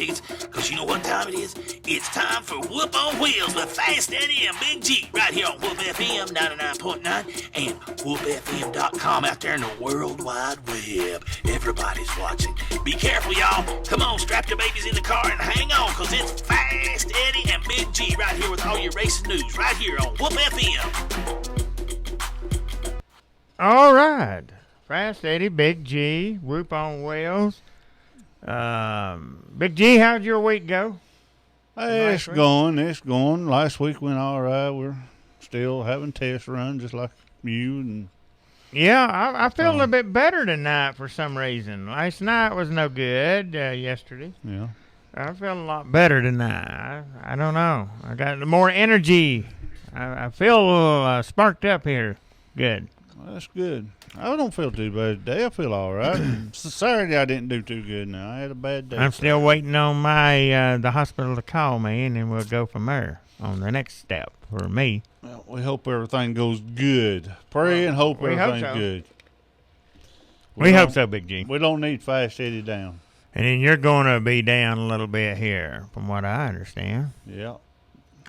tickets, because you know what time it is? It's time for Whoop on Wheels with Fast Eddie and Big G right here on Whoop FM 99.9 and whoopfm.com out there in the World Wide Web. Everybody's watching. Be careful, y'all. Come on, strap your babies in the car and hang on, because it's Fast Eddie and Big G right here with all your racing news right here on Whoop FM. All right. Fast Eddie, Big G, Whoop on Wheels. Big G, how'd your week go? Hey, it's going. Last week went all right. We're still having test runs just like you. And yeah, I feel a little bit better tonight for some reason. Last night was no good, yesterday. Yeah. I feel a lot better tonight. I don't know. I got more energy. I feel a little sparked up here. Good. Well, that's good. I don't feel too bad today. I feel all right. Saturday I didn't do too good now. I had a bad day. I'm still waiting on my the hospital to call me, and then we'll go from there on the next step for me. Well, we hope everything goes good. Pray and hope everything's good. We hope so, Big G. We don't need Fast Eddie down. And then you're going to be down a little bit here, from what I understand. Yeah.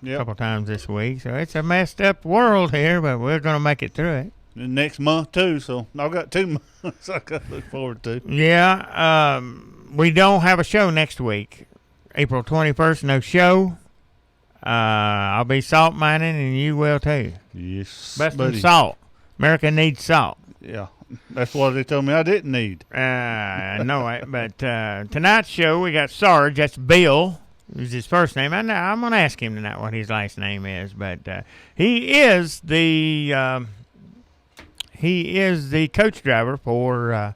A couple times this week. So it's a messed up world here, but we're going to make it through it. The next month, too, so I've got 2 months I got to look forward to. Yeah, we don't have a show next week. April 21st, no show. I'll be salt mining, and you will, too. Yes, Busting salt. America needs salt. Yeah, that's what they told me I didn't need. I know it, but tonight's show, we got Sarge, that's Bill. Is his first name. I'm going to ask him tonight what his last name is, but he is the... He is the coach driver for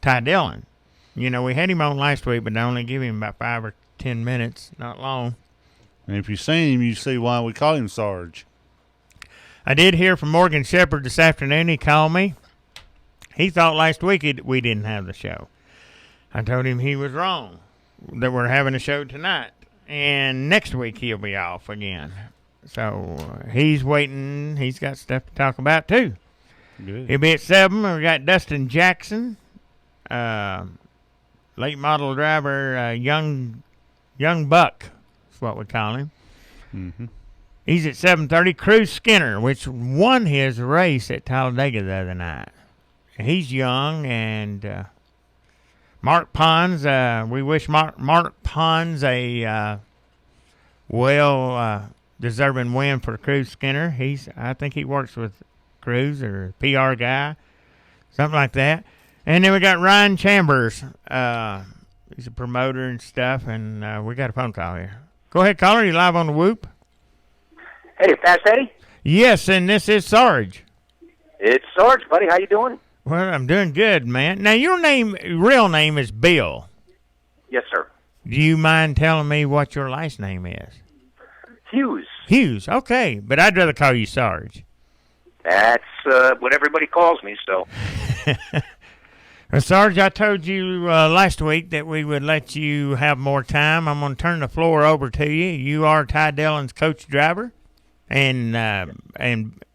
Ty Dillon. You know, we had him on last week, but I only give him about 5 or 10 minutes, not long. And if you've seen him, you see why we call him Sarge. I did hear from Morgan Shepherd this afternoon. He called me. He thought last week we didn't have the show. I told him he was wrong, that we're having a show tonight. And next week he'll be off again. So he's waiting. He's got stuff to talk about, too. Good. He'll be at 7. We got Dustin Jackson, late model driver, young Buck. That's what we call him. Mm-hmm. He's at 7:30. Cruz Skinner, which won his race at Talladega the other night. He's young, and Mark Pons. We wish Mark Pons a deserving win for Cruz Skinner. I think he works with Cruz or PR guy, something like that. And then we got Ryan Chambers. He's a promoter and stuff, and we got a phone call here. Go ahead, caller. You live on the Whoop. Hey, Fast Eddie? Yes, and this is Sarge. It's Sarge, buddy. How you doing? Well, I'm doing good, man. Now, your real name is Bill. Yes, sir. Do you mind telling me what your last name is? Hughes. Hughes, okay. But I'd rather call you Sarge. That's what everybody calls me, so. Well, Sarge, I told you last week that we would let you have more time. I'm going to turn the floor over to you. You are Ty Dillon's coach driver. And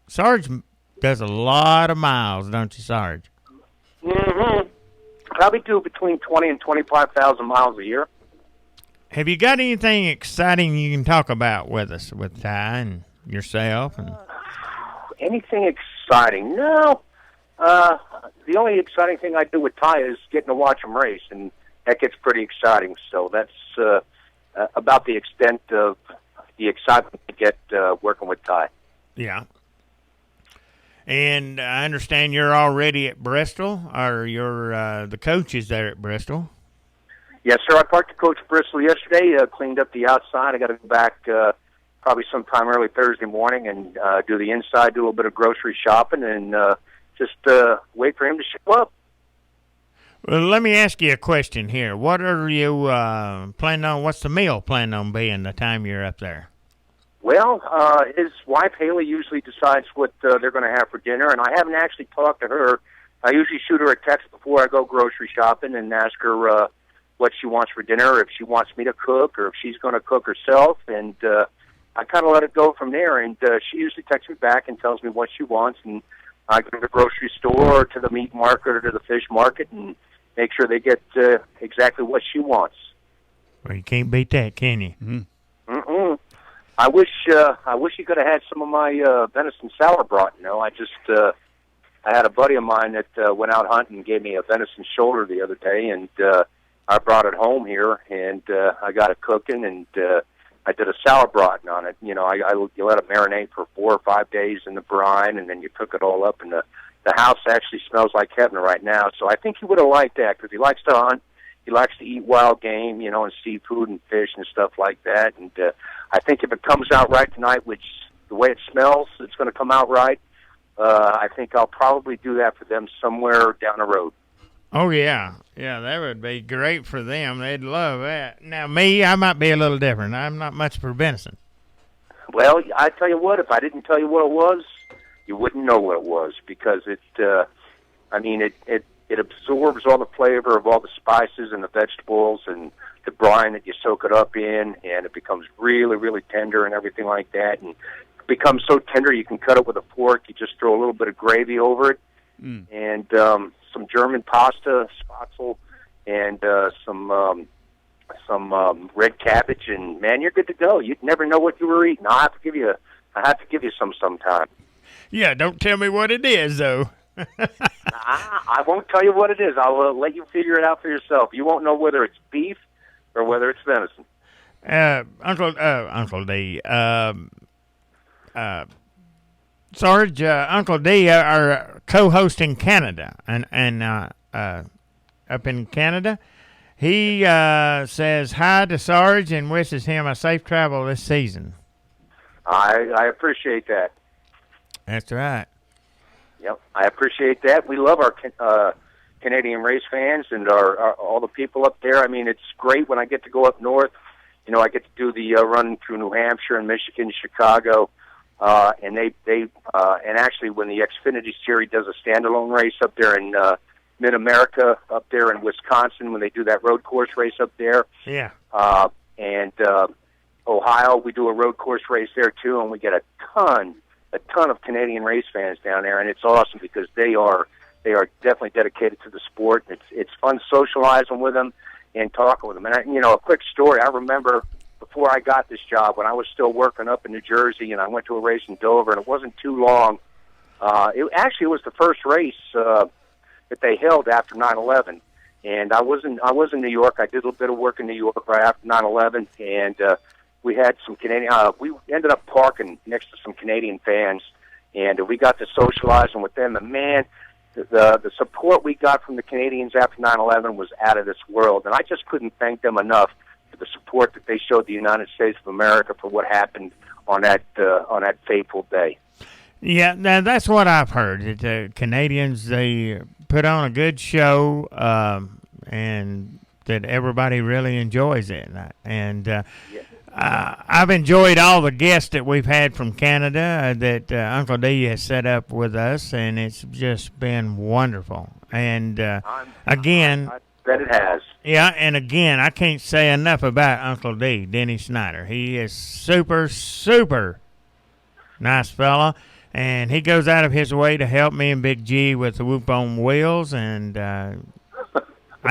Sarge does a lot of miles, don't you, Sarge? Mm-hmm. Probably do between 20 and 25,000 miles a year. Have you got anything exciting you can talk about with us, with Ty and yourself? And anything exciting? No. The only exciting thing I do with Ty is getting to watch him race, and that gets pretty exciting. So that's about the extent of the excitement to get working with Ty. Yeah. And I understand you're already at Bristol, or you're the coach is there at Bristol. Yes, sir. I parked the coach at Bristol yesterday, cleaned up the outside. I got to go back probably sometime early Thursday morning and do the inside, do a little bit of grocery shopping, and just wait for him to show up. Well, let me ask you a question here. What are you planning on? What's the meal planning on being the time you're up there? Well, his wife, Haley, usually decides what they're going to have for dinner, and I haven't actually talked to her. I usually shoot her a text before I go grocery shopping and ask her what she wants for dinner, if she wants me to cook, or if she's going to cook herself, and I kind of let it go from there, and she usually texts me back and tells me what she wants, and I go to the grocery store or to the meat market or to the fish market and make sure they get exactly what she wants. Well, you can't beat that, can you? Mm-mm. I wish you could have had some of my venison sauerbraten. I had a buddy of mine that went out hunting and gave me a venison shoulder the other day, and I brought it home here, and I got it cooking, and I did a sauerbraten on it. You let it marinate for 4 or 5 days in the brine, and then you cook it all up, and the house actually smells like heaven right now. So I think he would have liked that because he likes to hunt. He likes to eat wild game, and seafood and fish and stuff like that. And I think if it comes out right tonight, which the way it smells, it's going to come out right. I think I'll probably do that for them somewhere down the road. Oh, yeah. Yeah, that would be great for them. They'd love that. Now, me, I might be a little different. I'm not much for venison. Well, I tell you what, if I didn't tell you what it was, you wouldn't know what it was because it absorbs all the flavor of all the spices and the vegetables and the brine that you soak it up in, and it becomes really, really tender and everything like that. And it becomes so tender you can cut it with a fork. You just throw a little bit of gravy over it and some German pasta, spatzel, and some red cabbage, and man, you're good to go. You'd never know what you were eating. I have to give you some sometime. Yeah, don't tell me what it is, though. I won't tell you what it is. I'll let you figure it out for yourself. You won't know whether it's beef or whether it's venison. Uncle D, Sarge, Uncle D are co-hosting Canada, and up in Canada. He says hi to Sarge and wishes him a safe travel this season. I appreciate that. That's right. Yep, I appreciate that. We love our Canadian race fans and our all the people up there. I mean, it's great when I get to go up north. I get to do the run through New Hampshire and Michigan, Chicago, and and actually when the Xfinity Series does a standalone race up there in Mid-America, up there in Wisconsin, when they do that road course race up there. Yeah. And Ohio, we do a road course race there too, and we get a ton of Canadian race fans down there, and it's awesome because they are definitely dedicated to the sport. It's fun socializing with them and talking with them. And a quick story. I remember before I got this job, when I was still working up in New Jersey, and I went to a race in Dover, and it wasn't too long. It was the first race that they held after 9/11, and I was in New York. I did a little bit of work in New York right after 9/11, and we had some Canadian. We ended up parking next to some Canadian fans, and we got to socializing with them. And man, the support we got from the Canadians after 9/11 was out of this world, and I just couldn't thank them enough for the support that they showed the United States of America for what happened on that fateful day. Yeah, now that's what I've heard. That the Canadians, they put on a good show, and that everybody really enjoys it. And I've enjoyed all the guests that we've had from Canada that Uncle D has set up with us, and it's just been wonderful. And again, I bet it has. Yeah, and again, I can't say enough about Uncle D, Denny Snyder. He is super, super nice fella, and he goes out of his way to help me and Big G with the WOOP On Wheels, and I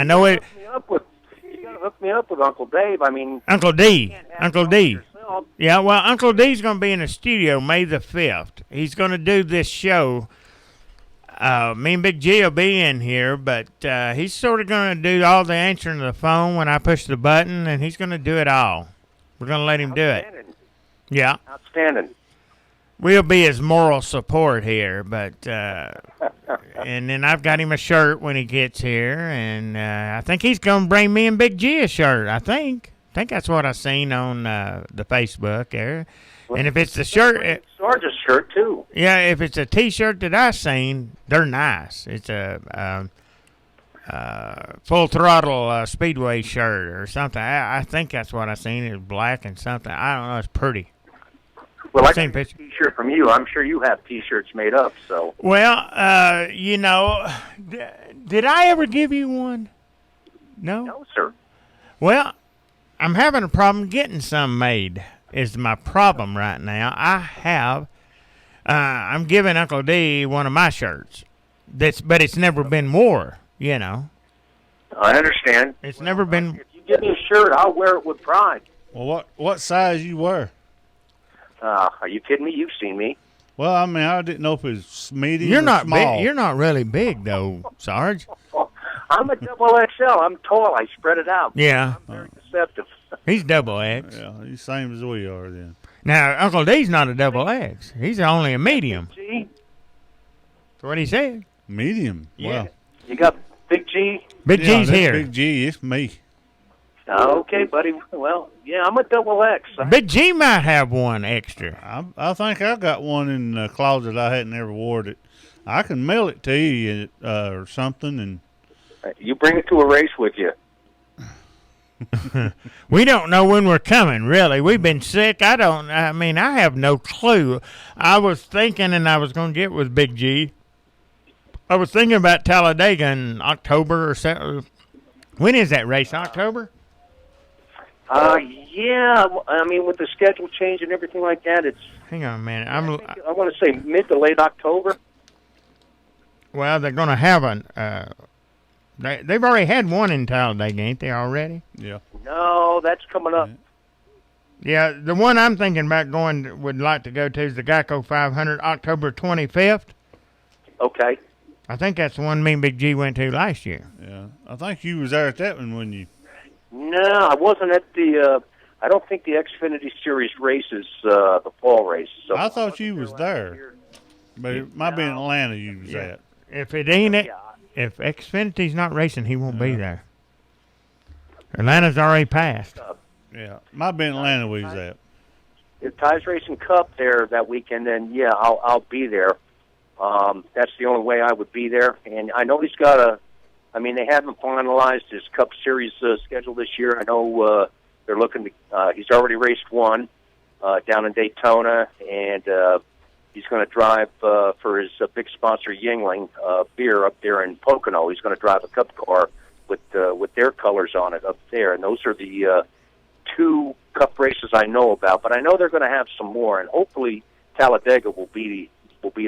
know it. You gotta hook me up with Uncle Dave. I mean, Uncle D. Yeah, well, Uncle D's going to be in the studio May the 5th. He's going to do this show. Me and Big G will be in here, but he's sort of going to do all the answering of the phone when I push the button, and he's going to do it all. We're going to let him do it. Yeah. Outstanding. We'll be his moral support here, but and then I've got him a shirt when he gets here, and I think he's going to bring me and Big G a shirt, I think that's what I seen on the Facebook there. And if it's the shirt, Sarge's shirt too. Yeah, if it's a T-shirt that I seen, they're nice. It's a full throttle speedway shirt or something. I think that's what I seen. It's black and something. I don't know. It's pretty. Well, I got a T-shirt from you. I'm sure you have T-shirts made up. So. Well, did I ever give you one? No. No, sir. Well, I'm having a problem getting some made. Is my problem right now. I'm giving Uncle D one of my shirts. But it's never been wore. I understand. It's never been. If you give me a shirt, I'll wear it with pride. Well, what size you wear? Are you kidding me? You've seen me. Well, I mean, I didn't know if it's medium You're or not small. big. You're not really big though, Sarge. I'm a double XL. I'm tall. I spread it out. Yeah, I'm very deceptive. he's double X. Yeah, he's same as we are then. Now Uncle D's not a double X. He's only a medium. G. That's what he said. Medium. Yeah. Wow. You got Big G? Big Yeah, G's that's here. Big G, it's me. Okay, buddy. Well, yeah, I'm a double X. Big G might have one extra. I think I got one in the closet. I hadn't ever worn it. I can mail it to you or something. And You bring it to a race with you. We don't know when we're coming, really. We've been sick. I mean, I have no clue. I was thinking, and I was going to get with Big G. I was thinking about Talladega in October or so. When is that race? October? Yeah. I mean, with the schedule change and everything like that, it's. Hang on a minute. I want to say mid to late October. Well, they're going to have they've already had one in Talladega, ain't they already? yeah. No, that's coming up. Yeah, the one I'm thinking about would like to go to is the Geico 500, October 25th. Okay. I think that's the one me and Big G went to last year. Yeah. I think you was there at that one when you. No, I wasn't at the. I don't think the Xfinity Series races, the fall race. So I thought you was there. But it might be in Atlanta you was at. If it ain't it, Yeah. if Xfinity's not racing, he won't be there. Atlanta's already passed. Yeah. Might be in Atlanta we was at. If Ty's Racing Cup there that weekend, then yeah, I'll be there. That's the only way I would be there. And I know he's got they haven't finalized his Cup Series schedule this year. I know they're looking to. He's already raced one down in Daytona, and he's going to drive for his big sponsor Yingling beer up there in Pocono. He's going to drive a Cup car with their colors on it up there, and those are the two Cup races I know about. But I know they're going to have some more, and hopefully Talladega will be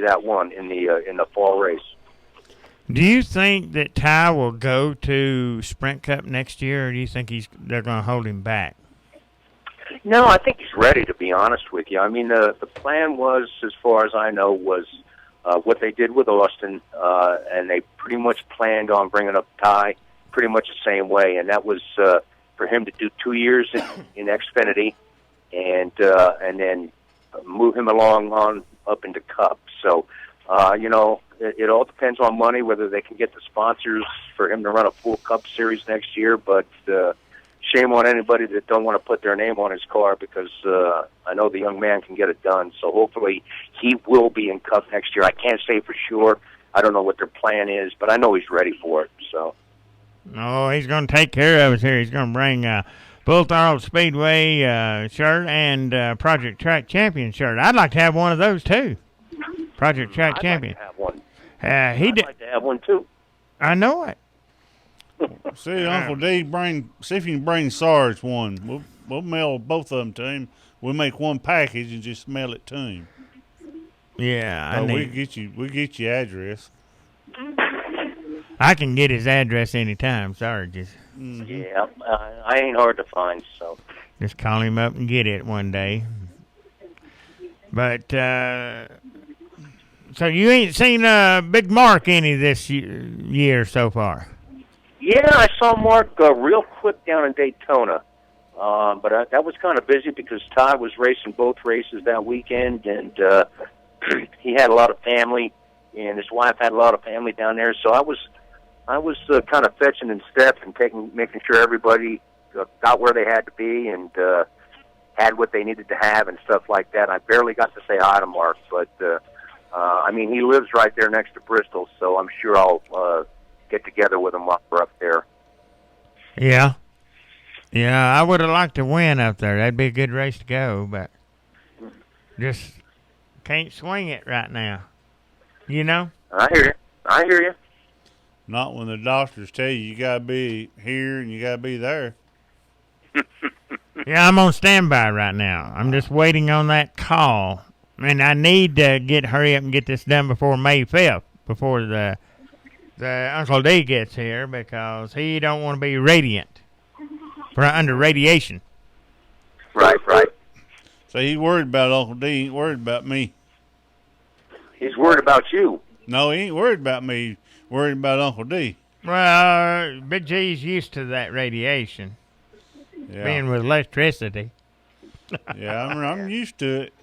that one in the fall race. Do you think that Ty will go to Sprint Cup next year, or do you think they're going to hold him back? No, I think he's ready, to be honest with you. I mean, the plan was, as far as I know, was what they did with Austin, and they pretty much planned on bringing up Ty pretty much the same way, and that was for him to do 2 years in Xfinity and then move him along on up into Cup. So, it all depends on money, whether they can get the sponsors for him to run a full Cup Series next year, but shame on anybody that don't want to put their name on his car, because I know the young man can get it done. So hopefully he will be in Cup next year. I can't say for sure. I don't know what their plan is, but I know he's ready for it. So. Oh, he's going to take care of us here. He's going to bring Bull Throttle Speedway shirt and Project Track Champion shirt. I'd like to have one of those too. Project Track Champion. I'd like to have one. I'd like to have one too. I know it. See, Uncle D, see if you can bring Sarge one. We'll mail both of them to him. We'll make one package and just mail it to him. Yeah, We get you address. I can get his address anytime. Sorry, just Yeah, I ain't hard to find. So. just call him up and get it one day. But so you ain't seen Big Mark any this year so far? Yeah, I saw Mark real quick down in Daytona, but that was kind of busy because Ty was racing both races that weekend, and he had a lot of family, and his wife had a lot of family down there. So I was kind of fetching in steps and making sure everybody got where they had to be and had what they needed to have and stuff like that. I barely got to say hi to Mark, but he lives right there next to Bristol, so I'm sure I'll get together with him while we're up there. Yeah. Yeah, I would have liked to win up there. That'd be a good race to go, but just can't swing it right now. You know? I hear you. Not when the doctors tell you got to be here and you got to be there. Yeah, I'm on standby right now. I'm just waiting on that call. And I need to hurry up and get this done before May 5th, before the Uncle D gets here, because he don't want to be radiant. for under radiation. Right. So he's worried about Uncle D. He ain't worried about me. He's worried about you. No, he ain't worried about me. He's worried about Uncle D. Well, Big G's used to that radiation, Yeah. being with electricity. Yeah, I'm used to it.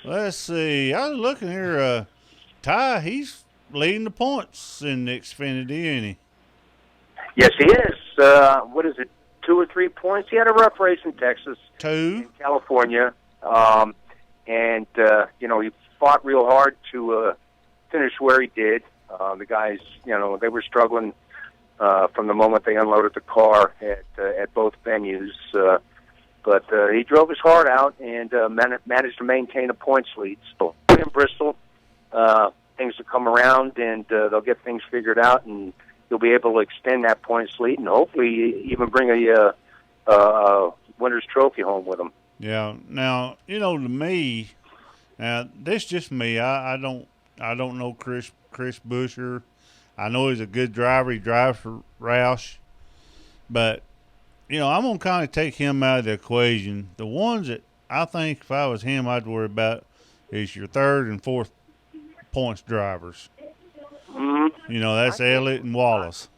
Let's see. I was looking here. Ty, he's leading the points in the Xfinity, ain't he? Yes, he is. What is it, 2 or 3 points? He had a rough race in Texas, 2. in California, and he fought real hard to finish where he did. The guys, they were struggling from the moment they unloaded the car at both venues. But he drove his heart out and managed to maintain a points lead. So in Bristol, things will come around and they'll get things figured out, and he'll be able to extend that points lead and hopefully even bring a winner's trophy home with him. Yeah. Now, to me, this just me. I don't know Chris Buescher. I know he's a good driver. He drives for Roush, but I'm gonna kind of take him out of the equation. The ones that I think if I was him, I'd worry about is your third and fourth points drivers. Mm-hmm. That's Elliott and Wallace.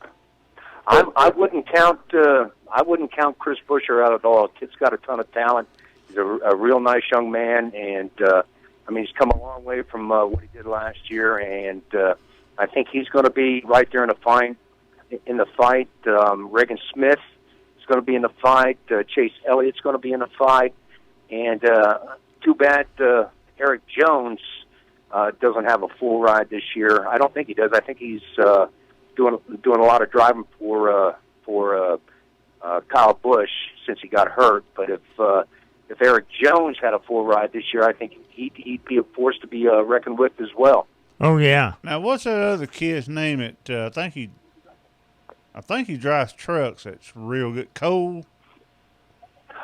I wouldn't count Chris Buescher out at all. Kid's got a ton of talent. He's a real nice young man, and he's come a long way from what he did last year. And I think he's going to be right there in the fight. Reagan Smith is going to be in the fight. Chase Elliott's going to be in the fight. And too bad Eric Jones doesn't have a full ride this year. I don't think he does. I think he's doing a lot of driving for Kyle Busch since he got hurt. But if Eric Jones had a full ride this year, I think he'd be a force to be reckoned with as well. Oh yeah. Now, what's that other kid's name? I think he drives trucks. That's real good. Cole.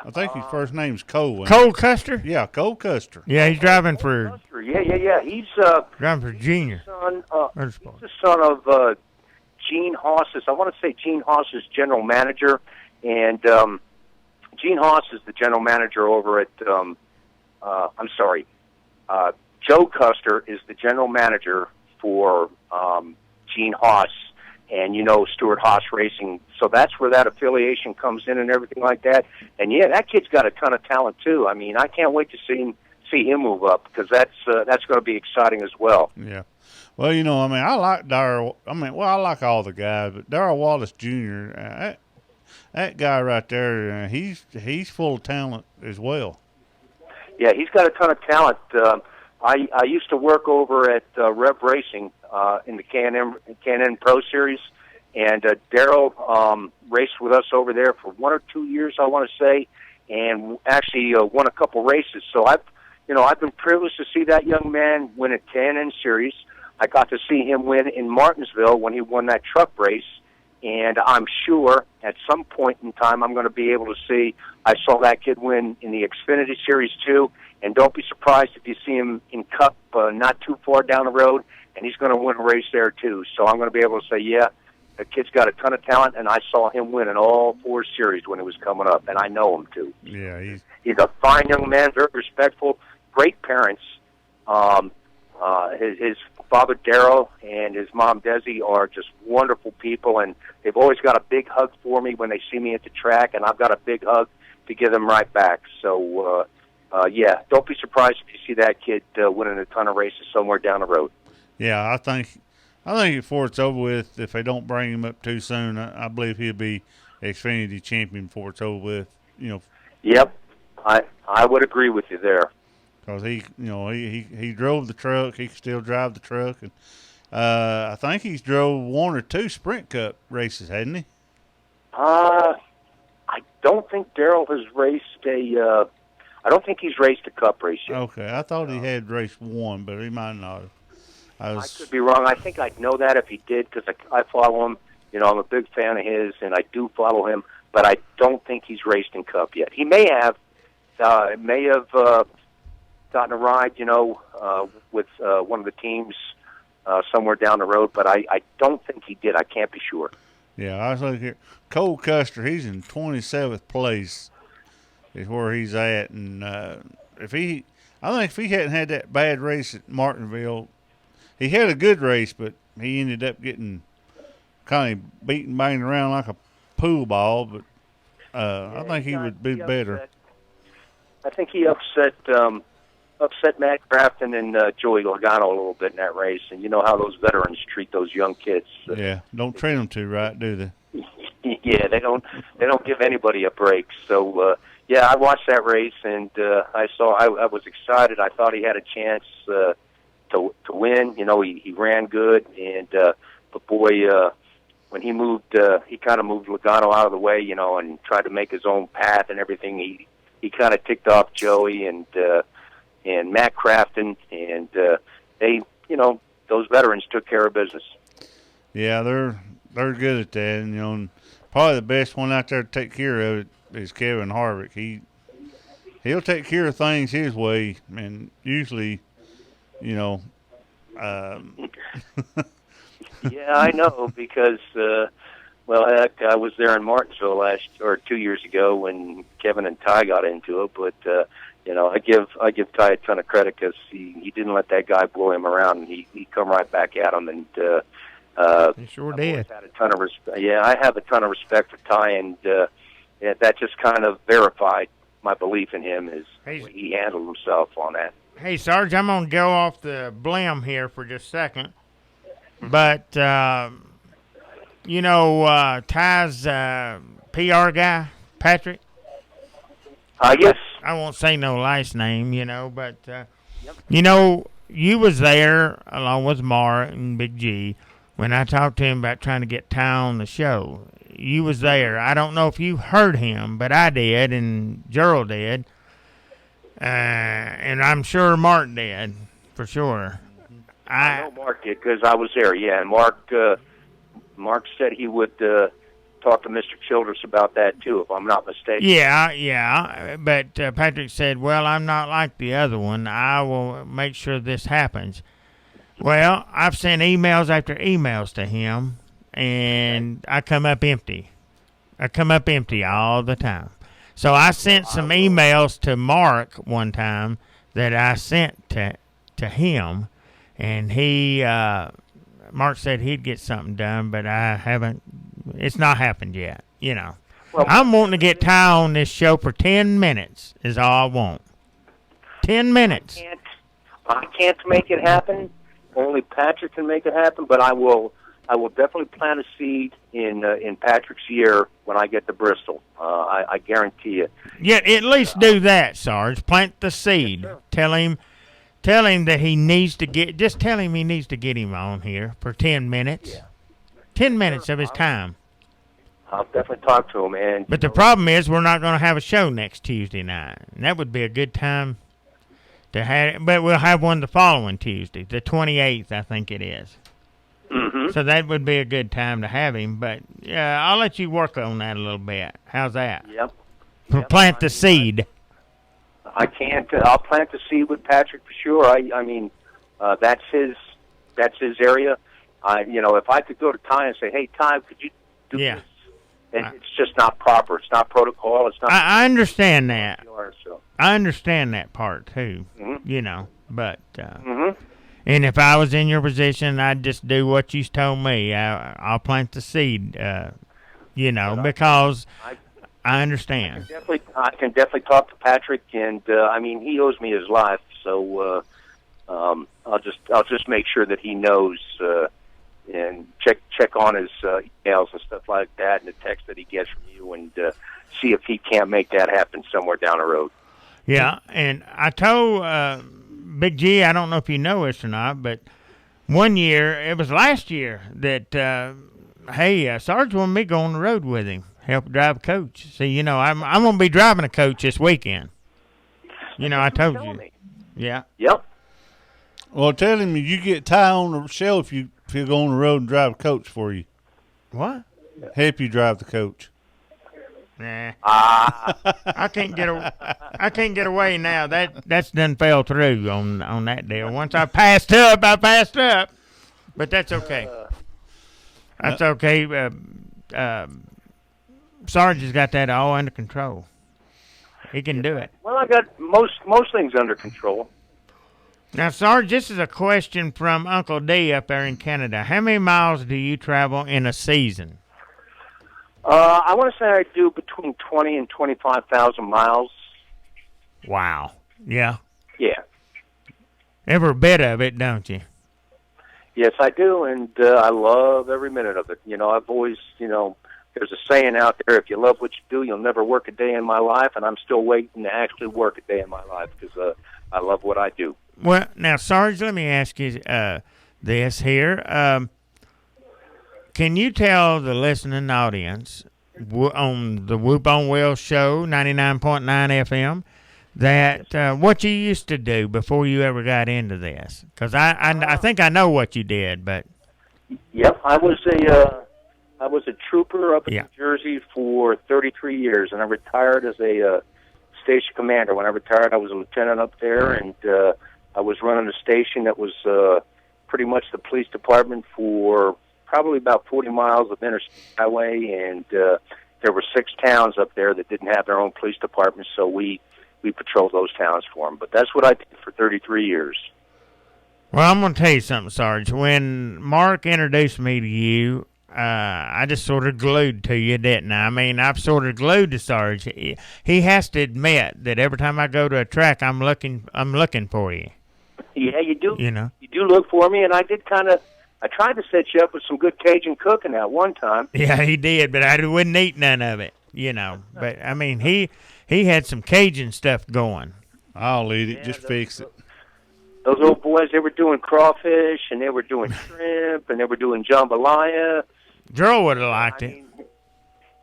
I think his first name's Cole. Cole Custer? Yeah, Cole Custer. Yeah, he's driving for. Yeah. He's driving for Junior. He's the son of Gene Haas's. I want to say Gene Haas's general manager, and Gene Haas is the general manager over at. Joe Custer is the general manager for Gene Haas, and Stuart Haas Racing. So that's where that affiliation comes in and everything like that. And yeah, that kid's got a ton of talent too. I mean, I can't wait to see him move up because that's going to be exciting as well. Yeah. Well, I like Darrell. I like all the guys, but Darrell Wallace Jr. That guy right there, he's full of talent as well. Yeah, he's got a ton of talent. I used to work over at Rev Racing in the Can-Am Pro Series, and Darrell raced with us over there for 1 or 2 years, I want to say, and actually won a couple races. So I've been privileged to see that young man win a Can-Am Series. I got to see him win in Martinsville when he won that truck race, and I'm sure at some point in time I'm going to be able to see. I saw that kid win in the Xfinity Series too, and don't be surprised if you see him in Cup not too far down the road, and he's going to win a race there too. So I'm going to be able to say, yeah, the kid's got a ton of talent, and I saw him win in all 4 series when it was coming up, and I know him too. Yeah, he's a fine young man, very respectful, great parents. His father Darrell and his mom Desi are just wonderful people, and they've always got a big hug for me when they see me at the track, and I've got a big hug to give them right back. So, yeah, don't be surprised if you see that kid winning a ton of races somewhere down the road. Yeah, I think before it's over with, if they don't bring him up too soon, I believe he'll be Xfinity champion before it's over with. Yep, I would agree with you there. Because he drove the truck, he can still drive the truck, and I think he's drove 1 or 2 Sprint Cup races, hadn't he? I don't think Darrell has raced a. I don't think he's raced a Cup race yet. Okay, I thought he had raced 1, but he might not have. I could be wrong. I think I'd know that if he did because I follow him. I'm a big fan of his, and I do follow him. But I don't think he's raced in Cup yet. He may have. Gotten a ride, with one of the teams somewhere down the road, but I don't think he did. I can't be sure. Yeah, I was looking here. Cole Custer, he's in 27th place is where he's at. And I think if he hadn't had that bad race at Martinsville, he had a good race, but he ended up getting kind of beaten, banged around like a pool ball. But I think he would be better. I think he upset Matt Crafton and Joey Logano a little bit in that race, and you know how those veterans treat those young kids. Yeah, don't treat them too right, do they? Yeah, they don't give anybody a break. So yeah, I watched that race, and I was excited. I thought he had a chance to win. You know, he ran good, and but boy, when he moved, he kind of moved Logano out of the way, you know, and tried to make his own path and everything. He kind of ticked off Joey and Matt Crafton, and they, you know, those veterans took care of business. Yeah, they're good at that, and you know, probably the best one out there to take care of it is Kevin Harvick. He'll take care of things his way, and usually, you know. Yeah, I know because well, heck, I was there in Martinsville 2 years ago when Kevin and Ty got into it, but you know, I give Ty a ton of credit because he didn't let that guy blow him around, and he come right back at him, and he sure did. Had a ton of yeah, I have a ton of respect for Ty, and yeah, that just kind of verified my belief in him is he handled himself on that. Hey, Sarge, I'm going to go off the blim here for just a second. But, you know, Ty's PR guy, Patrick? Yes. I won't say no last name, you know, but, you know, you was there along with Mark and Big G when I talked to him about trying to get Ty on the show. You was there. I don't know if you heard him, but I did, and Gerald did. And I'm sure Mark did, for sure. I know Mark did because I was there, yeah. And Mark said he would talk to Mr. Childress about that, too, if I'm not mistaken. Yeah. But Patrick said, well, I'm not like the other one. I will make sure this happens. Well, I've sent emails after emails to him, and I come up empty. I come up empty all the time. So I sent some emails to Mark one time that I sent to him, and Mark said he'd get something done, but I haven't. It's not happened yet, you know. Well, I'm wanting to get Ty on this show for 10 minutes is all I want. 10 minutes. I can't make it happen. Only Patrick can make it happen, but I will definitely plant a seed in Patrick's year when I get to Bristol. I guarantee you. Yeah, at least do that, Sarge. Plant the seed. Sure. Tell him that he needs to get. Just tell him he needs to get him on here for 10 minutes. Yeah. 10 minutes of his time. I'll definitely talk to him. But the problem is we're not going to have a show next Tuesday night, and that would be a good time to have it. But we'll have one the following Tuesday, the 28th, I think it is. Mm-hmm. So that would be a good time to have him. But I'll let you work on that a little bit. How's that? Yep. Plant the seed. I can't. I'll plant the seed with Patrick for sure. I mean, that's his area. If I could go to Ty and say, "Hey, Ty, could you do this?" And it's just not proper. It's not protocol. It's not. I understand that. I understand that part too. Mm-hmm. You know, but. Mm-hmm. And if I was in your position, I'd just do what you told me. I'll plant the seed, because I understand. I can definitely talk to Patrick, and he owes me his life, so I'll just make sure that he knows and check on his emails and stuff like that, and the text that he gets from you, and see if he can't make that happen somewhere down the road. Yeah, and I told Big G, I don't know if you know this or not, but one year, it was last year, that, Sarge wanted me to go on the road with him, help drive a coach. See, I'm going to be driving a coach this weekend. I told you. Yeah. Yep. Well, tell him you get Ty on the show if you go on the road and drive a coach for you. What? Help you drive the coach. Nah. I can't get away now. That's done fell through on that deal. Once I passed up. But that's okay. That's okay. Sarge has got that all under control. He can do it. Well, I got most things under control. Now, Sarge, this is a question from Uncle D up there in Canada. How many miles do you travel in a season? I want to say I do between 20 and 25,000 miles. Wow. Yeah. Yeah. Every bit of it, don't you? Yes, I do, and I love every minute of it. I've always, there's a saying out there, if you love what you do, you'll never work a day in my life, and I'm still waiting to actually work a day in my life because I love what I do. Well, now, Sarge, let me ask you this here. Can you tell the listening audience on the Whoop On Wheels show, 99.9 FM, that what you used to do before you ever got into this? Because I think I know what you did, but... Yep, I was a trooper up in New Jersey for 33 years, and I retired as a station commander. When I retired, I was a lieutenant up there, and I was running a station that was pretty much the police department for probably about 40 miles of interstate highway, and there were 6 towns up there that didn't have their own police department, so we patrolled those towns for them. But that's what I did for 33 years. Well, I'm going to tell you something, Sarge. When Mark introduced me to you, I just sort of glued to you, didn't I? I mean, I've sort of glued to Sarge. He has to admit that every time I go to a track, I'm looking for you. Yeah, you do. You know, you do look for me, and I did I tried to set you up with some good Cajun cooking at one time. Yeah, he did, but I wouldn't eat none of it. But I mean, he had some Cajun stuff going. I'll eat it. Just fix it. Those old boys, they were doing crawfish, and they were doing shrimp, and they were doing jambalaya. Joe would have liked it.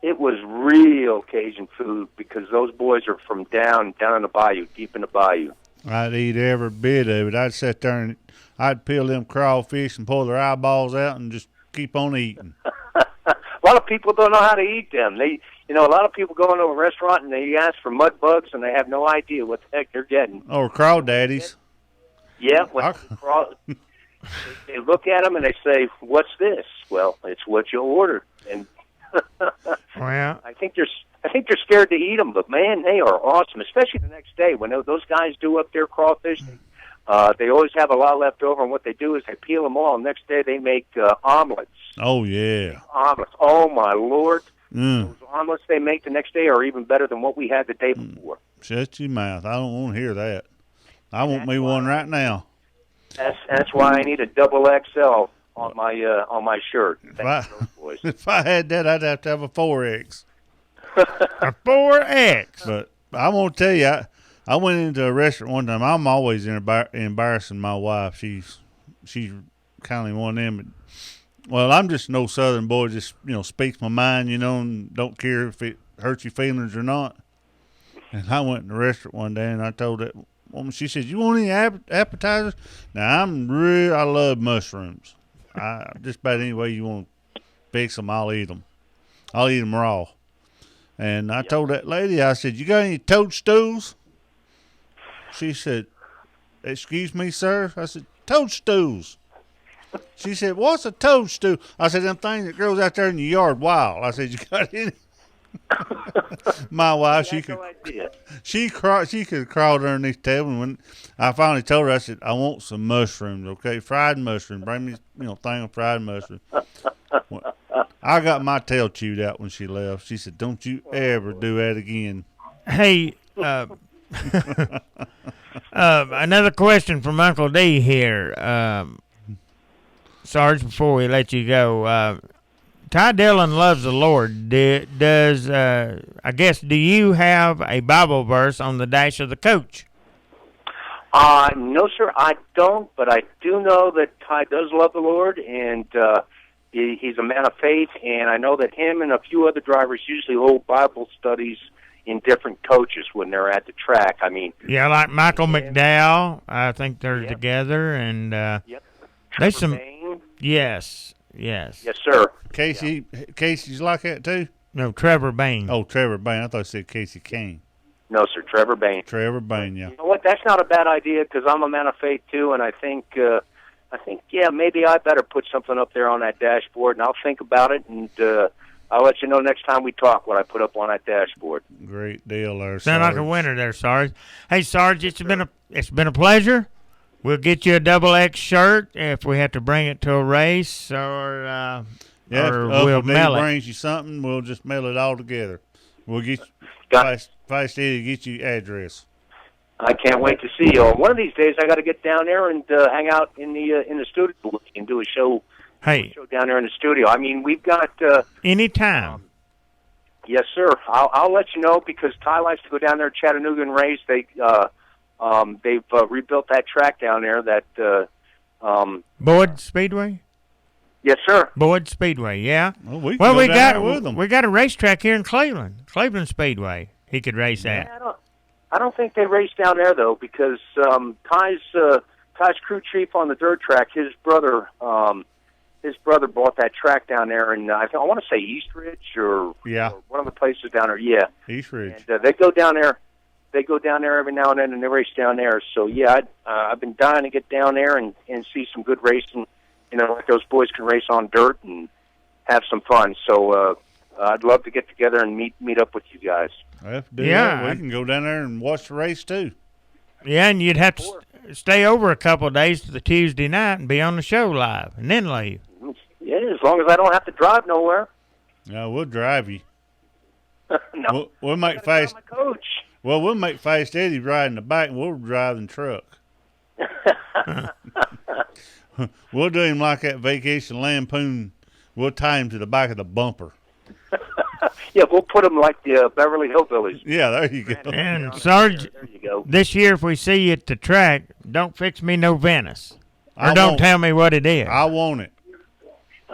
It was real Cajun food because those boys are from down in the bayou, deep in the bayou. I'd eat every bit of it. I'd sit there and I'd peel them crawfish and pull their eyeballs out and just keep on eating. A lot of people don't know how to eat them. A lot of people go into a restaurant and they ask for mud bugs and they have no idea what the heck they're getting. Or crawdaddies. Yeah, they look at them and they say, "What's this?" Well, it's what you ordered. And well, I think they're scared to eat them, but man, they are awesome. Especially the next day when those guys do up their crawfish. They always have a lot left over, and what they do is they peel them all. And next day they make omelets. Oh yeah, omelets. Oh my Lord! Mm. Those omelets they make the next day are even better than what we had the day before. Shut your mouth! I don't want to hear that. I want me one right now. That's why I need a double XL on my shirt. If I had that, I'd have to have a 4X. A 4X. But I won't tell you, I went into a restaurant one time. I'm always embarrassing my wife. She's kind of one of them. Well, I'm just no Southern boy. Just speaks my mind. And don't care if it hurts your feelings or not. And I went in the restaurant one day and I told that woman. She said, "You want any appetizers?" Now I love mushrooms. Just about any way you want to fix them, I'll eat them. I'll eat them raw. And I told that lady, I said, "You got any toadstools?" She said, "Excuse me, sir?" I said, "Toadstools." She said, "What's a toadstool?" I said, "Them things that grows out there in your yard wild." I said, "You got any?" My wife, she could crawl underneath the table. And when I finally told her, I said, "I want some mushrooms, okay? Fried mushrooms. Bring me, thing of fried mushrooms." Well, I got my tail chewed out when she left. She said, "Don't you ever do that again." Hey, another question from Uncle D here. Sarge, before we let you go, Ty Dillon loves the Lord. Do you have a Bible verse on the dash of the coach? No, sir, I don't, but I do know that Ty does love the Lord, and he's a man of faith, and I know that him and a few other drivers usually hold Bible studies in different coaches when they're at the track. I mean, yeah, like Michael McDowell, I think they're together, and there's some. Bain. Yes, sir. Casey's like that too? No, Trevor Bain. Oh, Trevor Bain. I thought you said Casey Kane. No, sir, Trevor Bain. Trevor Bain, yeah. You know what? That's not a bad idea because I'm a man of faith too, and I think, maybe I better put something up there on that dashboard, and I'll think about it, and I'll let you know next time we talk what I put up on that dashboard. Great deal there, Sound like a Sarge. winner there, Sarge. Hey, Sarge, it's been a pleasure. We'll get you a XX shirt if we have to bring it to a race, or we'll if mail it. brings you something, we'll just mail it all together. We'll get Feist Eddie get you address. I can't wait to see you. One of these days, I got to get down there and hang out in the studio and do a show. Hey, Show down there in the studio. I mean, we've got. Anytime. Yes, sir. I'll let you know because Ty likes to go down there to Chattanooga and race. They've rebuilt that track down there. That Boyd Speedway. Yes, sir. Boyd Speedway. Yeah. Well, we got with them. We got a racetrack here in Cleveland Speedway. He could race at. Yeah, I don't think they race down there though because Ty's crew chief on the dirt track. His brother bought that track down there, and I want to say Eastridge or one of the places down there. Yeah, Eastridge. And they go down there. They go down there every now and then, and they race down there. So yeah, I've been dying to get down there and see some good racing. You know, like those boys can race on dirt and have some fun. So I'd love to get together and meet up with you guys. We can go down there and watch the race too. Yeah, and you'd have to stay over a couple of days to the Tuesday night and be on the show live, and then leave. Yeah, as long as I don't have to drive nowhere. No, we'll drive you. No, we'll make Feist. My coach. Well, we'll make Feist Eddie ride in the back, and we'll drive the truck. We'll do him like that Vacation Lampoon. We'll tie him to the back of the bumper. Yeah, we'll put him like the Beverly Hillbillies. Yeah, there you go. And Sarge, there you go. This year if we see you at the track, don't fix me no Venice. Or don't tell me what it is. I want it.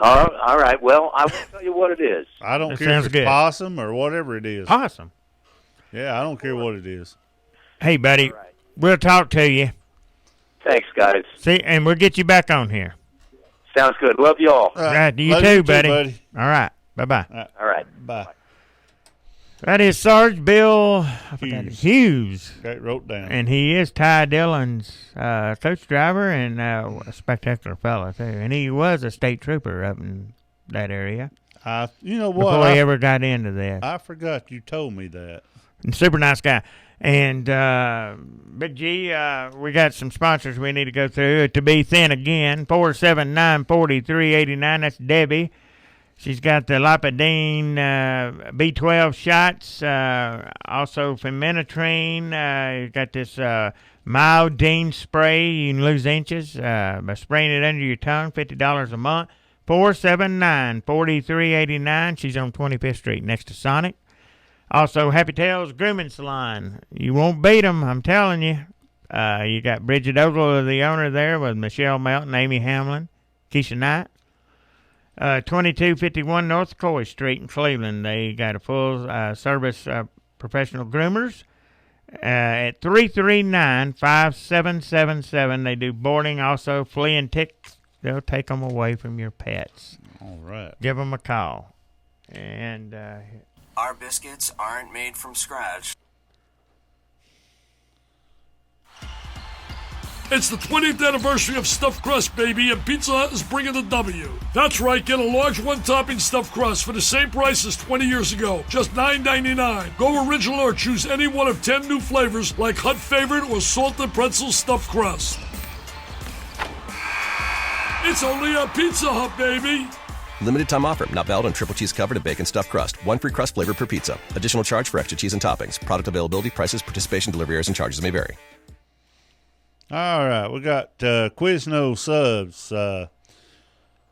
All right. Well, I will tell you what it is. I don't care if it's possum or whatever it is. Possum. Yeah, I don't care what it is. Hey, buddy, we'll talk to you. Thanks, guys. See, and we'll get you back on here. Sounds good. Love you all. Right, you too, buddy. All right. Bye-bye. All right. Bye. That is Sarge Bill Hughes. Okay, wrote down. And he is Ty Dillon's coach driver and a spectacular fella, too. And he was a state trooper up in that area. You know what? Before he ever got into this. I forgot you told me that. And super nice guy. And Big G, we got some sponsors we need to go through. To Be Thin Again, 479-4389. That's Debbie. She's got the Lipidine B12 shots, also Feminatrine. You've got this Myodine spray. You can lose inches by spraying it under your tongue, $50 a month. 479-4389. She's on 25th Street next to Sonic. Also, Happy Tales Grooming Salon. You won't beat them, I'm telling you. You got Bridget Ogle, the owner there, with Michelle Melton, Amy Hamlin, Keisha Knight. 2251 North Coy Street in Cleveland. They got a full service professional groomers at 339-5777. They do boarding, also flea and tick. They'll take them away from your pets. All right. Give them a call. And our biscuits aren't made from scratch. It's the 20th anniversary of Stuffed Crust, baby, and Pizza Hut is bringing the W. That's right, get a large one-topping Stuffed Crust for the same price as 20 years ago, just $9.99. Go original or choose any one of 10 new flavors like Hut Favorite or Salted Pretzel Stuffed Crust. It's only a Pizza Hut, baby. Limited time offer, not valid on triple cheese covered and bacon stuffed crust. One free crust flavor per pizza. Additional charge for extra cheese and toppings. Product availability, prices, participation, delivery errors, and charges may vary. All right, we got Quizno Subs.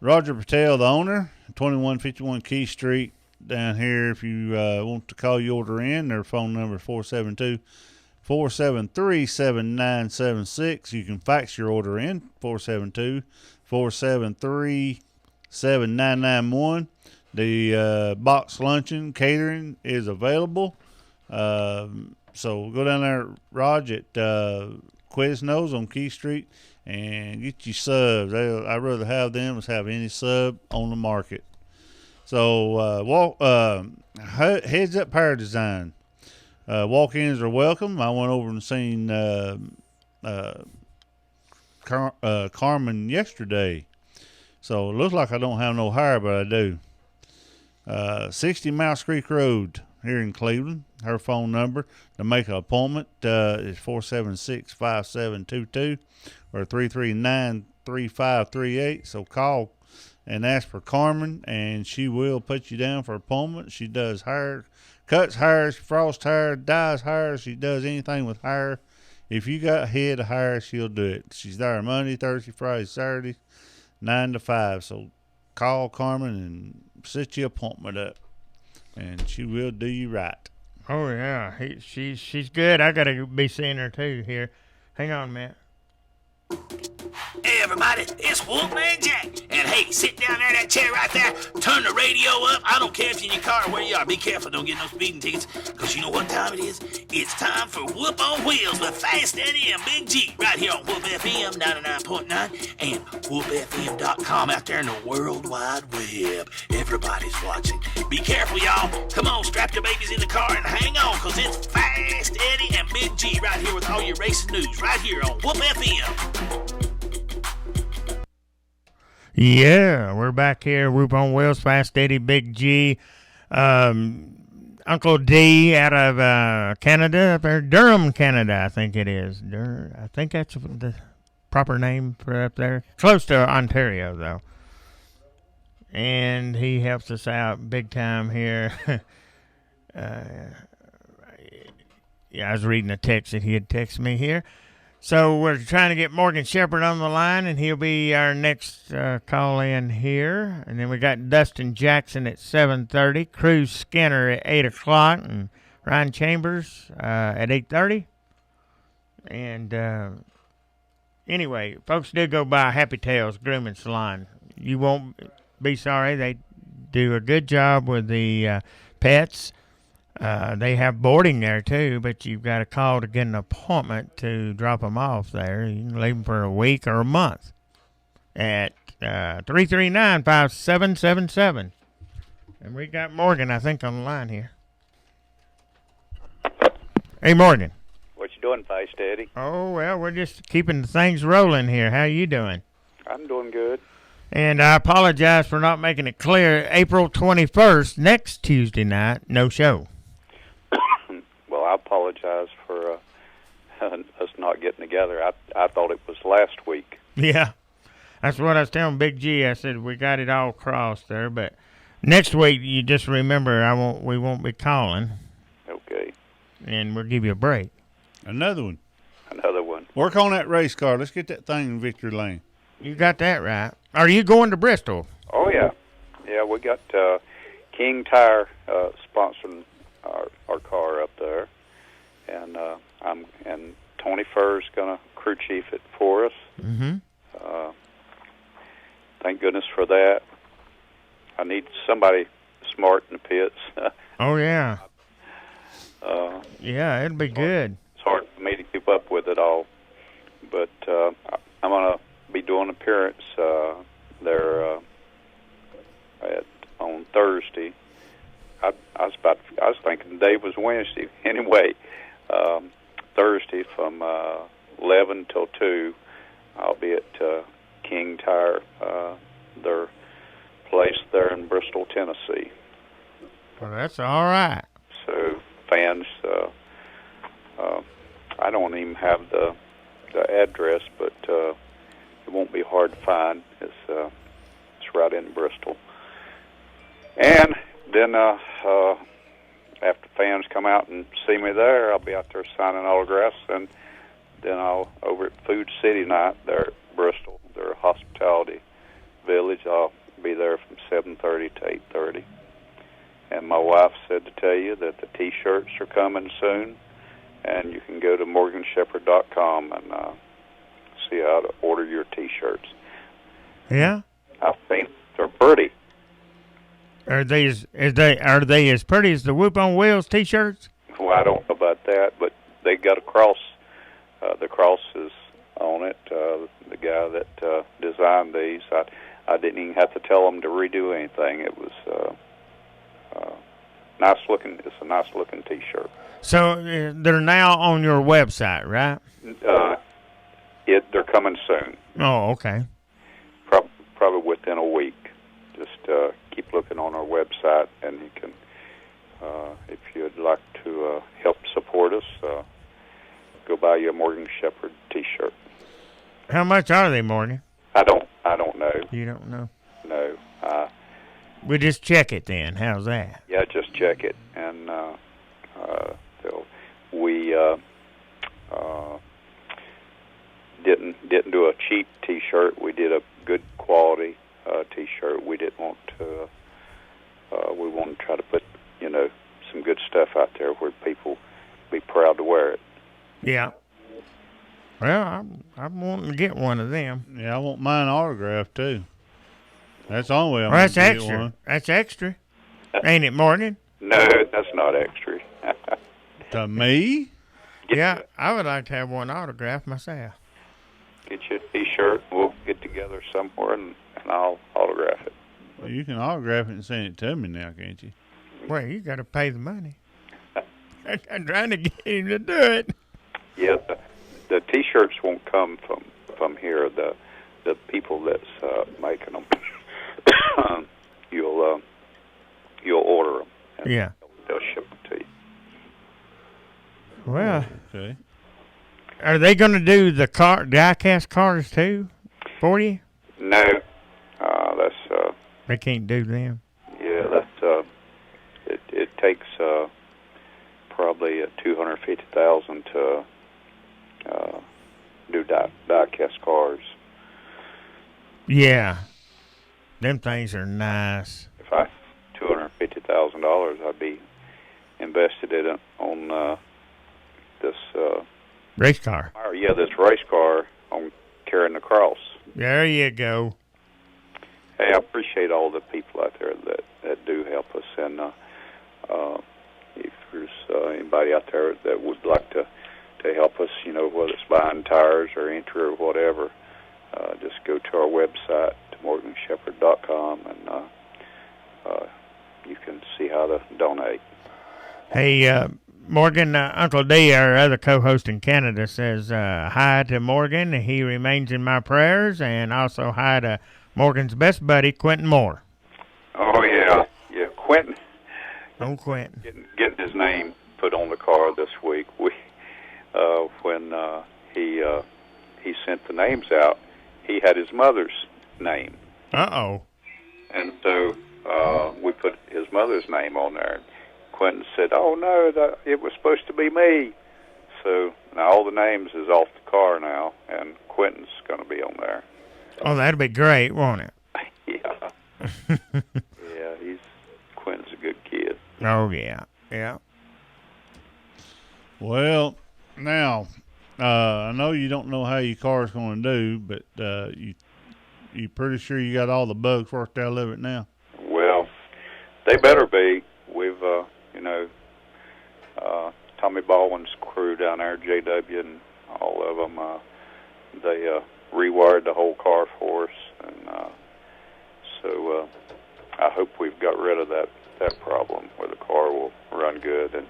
Roger Patel, the owner, 2151 Key Street down here. If you want to call your order in, their phone number is 472-473-7976. You can fax your order in, 472-473-7991. The box luncheon catering is available. So go down there, Raj, at Quiznos on Key Street and get you subs. I'd rather have them as have any sub on the market. So Heads Up Power Design. Walk-ins are welcome. I went over and seen Carmen yesterday. So it looks like I don't have no hair, but I do. 60 Mouse Creek Road here in Cleveland. Her phone number to make an appointment is 476-5722 or 339-3538. So call and ask for Carmen, and she will put you down for an appointment. She does hair, cuts hair, frosts hair, dyes hair. She does anything with hair. If you got head of hair, she'll do it. She's there Monday, Thursday, Friday, Saturday, 9 to 5. So call Carmen and set your appointment up, and she will do you right. Oh yeah, she's good. I gotta be seeing her too here. Hang on, Matt. Hey everybody, it's Wolfman Jack. And hey, sit down there in that chair right there. Turn the radio up. I don't care if you're in your car or where you are. Be careful, don't get no speeding tickets. Because you know what time it is? It's time for Whoop on Wheels with Fast Eddie and Big G. Right here on Whoop FM 99.9 and WhoopFM.com out there in the World Wide Web. Everybody's watching. Be careful, y'all. Come on, strap your babies in the car and hang on, because it's Fast Eddie and Big G right here with all your racing news. Right here on Whoop FM. Yeah, we're back here. Whoop on Wheels, Fast Eddie, Big G, Uncle D out of Canada, Durham, Canada, I think it is. I think that's the proper name for up there. Close to Ontario, though. And he helps us out big time here. Yeah, I was reading a text that he had texted me here. So we're trying to get Morgan Shepherd on the line, and he'll be our next call in here. And then we got Dustin Jackson at 7:30, Cruz Skinner at 8 o'clock, and Ryan Chambers at 8:30. And anyway, folks do go by Happy Tails Grooming Salon. You won't be sorry. They do a good job with the pets. They have boarding there, too, but you've got to call to get an appointment to drop them off there. You can leave them for a week or a month at 339-5777. And we got Morgan, I think, on the line here. Hey, Morgan. What you doing, Fast Eddie? Oh, well, we're just keeping things rolling here. How you doing? I'm doing good. And I apologize for not making it clear. April 21st, next Tuesday night, no show. Well, I apologize for us not getting together. I thought it was last week. Yeah, that's what I was telling Big G. I said we got it all crossed there, but next week you just remember we won't be calling. Okay. And we'll give you a break. Another one. Work on that race car. Let's get that thing in victory lane. You got that right. Are you going to Bristol? Oh yeah, we got King Tire sponsoring our car up there, and Tony Furr's gonna crew chief it for us. Mm-hmm. Thank goodness for that. I need somebody smart in the pits. Oh yeah. Yeah, it'll be good. It's hard for me to keep up with it all, but I'm gonna be doing an appearance there on Thursday. I was thinking the day was Wednesday. Anyway, Thursday from 11 till 2, I'll be at King Tire, their place there in Bristol, Tennessee. Well, that's all right. So fans, I don't even have the address, but it won't be hard to find. It's right in Bristol. And then after fans come out and see me there, I'll be out there signing autographs, and then I'll over at Food City Night there at Bristol, their hospitality village. I'll be there from 7:30 to 8:30. And my wife said to tell you that the T-shirts are coming soon, and you can go to morganshepherd.com and see how to order your T-shirts. Yeah? I think they're pretty. Are they as pretty as the Whoop on Wheels T-shirts? Well, I don't know about that, but they got a cross. The cross is on it. The guy that designed these, I didn't even have to tell him to redo anything. It was nice looking. It's a nice looking T-shirt. So they're now on your website, right? They're coming soon. Oh, okay. Probably within a week. Just keep looking on our website, and you can, if you'd like to help support us, go buy you a Morgan Shepherd T-shirt. How much are they, Morgan? I don't know. You don't know? No. We just check it then. How's that? Yeah, just check it, and we didn't do a cheap T-shirt. We did a good quality T-shirt. We didn't want to. We want to try to put some good stuff out there where people be proud to wear it. Yeah. Well, I'm wanting to get one of them. Yeah, I want mine autographed too. That's the only way I'm Well, that's gonna get extra. one. That's extra. Ain't it, Morgan? No, that's not extra. To me? Yeah, I would like to have one autographed myself. Get you a T-shirt. We'll get together somewhere, and I'll autograph it. Well, you can autograph it and send it to me now, can't you? Well, you got to pay the money. I'm trying to get him to do it. Yeah, the T-shirts won't come from here. The people that's making them, you'll order them. And Yeah. they'll ship them to you. Well, Okay. are they going to do the die-cast cars too for you? No, that's They can't do them. yeah, that's it takes probably $250,000 to do die-cast cars. Yeah. Them things are nice. If I $250,000, I'd be invested in it on this. Race car. This race car on carrying the cross. There you go. Hey, I appreciate all the people out there that do help us, and if there's anybody out there that would like to help us, whether it's buying tires or entry or whatever, just go to our website, morganshepherd.com, and you can see how to donate. Hey, Morgan, Uncle D, our other co-host in Canada, says hi to Morgan. He remains in my prayers, and also hi to Morgan's best buddy, Quentin Moore. Oh, yeah, Quentin. Oh, Quentin. Getting his name put on the car this week. When he sent the names out, he had his mother's name. Uh-oh. And so we put his mother's name on there. Quentin said, "Oh no, it was supposed to be me." So now all the names is off the car now, and Quentin's going to be on there. Oh, that'd be great, won't it? Yeah. Yeah, Quentin's a good kid. Oh, yeah. Yeah. Well, now, I know you don't know how your car's going to do, but you pretty sure you got all the bugs worked out of it now? Well, they better be. We've, Tommy Baldwin's crew down there, JW, and all of them, they rewired the whole car for us, and so I hope we've got rid of that problem where the car will run good.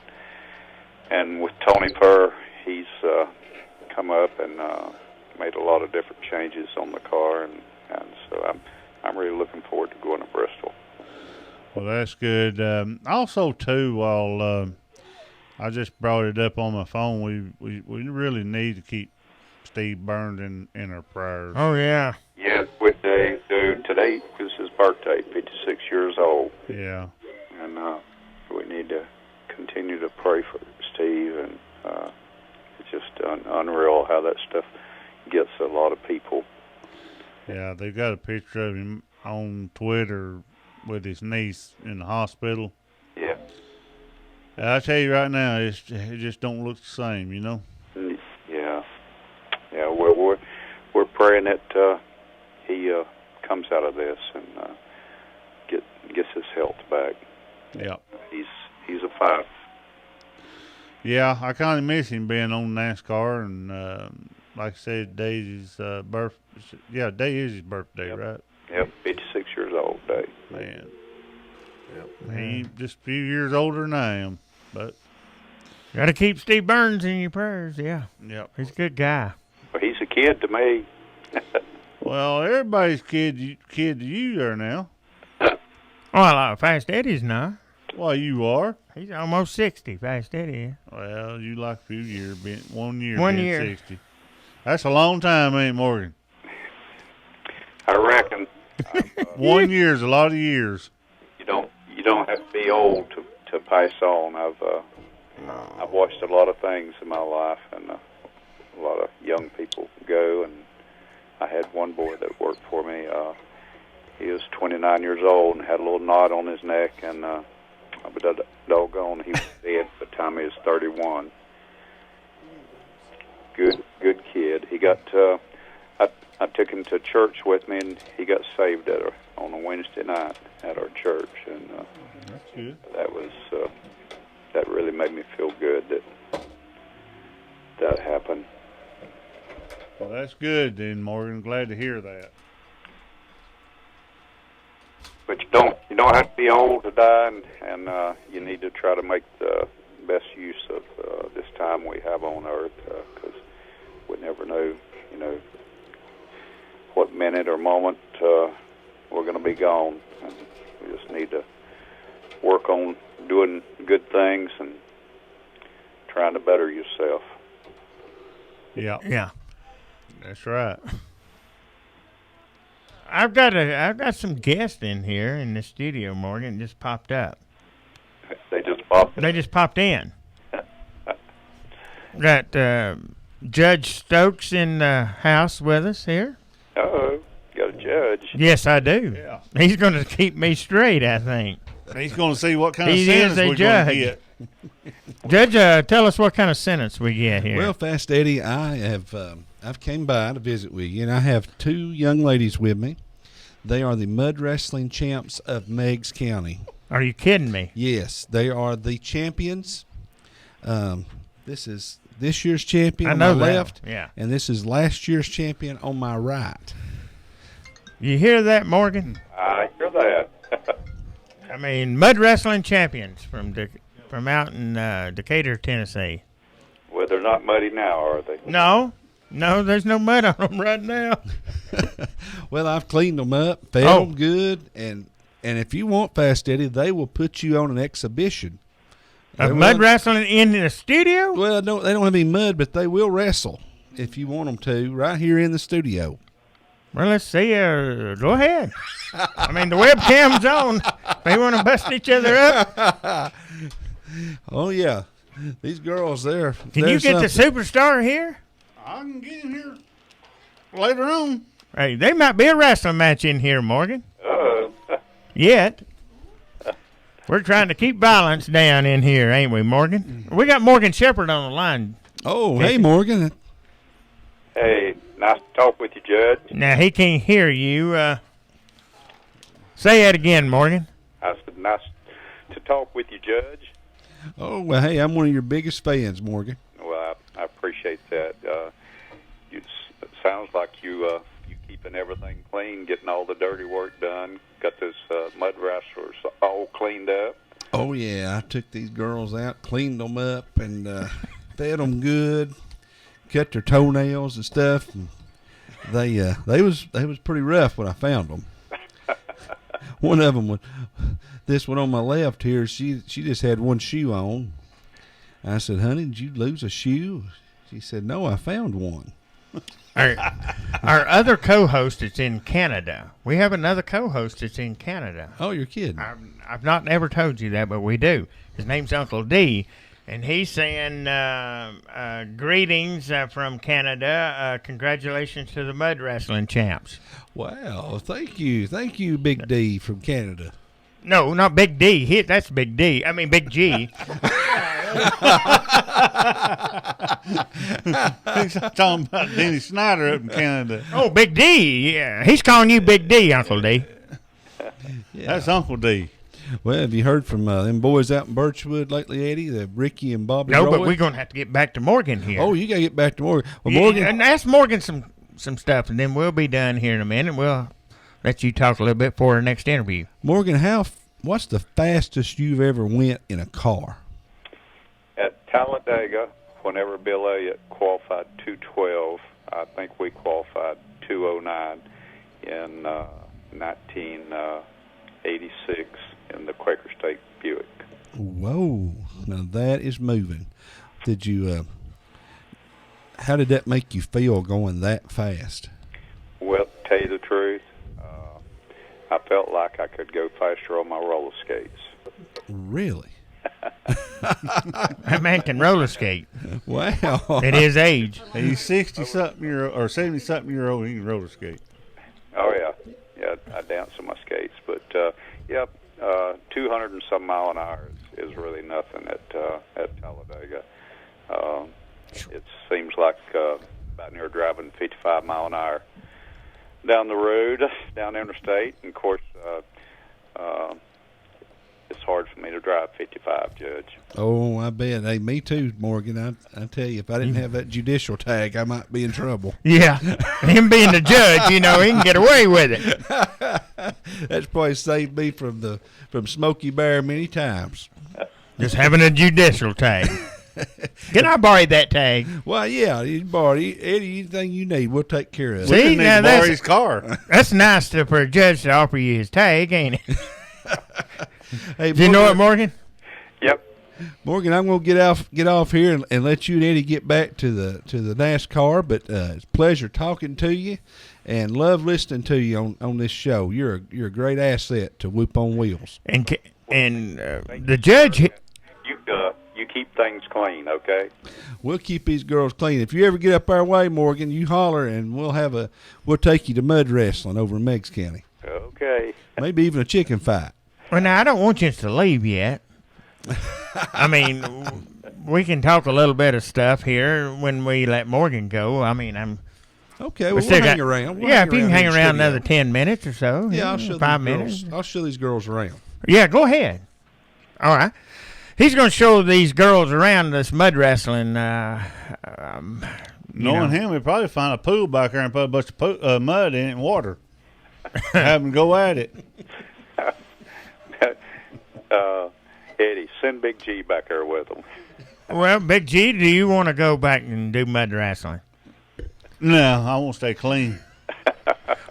And with Tony Purr, he's come up and made a lot of different changes on the car, and so I'm really looking forward to going to Bristol. Well, that's good. Also, too, while I just brought it up on my phone, we really need to keep Steve Burns in our prayers. Oh, yeah. Yeah, with Dave, dude, today was his birthday, 56 years old. Yeah. And we need to continue to pray for Steve, and it's just unreal how that stuff gets a lot of people. Yeah, they've got a picture of him on Twitter with his niece in the hospital. Yeah. I tell you right now, it just don't look the same, Yeah. Yeah, well, we're praying that he comes out of this and gets his health back. Yeah. He's a five. Yeah, I kind of miss him being on NASCAR, and like I said, Daisy's birth. Yeah, day is his birthday, Yep. right? Yep, 56 years old, Dave. Man. Yep. He's just a few years older than I am, but Got to keep Steve Burns in your prayers, yeah. yep. He's a good guy. Well, he's a kid to me. Well, everybody's kid to you there now. Well, Fast Eddie's not. Well, you are. He's almost 60, Fast Eddie is. Well, you like a few years, 1 year, 1 being year. 60. That's a long time, ain't it, Morgan? I reckon 1 year is a lot of years. you don't have to be old to pass on. I've watched a lot of things in my life, and a lot of young people go. And I had one boy that worked for me. He was 29 years old and had a little knot on his neck, and but doggone, he was dead by the time he was 31. Good kid. He got. I took him to church with me, and he got saved on a Wednesday night at our church, and That's good. that was that really made me feel good that happened. Well, that's good, then, Morgan. Glad to hear that. But you don't have to be old to die, and you need to try to make the best use of this time we have on Earth, because we never know, what minute or moment we're going to be gone. And we just need to work on doing good things and trying to better yourself. Yeah, that's right. I've got some guests in here in the studio, Morgan. Just popped up. They just popped. They just popped in. Got Judge Stokes in the house with us here. Uh-oh, got a judge. Yes, I do. Yeah. He's going to keep me straight, I think. He's going to see what kind of He sentence is a we're going judge. to get. Judge, tell us what kind of sentence we get here. Well, Fast Eddie, I've came by to visit with you, and I have two young ladies with me. They are the mud wrestling champs of Meigs County. Are you kidding me? Yes, they are the champions. This is this year's champion I on know my that. left, Yeah. and this is last year's champion on my right. You hear that, Morgan? I hear that. I mean, mud wrestling champions from out in Decatur, Tennessee. Well, they're not muddy now, are they? No, there's no mud on them right now. Well, I've cleaned them up, fed Oh. them good, and if you want, Fast Eddie, they will put you on an exhibition. They Of will- mud wrestling in the studio? Well, no, they don't have any mud, but they will wrestle if you want them to, right here in the studio. Well, let's see. Go ahead. I mean, the webcam's on. They want to bust each other up. Oh yeah, these girls there. Can you get the superstar here? I can get him here later on. Hey, there might be a wrestling match in here, Morgan. Yet. We're trying to keep violence down in here, ain't we, Morgan? We got Morgan Shepherd on the line. Oh, hey Morgan. Hey, nice to talk with you, Judge. Now, he can't hear you. Say that again, Morgan. I said, nice to talk with you, Judge. Oh well, hey, I'm one of your biggest fans, Morgan. Well, I appreciate that. It sounds like you keeping everything clean, getting all the dirty work done. Got those mud wrestlers all cleaned up. Oh yeah, I took these girls out, cleaned them up, and fed them good, cut their toenails and stuff. And they was pretty rough when I found them. One of them, this one on my left here, she just had one shoe on. I said, "Honey, did you lose a shoe?" She said, "No, I found one." Our other co-host is in Canada. We have another co-host that's in Canada. Oh, you're kidding. I've not ever told you that, but we do. His name's Uncle D, and he's saying greetings from Canada. Congratulations to the mud wrestling champs. Wow, thank you, Big D from Canada. No, not Big D. That's Big D. I mean Big G. He's talking about Denny Snyder up in Canada. Oh, Big D. Yeah, he's calling you Big D, Uncle D. Yeah. That's Uncle D. Well, have you heard from them boys out in Birchwood lately, Eddie? The Ricky and Bobby. No, Roy? but we're going to have to get back to Morgan here. Oh, you got to get back to Morgan. Well, Yeah, Morgan. and ask Morgan some stuff, and then we'll be done here in a minute. We'll let you talk a little bit for our next interview. Morgan, what's the fastest you've ever went in a car? At Talladega, whenever Bill Elliott qualified 212, I think we qualified 209 in '86 in the Quaker State Buick. Whoa! Now that is moving. Did you? How did that make you feel going that fast? Well, to tell you the truth, I felt like I could go faster on my roller skates. Really? That man can roller skate Wow! at his age. He's 60-something year old or 70-something year old. He can roller skate. Oh yeah, I dance on my skates, but 200 and some mile an hour is really nothing at Talladega. It seems like about near driving 55 mile an hour down the road, down the interstate, and of course it's hard for me to drive 55, Judge. Oh, I bet. Hey, me too, Morgan. I tell you, if I didn't have that judicial tag, I might be in trouble. Yeah, him being the judge, he can get away with it. That's probably saved me from Smokey Bear many times. Just having a judicial tag. Can I borrow that tag? Well, yeah, you borrow Eddie, anything you need, we'll take care of it. See, now borrow his car. That's nice for a judge to offer you his tag, ain't it? Hey, Do you know it, Morgan? Yep. Morgan, I'm going to get off here and let you and Eddie get back to the NASCAR. But it's a pleasure talking to you, and love listening to you on this show. You're a great asset to Whoop on Wheels. And the judge. You keep things clean, okay? We'll keep these girls clean. If you ever get up our way, Morgan, you holler, and we'll take you to mud wrestling over in Meigs County. Okay. Maybe even a chicken fight. Well, now, I don't want you to leave yet. I mean, we can talk a little bit of stuff here when we let Morgan go. I mean, Okay, we'll hang around. If you can hang around another 10 minutes or so. Yeah, I'll show 5 minutes. I'll show these girls around. Yeah, go ahead. All right. He's going to show these girls around this mud wrestling. Knowing him, we'd probably find a pool back there and put a bunch of mud in it and water. Have them go at it. Eddie, send Big G back there with them. Well, Big G, do you want to go back and do mud wrestling? No, I want to stay clean.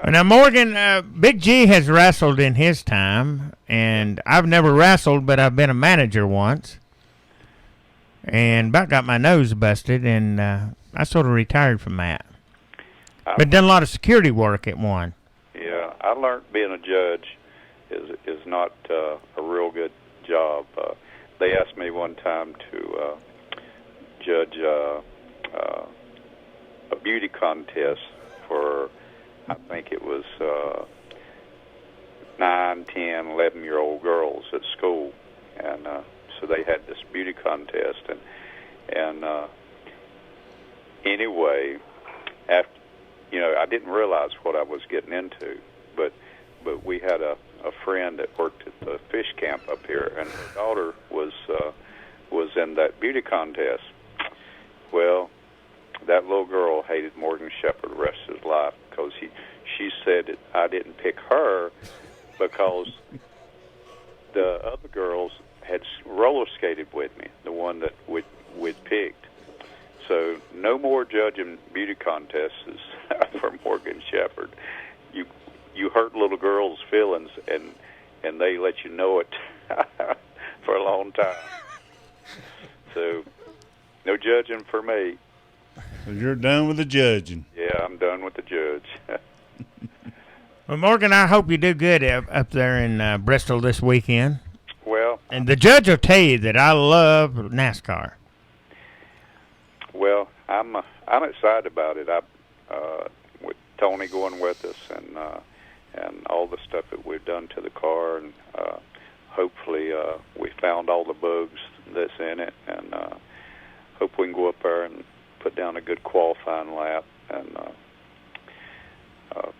Now, Morgan, Big G has wrestled in his time, and I've never wrestled, but I've been a manager once, and about got my nose busted, and I sort of retired from that. But done a lot of security work at one. Yeah, I learned being a judge is not a real good job. They asked me one time to judge a beauty contest for, I think it was 9, 10, 11-year-old girls at school, and so they had this beauty contest, and anyway, after I didn't realize what I was getting into, but we had a friend that worked at the fish camp up here, and her daughter was in that beauty contest. Well, that little girl hated Morgan Shepherd the rest of his life because she said that I didn't pick her because the other girls had roller skated with me, the one that we'd picked. So no more judging beauty contests for Morgan Shepherd. You hurt little girls' feelings, and they let you know it for a long time. So no judging for me. So you're done with the judging. Yeah, I'm done with the judge. Well, Morgan, I hope you do good up there in Bristol this weekend. Well, and the judge will tell you that I love NASCAR. Well, I'm excited about it. With Tony going with us and all the stuff that we've done to the car, and hopefully we found all the bugs that's in it, and hope we can go up there and put down a good qualifying lap and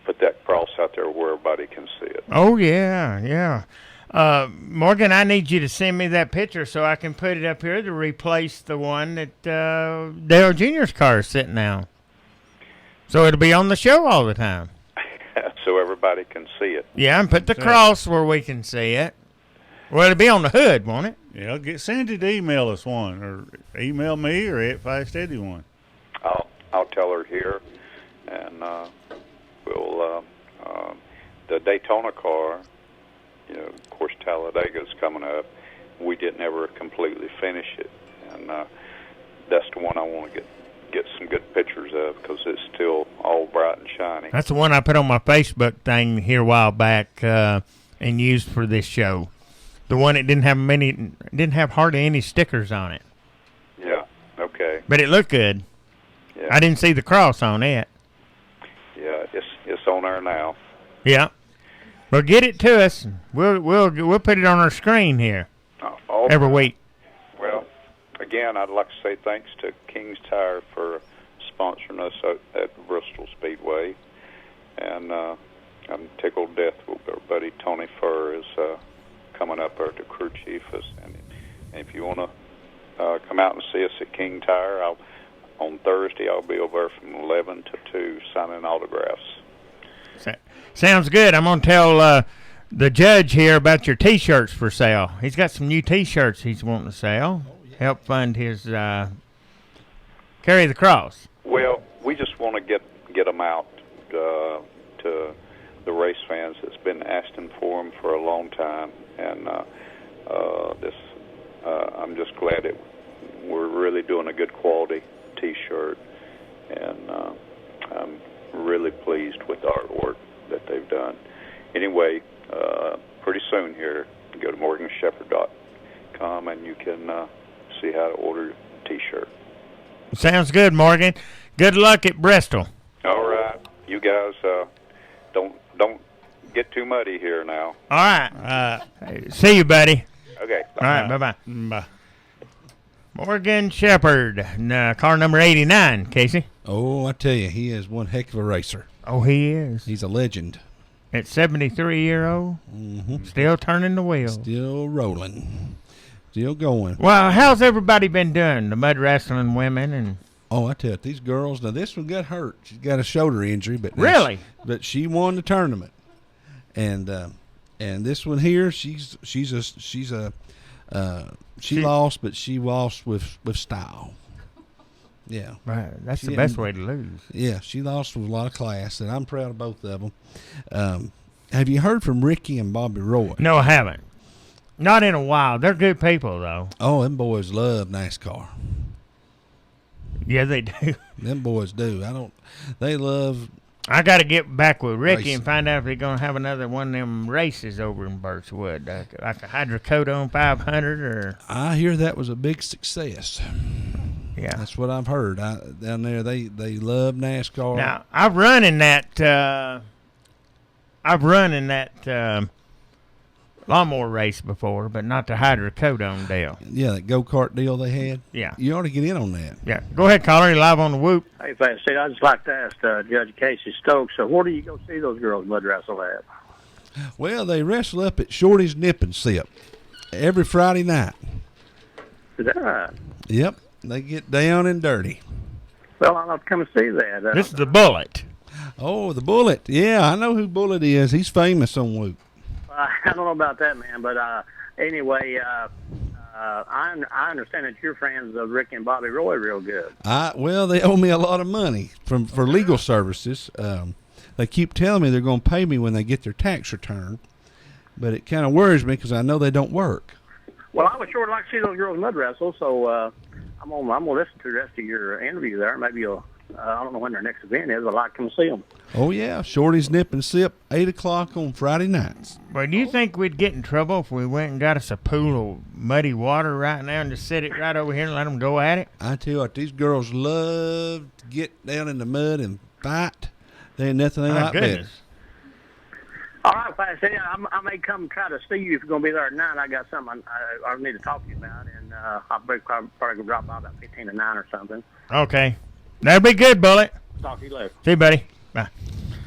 put that cross out there where everybody can see it. Oh, yeah. Morgan, I need you to send me that picture so I can put it up here to replace the one that Dale Jr.'s car is sitting now. So it'll be on the show all the time. So everybody can see it. Yeah, and put the cross where we can see it. Well, it'll be on the hood, won't it? Yeah, get Sandy to email us one, or email me, or at Fast Eddie one. I'll tell her here, and we'll the Daytona car. of course, Talladega's coming up. We didn't ever completely finish it, and that's the one I want to get some good pictures of because it's still all bright and shiny. That's the one I put on my Facebook thing here a while back and used for this show. The one that didn't have hardly any stickers on it. Yeah. Okay. But it looked good. Yeah. I didn't see the cross on it. Yeah, it's on there now. Yeah. Well, get it to us. We'll put it on our screen here every week. Well, again, I'd like to say thanks to King's Tire for sponsoring us at Bristol Speedway, and I'm tickled to death with our buddy Tony Furr is coming up there to crew chief us, and if you want to come out and see us at King Tire, on Thursday I'll be over from 11 to 2 signing autographs. Sounds good. I'm going to tell the judge here about your T-shirts for sale. He's got some new T-shirts he's wanting to sell. Help fund his Carry the Cross. Well, we just want to get them out to the race fans that's been asking for them for a long time, and I'm just glad that we're really doing a good quality T-shirt, and I'm really pleased with the artwork that they've done. Anyway, pretty soon here, go to morganshepherd.com and you can see how to order a T-shirt. Sounds good, Morgan. Good luck at Bristol. All right, you guys don't get too muddy here now. All right. See you, buddy. Okay. All right. Bye-bye. Bye. Morgan Shepherd, car number 89, Casey. Oh, I tell you, he is one heck of a racer. Oh, he is. He's a legend. At 73-year-old, still turning the wheel. Still rolling. Still going. Well, how's everybody been doing? The mud wrestling women and... Oh, I tell you, these girls, now this one got hurt. She's got a shoulder injury. But really? But she won the tournament. And this one here, she lost, but she lost with style. Yeah. Right. That's the best way to lose. Yeah, she lost with a lot of class, and I'm proud of both of them. Have you heard from Ricky and Bobby Roy? No, I haven't. Not in a while. They're good people, though. Oh, them boys love NASCAR. Yeah, they do. Them boys do. They love... I got to get back with Ricky racing. and find out if they're going to have another one of them races over in Birchwood, like a hydrocodone 500 or... I hear that was a big success. Yeah. That's what I've heard. Down there, they love NASCAR. Now, I've run in that lawnmower race before, but not the hydrocodone deal. Yeah, that go-kart deal they had. Yeah. You ought to get in on that. Yeah. Go ahead, caller. You're live on the Whoop. Hey, Fancy, I'd just like to ask Judge Casey Stokes, so where do you go see those girls mud wrestle at? Well, they wrestle up at Shorty's Nip and Sip every Friday night. Is that right? Yep. They get down and dirty. Well, I'll have to come and see that. This is the Bullet. Oh, the Bullet. Yeah, I know who Bullet is. He's famous on Whoop. I don't know about that, man, but anyway, I understand that you're friends of Rick and Bobby Roy real good. Well, they owe me a lot of money for legal services. They keep telling me they're going to pay me when they get their tax return, but it kind of worries me because I know they don't work. Well, I would sure like to see those girls mud wrestle, so I'm gonna listen to the rest of your interview there. Maybe you'll. I don't know when their next event is, but I'd like to come see them. Oh, yeah. Shorty's Nip and Sip, 8 o'clock on Friday nights. Well, do you think we'd get in trouble if we went and got us a pool of muddy water right now and just set it right over here and let them go at it? I tell you what, these girls love to get down in the mud and fight. There ain't nothing they like better. All right, Fancy, I may come try to see you if you're going to be there at 9. I got something I need to talk to you about, and I'll probably drop by about 15 to 9 or something. Okay. That'll be good, Bullet. Talk to you later. See you, buddy. Bye.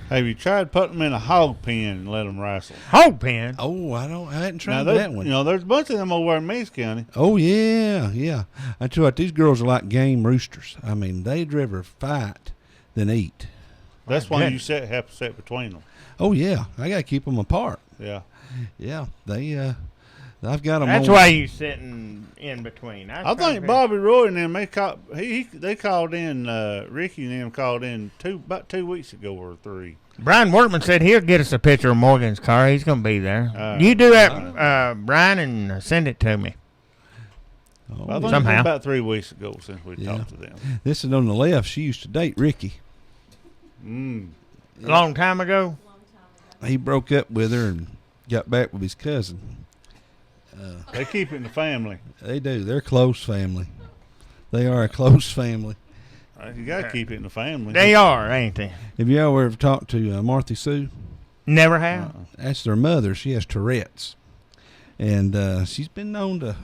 Have you tried putting them in a hog pen and let them wrestle? Hog pen? Oh, I hadn't tried that one. You know, there's a bunch of them over in Meigs County. Oh, yeah. I tell you what, these girls are like game roosters. I mean, they'd rather fight than eat. That's why you have to sit between them. Oh, yeah. I got to keep them apart. Yeah. Yeah. I've got them. That's why you sitting in between. I think Bobby Roy and them, they called in, Ricky and them called in about 2 weeks ago or 3. Brian Workman said he'll get us a picture of Morgan's car. He's going to be there. You do that, Brian, and send it to me. I think Somehow. it was about 3 weeks ago since we talked to them. This is on the left. She used to date Ricky. A long time ago? He broke up with her and got back with his cousin. They keep it in the family. They do. They're a close family. They are a close family. You got to keep it in the family. They are, ain't they? Have you ever talked to Martha Sue? Never have. That's their mother. She has Tourette's. And she's been known to...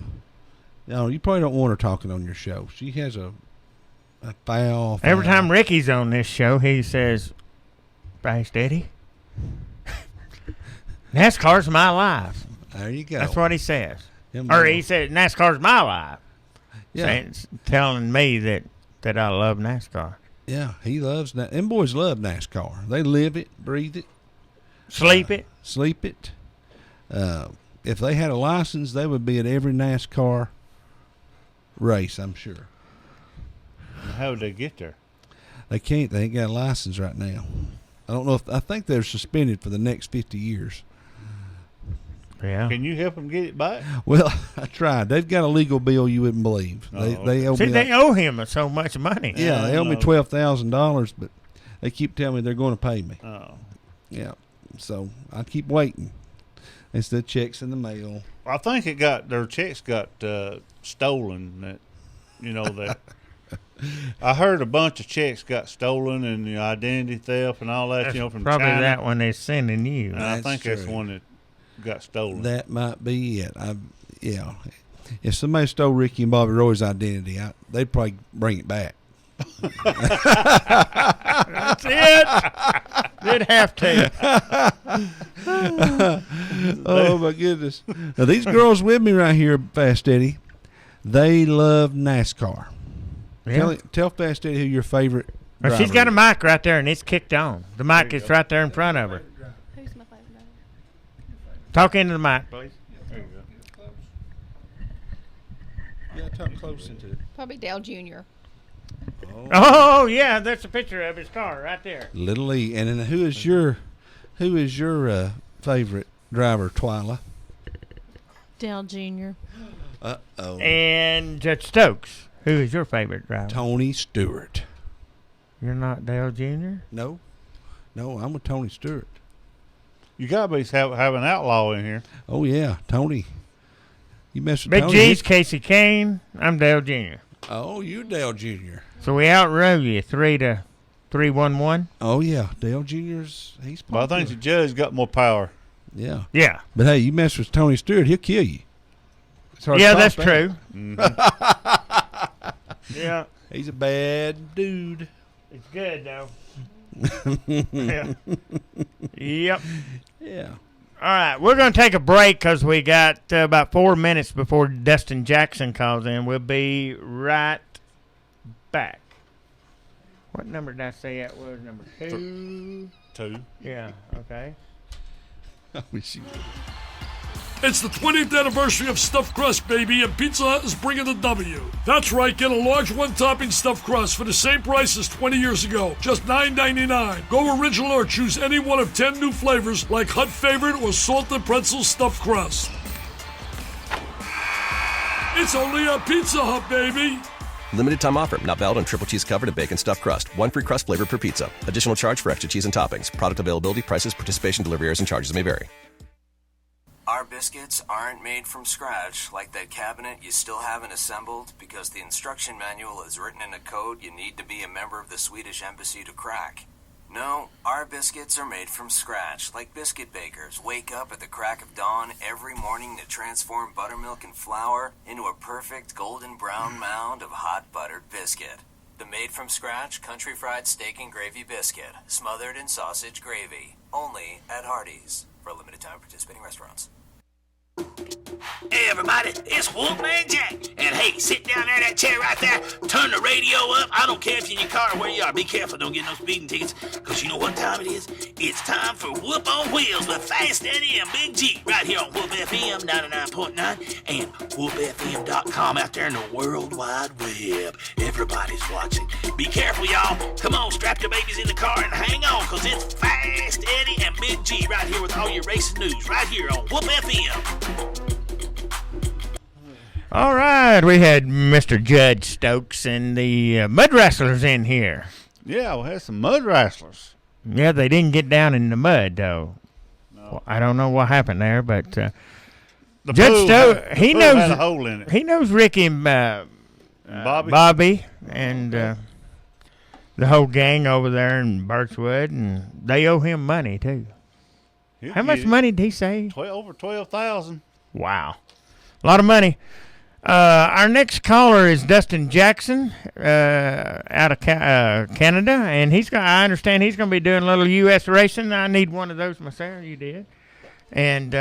No, you probably don't want her talking on your show. She has a foul. Every time Ricky's on this show, he says, Fast Eddie, NASCAR's my life. There you go. That's what he says. Him Or know. he said, NASCAR's my life. Yeah. Telling me that I love NASCAR. Yeah, he loves that. Them boys love NASCAR. They live it, breathe it, Sleep it. sleep it. If they had a license, they would be at every NASCAR race, I'm sure. How would they get there? They can't. They ain't got a license right now. I don't know if I think they're suspended for the next 50 years. Yeah. Can you help them get it back? Well, I tried. They've got a legal bill you wouldn't believe. They owe See, me. they owe him so much money. Yeah, they owe me $12,000, but they keep telling me they're going to pay me. Oh. Yeah, so I keep waiting. It's the checks in the mail. I think their checks got stolen. That I heard a bunch of checks got stolen and the identity theft and all that. That's From probably China. that one they're sending you. And I think that's true. the one that got stolen. That might be it. Yeah. If somebody stole Ricky and Bobby Roy's identity, they'd probably bring it back. That's it. They'd have to. Oh my goodness! Now these girls with me right here, Fast Eddie, they love NASCAR. Yeah. Tell Fast Eddie who your favorite. Well, she's driver got a mic right there, and it's kicked on. The mic is right there in front of her. Who's my favorite? Talk into the mic, please. There you go. Yeah, talk close into it. Probably Dale Jr. Oh yeah, there's a picture of his car right there. Little E, and then who is your favorite driver, Twyla? Dale Jr. Uh-oh. And Judge Stokes, who is your favorite driver? Tony Stewart. You're not Dale Jr.? No, I'm with Tony Stewart. You got to have an outlaw in here. Oh yeah, Tony. You mess with Big Tony. G's Casey Kane. I'm Dale Jr. Oh, you Dale Jr. So we outrode you 3-1-1. Oh yeah, Dale Jr.'s he's But I popular. think the judge got more power. Yeah. Yeah. But hey, you mess with Tony Stewart, he'll kill you. It's hard to Yeah, top that's that. true. Mm-hmm. Yeah. He's a bad dude. It's good, though. Yeah. Yep. Yeah. All right, we're going to take a break because we got about 4 minutes before Dustin Jackson calls in. We'll be right back. What number did I say that was? Number 2? 2. Yeah, okay. I wish you would. It's the 20th anniversary of Stuffed Crust, baby, and Pizza Hut is bringing the W. That's right, get a large one-topping stuffed crust for the same price as 20 years ago, just $9.99. Go original or choose any one of 10 new flavors like Hut Favorite or Salted Pretzel Stuffed Crust. It's only a Pizza Hut, baby. Limited time offer. Not valid on triple cheese covered and bacon stuffed crust. One free crust flavor per pizza. Additional charge for extra cheese and toppings. Product availability, prices, participation, delivery errors, and charges may vary. Our biscuits aren't made from scratch, like that cabinet you still haven't assembled, because the instruction manual is written in a code you need to be a member of the Swedish Embassy to crack. No, our biscuits are made from scratch, like biscuit bakers wake up at the crack of dawn every morning to transform buttermilk and flour into a perfect golden brown mound of hot buttered biscuit. The made from scratch country fried steak and gravy biscuit, smothered in sausage gravy, only at Hardee's, for a limited time participating restaurants. Hey everybody, it's Wolfman Jack. And hey, sit down there in that chair right there. Turn the radio up. I don't care if you're in your car or where you are. Be careful, don't get no speeding tickets. Cause you know what time it is? It's time for Whoop on Wheels with Fast Eddie and Big G. Right here on Whoop FM 99.9 and WhoopFM.com out there in the World Wide Web. Everybody's watching. Be careful, y'all. Come on, strap your babies in the car and hang on, cause it's Fast Eddie and Big G right here with all your racing news. Right here on Whoop FM. All right, we had Mr. Judd Stokes and the mud wrestlers in here. Yeah, we had some mud wrestlers. Yeah, they didn't get down in the mud, though. No. Well, I don't know what happened there, but The Judd pool Stokes, had- he the pool knows had a hole in it. He knows Ricky and Bobby and the whole gang over there in Birchwood, and they owe him money too. He'll How much get it. money did he say? Over 12,000. Wow, a lot of money. Our next caller is Dustin Jackson out of Canada, and I understand he's going to be doing a little U.S. racing. I need one of those myself. You did. And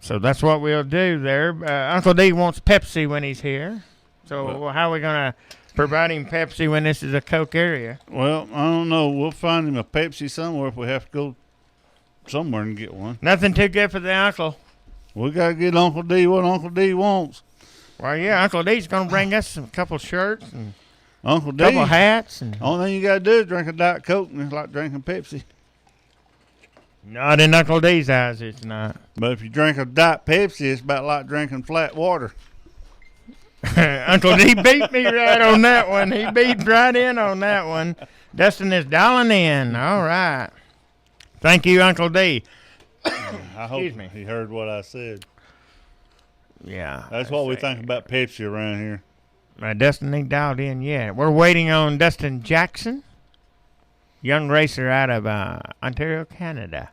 so that's what we'll do there. Uncle D wants Pepsi when he's here. So how are we going to provide him Pepsi when this is a Coke area? Well, I don't know. We'll find him a Pepsi somewhere if we have to go somewhere and get one. Nothing too good for the uncle. We got to get Uncle D what Uncle D wants. Well, yeah, Uncle D's going to bring us a couple shirts and Uncle D. couple hats. And Only thing you got to do is drink a Diet Coke, and it's like drinking Pepsi. not in Uncle D's eyes, it's not. But if you drink a Diet Pepsi, it's about like drinking flat water. Uncle D beat me right on that one. He beat right in on that one. Dustin is dialing in. All right. Thank you, Uncle D. I hope he heard what I said. Yeah. That's what we think about Pepsi around here. Dustin ain't dialed in yet. We're waiting on Dustin Jackson, young racer out of Ontario, Canada.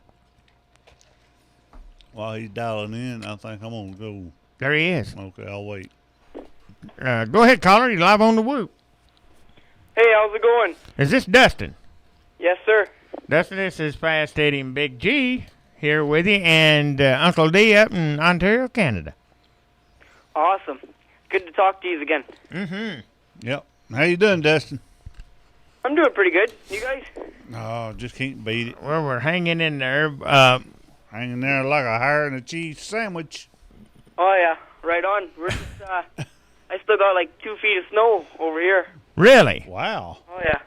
While he's dialing in, I think I'm going to go. There he is. Okay, I'll wait. Go ahead, caller. You're live on the Whoop. Hey, how's it going? Is this Dustin? Yes, sir. Dustin, this is Fast Eddie and Big G here with you, and Uncle D up in Ontario, Canada. Awesome. Good to talk to you again. Mm-hmm. Yep. How you doing, Dustin? I'm doing pretty good. You guys? Oh, just can't beat it. Well, we're hanging in there. Hanging there like a hair in a cheese sandwich. Oh, yeah. Right on. We're just, I still got like 2 feet of snow over here. Really? Wow. Oh, yeah.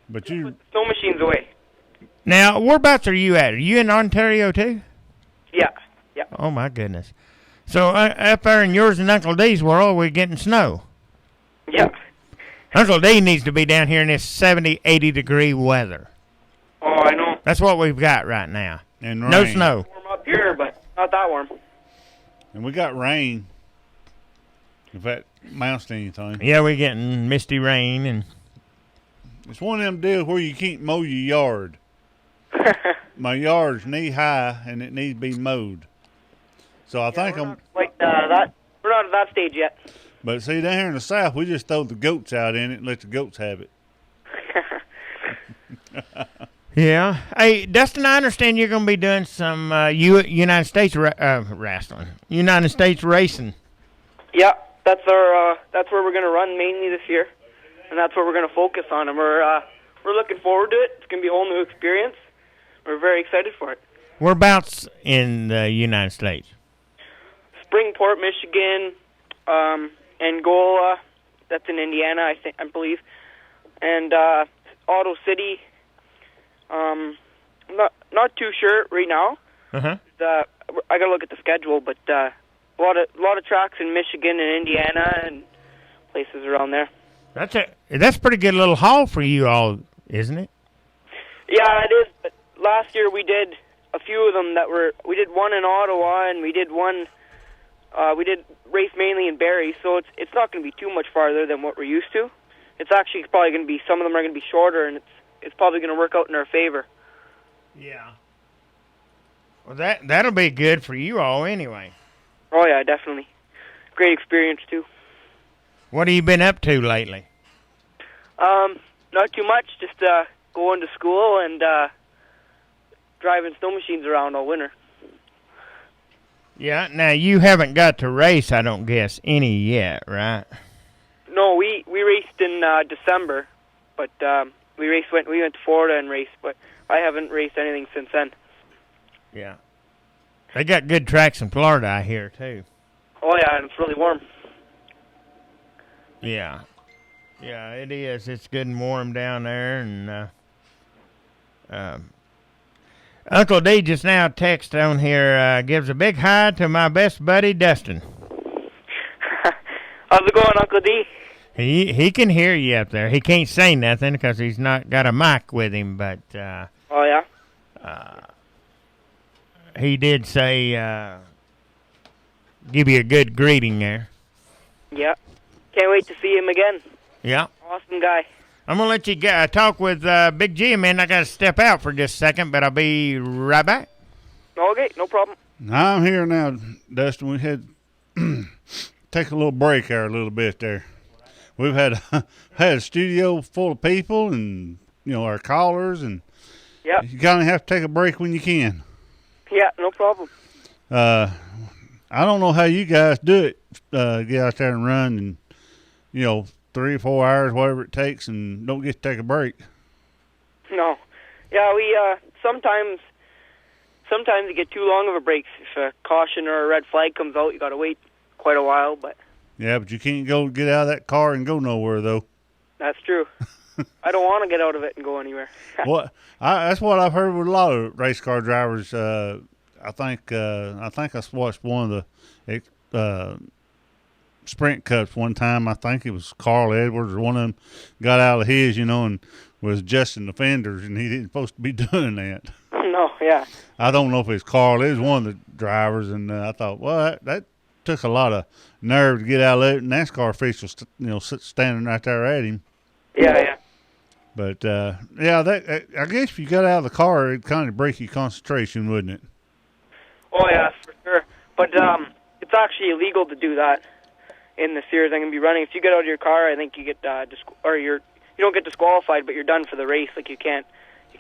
But you... Put the snow machines away. Now, whereabouts are you at? Are you in Ontario, too? Yeah. Yeah. Oh, my goodness. So, up there in yours and Uncle D's world, we're getting snow. Yeah. Uncle D needs to be down here in this 70, 80-degree weather. Oh, I know. That's what we've got right now. And no rain. snow. Warm up here, but not that warm. And we got rain. If that amounts to anything. Yeah, we're getting misty rain. And it's one of them deals where you can't mow your yard. My yard's knee-high, and it needs to be mowed. So I think I'm... Like that. We're not at that stage yet. But see, down here in the South, we just throw the goats out in it and let the goats have it. yeah. Hey, Dustin, I understand you're going to be doing some United States wrestling. United States racing. Yeah, that's where we're going to run mainly this year. And that's what we're going to focus on. And we're looking forward to it. It's going to be a whole new experience. We're very excited for it. Whereabouts in the United States? Springport, Michigan, Angola, that's in Indiana, I believe, and Auto City. Not too sure right now. Uh-huh. I gotta look at the schedule, but a lot of tracks in Michigan and Indiana and places around there. That's a pretty good little haul for you all, isn't it? Yeah, it is. But last year we did a few of them we did one in Ottawa and we did one. We did race mainly in Barrie, so it's not going to be too much farther than what we're used to. It's actually probably going to be, some of them are going to be shorter, and it's probably going to work out in our favor. Yeah. Well, that'll be good for you all anyway. Oh, yeah, definitely. Great experience, too. What have you been up to lately? Not too much, just going to school and driving snow machines around all winter. Yeah. Now you haven't got to race, I don't guess, any yet, right? No, we raced in December, but we went to Florida and raced, but I haven't raced anything since then. Yeah. They got good tracks in Florida, I hear, too. Oh yeah, and it's really warm. Yeah. Yeah, it is. It's good and warm down there, and Uncle D just now text on here, gives a big hi to my best buddy, Dustin. How's it going, Uncle D? He can hear you up there. He can't say nothing because he's not got a mic with him, but oh yeah, he did say give you a good greeting there. Yeah, can't wait to see him again. Yeah, awesome guy. I'm gonna let you talk with Big G, man. I gotta step out for just a second, but I'll be right back. Okay, no problem. I'm here now, Dustin. We had take a little break there a little bit there. We've had a studio full of people and, our callers, and you kind of have to take a break when you can. Yeah, no problem. I don't know how you guys do it, get out there and run and, 3 or 4 hours, whatever it takes, and don't get to take a break. No. Yeah, we sometimes you get too long of a break. If a caution or a red flag comes out, you got to wait quite a while, but... Yeah, but you can't get out of that car and go nowhere, though. That's true. I don't want to get out of it and go anywhere. That's what I've heard with a lot of race car drivers. I think I watched one of the Sprint Cups one time. I think it was Carl Edwards or one of them got out of his, and was adjusting the fenders, and he didn't supposed to be doing that. No, yeah. I don't know if it's Carl. It was one of the drivers, and I thought, well, that took a lot of nerve to get out of it. NASCAR officials, standing right there at him. Yeah. But I guess if you got out of the car, it'd kind of break your concentration, wouldn't it? Oh yeah, for sure. But it's actually illegal to do that in the series I'm gonna be running. If you get out of your car, I think you get you don't get disqualified, but you're done for the race. Like you can't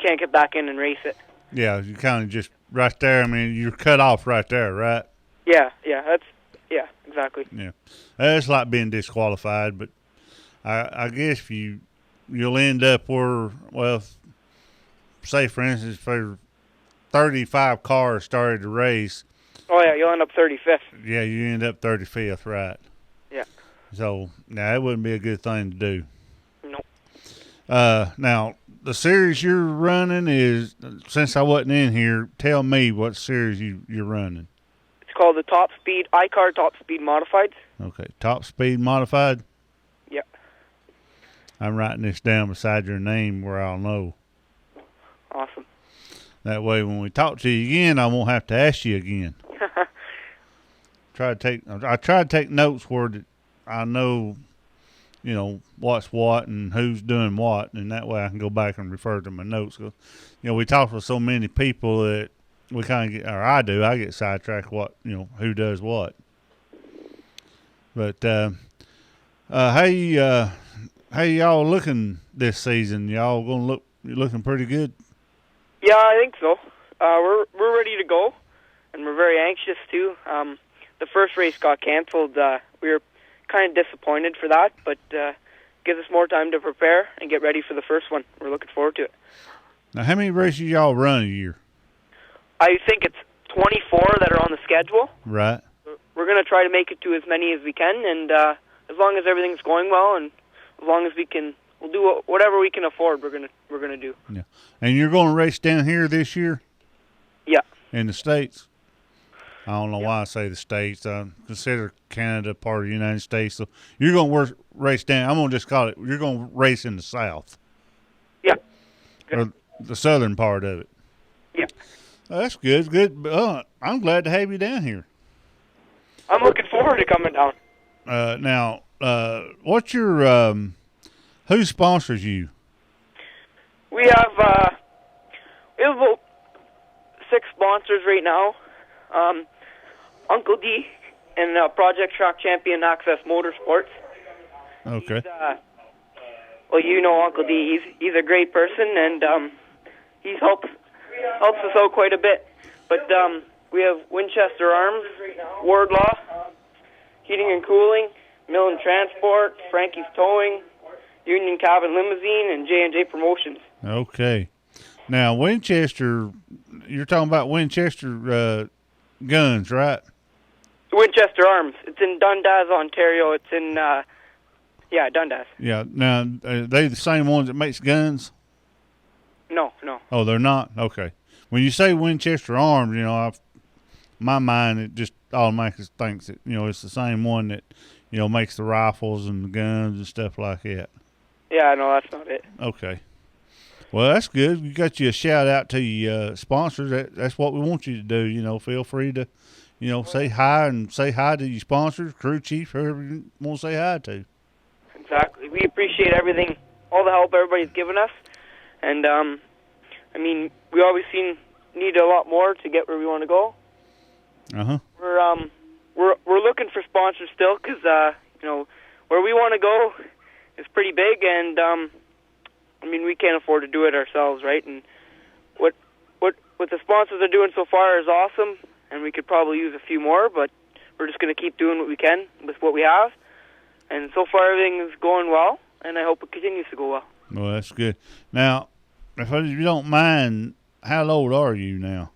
get back in and race it. Yeah, you kind of just right there. I mean, you're cut off right there, right? Yeah, exactly. Yeah, it's like being disqualified, but I guess you'll end up where, well, say for instance, for 35 cars started the race. Oh yeah, you'll end up 35th. Yeah, you end up 35th, right? Yeah. So now that wouldn't be a good thing to do. Nope. Now the series you're running is, since I wasn't in here, tell me what series you're running. It's called the iCar Top Speed Modified. Okay, Top Speed Modified? Yeah. I'm writing this down beside your name where I'll know. Awesome. That way when we talk to you again, I won't have to ask you again. I try to take notes where I know, what's what and who's doing what, and that way I can go back and refer to my notes. We talk with so many people that we kind of get, or I get sidetracked who does what. But how y'all looking this season? Y'all gonna looking pretty good? Yeah, I think so. We're ready to go, and we're very anxious too. The first race got canceled. We were kind of disappointed for that, but gives us more time to prepare and get ready for the first one. We're looking forward to it. Now, how many races y'all run a year? I think it's 24 that are on the schedule. Right. We're going to try to make it to as many as we can, and as long as everything's going well, and as long as we'll do whatever we can afford. We're gonna do. Yeah. And you're going to race down here this year? Yeah. In the States? I don't know why I say the States. I consider Canada part of the United States. So you're going to race down. I'm going to just call it, you're going to race in the South. Yeah. Or the southern part of it. Yeah. Oh, that's good. Good. I'm glad to have you down here. I'm looking forward to coming down. Now, what's your who sponsors you? We have about 6 sponsors right now. Uncle D and Project Track Champion Access Motorsports. Okay. Well, Uncle D. He's a great person, and he's helped helps us out quite a bit. But we have Winchester Arms, Wardlaw, Heating and Cooling, Millen Transport, Frankie's Towing, Union Cabin Limousine, and J&J Promotions. Okay. Now, Winchester, you're talking about Winchester guns, right? Winchester Arms. It's in Dundas, Ontario. It's in, Dundas. Yeah. Now, are they the same ones that makes guns? No. Oh, they're not? Okay. When you say Winchester Arms, my mind, it just automatically thinks that, it's the same one that, makes the rifles and the guns and stuff like that. Yeah, no, that's not it. Okay. Well, that's good. You got you a shout out to your sponsors. That's what we want you to do. Feel free to, say hi to your sponsors, crew chief, whoever you want to say hi to. Exactly. We appreciate everything, all the help everybody's given us. And, we always need a lot more to get where we want to go. Uh-huh. We're looking for sponsors still because, where we want to go is pretty big, and, we can't afford to do it ourselves, right? And what the sponsors are doing so far is awesome, and we could probably use a few more, but we're just going to keep doing what we can with what we have. And so far, everything is going well, and I hope it continues to go well. Well, that's good. Now, if you don't mind, how old are you now?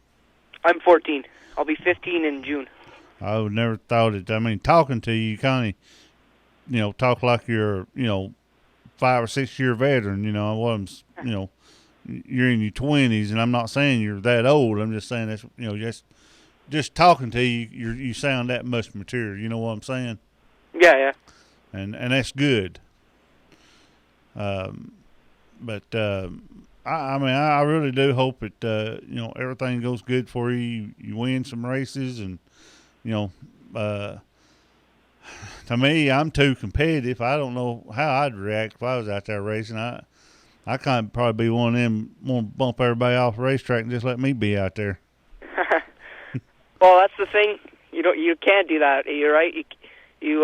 I'm 14. I'll be 15 in June. I would never thought it. Talking to you, kind of, talk like you're, 5 or 6 year veteran. You're in your 20s, and I'm not saying you're that old. I'm just saying that's, just talking to you, you sound that much mature. You know what I'm saying? Yeah. And that's good. I really do hope that everything goes good for you. You win some races, and to me, I'm too competitive. I don't know how I'd react if I was out there racing. I kind of probably be one of them, want to bump everybody off the racetrack and just let me be out there. Well, that's the thing. You can't do that. You're right. You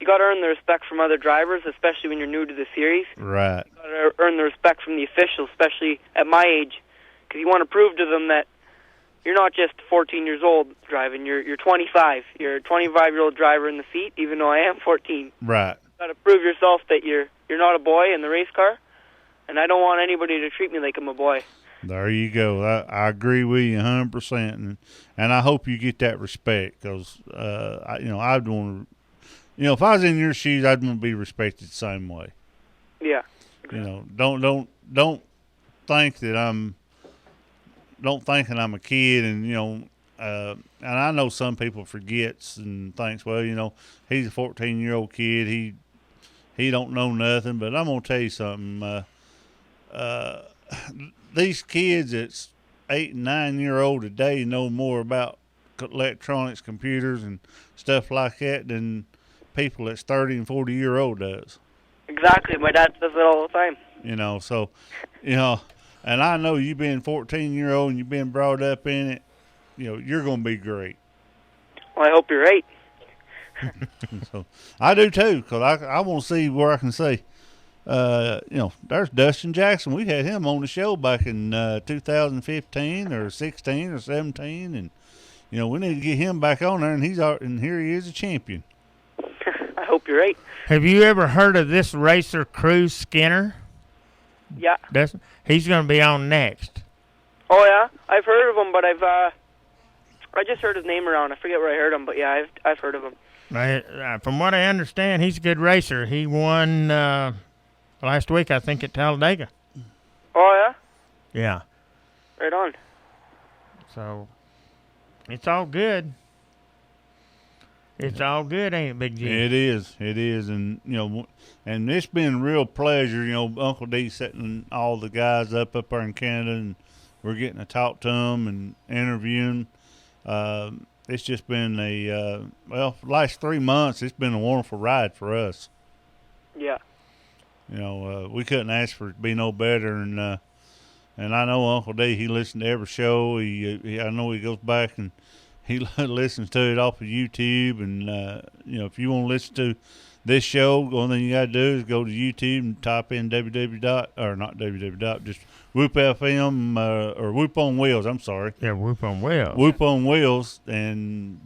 got to earn the respect from other drivers, especially when you're new to the series. Right. You got to earn the respect from the officials, especially at my age, because you want to prove to them that you're not just 14 years old driving. You're 25. You're a 25-year-old driver in the seat, even though I am 14. Right. You got to prove yourself that you're not a boy in the race car, and I don't want anybody to treat me like I'm a boy. There you go. I agree with you 100%, and I hope you get that respect, because I'd want to. If I was in your shoes, I'd want to be respected the same way. Yeah. Don't think that I'm a kid, and and I know some people forgets and thinks, well, he's a 14-year-old kid, he don't know nothing. But I'm gonna tell you something. These kids that's 8 and 9 year old today know more about electronics, computers, and stuff like that than people that's 30 and 40 year old does. Exactly. My dad says it all the time. And I know you being 14-year-old and you've been brought up in it, you're going to be great. Well, I hope you're right. So I do too, because I want to see where I can see. There's Dustin Jackson. We had him on the show back in 2015 or 16 or 17, and we need to get him back on there. And here he is, a champion. I hope you're right. Have you ever heard of this racer, Cruz Skinner? Yeah. He's going to be on next. Oh yeah, I've heard of him, but I just heard his name around. I forget where I heard him, but yeah, I've heard of him. From what I understand, he's a good racer. He won last week, I think, at Talladega. Oh yeah. Yeah. Right on. So it's all good. It's all good, ain't it, Big G? It is, and and it's been a real pleasure. Uncle D setting all the guys up there in Canada, and we're getting to talk to them and interviewing. It's just been last 3 months. It's been a wonderful ride for us. Yeah. We couldn't ask for it to be no better, and I know Uncle D. He listened to every show. I know he goes back and he listens to it off of YouTube, and if you want to listen to this show, the only thing you got to do is go to YouTube and type in just Whoop FM or Whoop on Wheels. I'm sorry. Yeah, Whoop on Wheels. Whoop on Wheels, and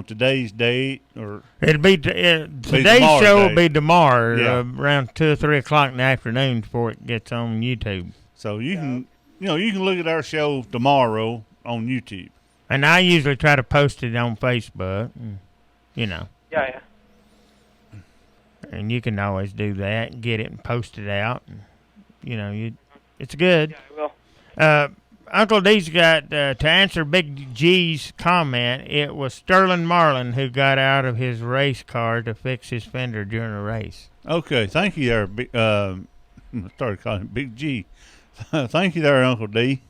today's date or it'll be today's tomorrow's show date. will be tomorrow Yeah. around 2 or 3 o'clock in the afternoon before it gets on YouTube. So you can look at our show tomorrow on YouTube. And I usually try to post it on Facebook. Yeah. And you can always do that and get it and post it out. It's good. Yeah, I will. Uncle D's got, to answer Big G's comment, it was Sterling Marlin who got out of his race car to fix his fender during a race. Okay, thank you there. I started calling him Big G. Thank you there, Uncle D,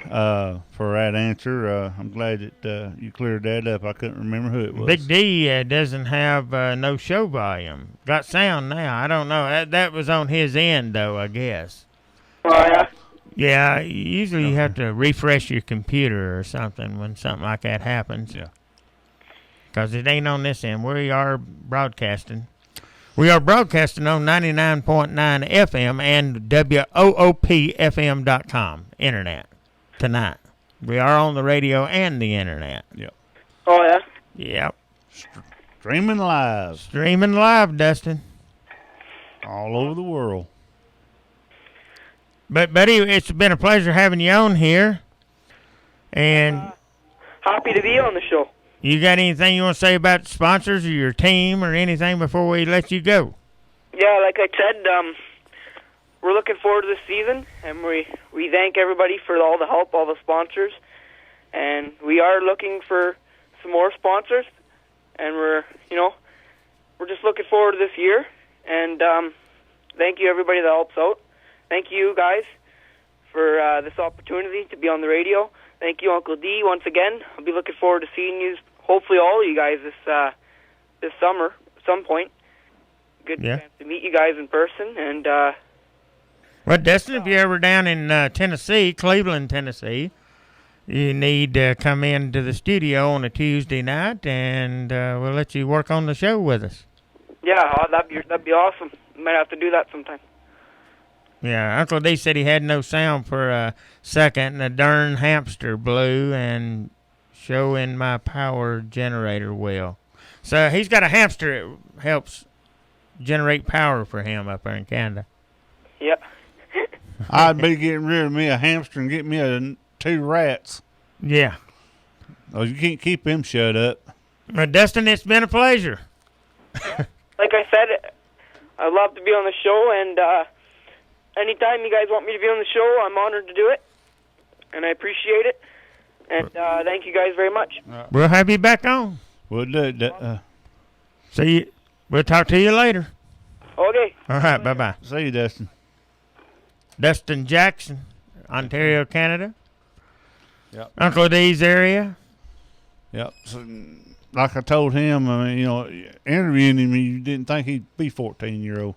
for that answer. I'm glad that you cleared that up. I couldn't remember who it was. Big D doesn't have no show volume. Got sound now. I don't know. That was on his end, though, I guess. Oh, yeah? Yeah, usually you have to refresh your computer or something when something like that happens. Yeah. Because it ain't on this end. We are broadcasting. We are broadcasting on 99.9 FM and WOOPFM.com, internet, tonight. We are on the radio and the internet. Yep. Oh, yeah? Yep. Streaming live. Streaming live, Dustin. All over the world. But, buddy, it's been a pleasure having you on here. And Happy to be on the show. you got anything you want to say about sponsors or your team or anything before we let you go? Yeah, like I said, we're looking forward to this season, and we thank everybody for all the help, all the sponsors, and we are looking for some more sponsors, and we're just looking forward to this year, and thank you everybody that helps out. Thank you guys for this opportunity to be on the radio. Thank you, Uncle D, once again. I'll be looking forward to seeing you, hopefully all of you guys this summer at some point. Good chance to meet you guys in person. And well, Dustin, if you're ever down in Tennessee, Cleveland, Tennessee, you need to come into the studio on a Tuesday night, and we'll let you work on the show with us. Yeah, that'd be awesome. Might have to do that sometime. Yeah, Uncle D said he had no sound for a second, and a darn hamster blew and showing my power generator well. So he's got a hamster that helps generate power for him up there in Canada. Yep. I'd be getting rid of me a hamster and get me 2 rats. Yeah. Oh, you can't keep them shut up. Well, Dustin, it's been a pleasure. Like I said, I'd love to be on the show, and anytime you guys want me to be on the show, I'm honored to do it, and I appreciate it. And thank you guys very much. We'll have you back on. We'll do. We'll talk to you later. Okay. All right, bye-bye. See you, Dustin. Dustin Jackson, Ontario, Canada. Yep. Uncle D's area. Yep. So, like I told him, interviewing him, you didn't think he'd be 14-year-old.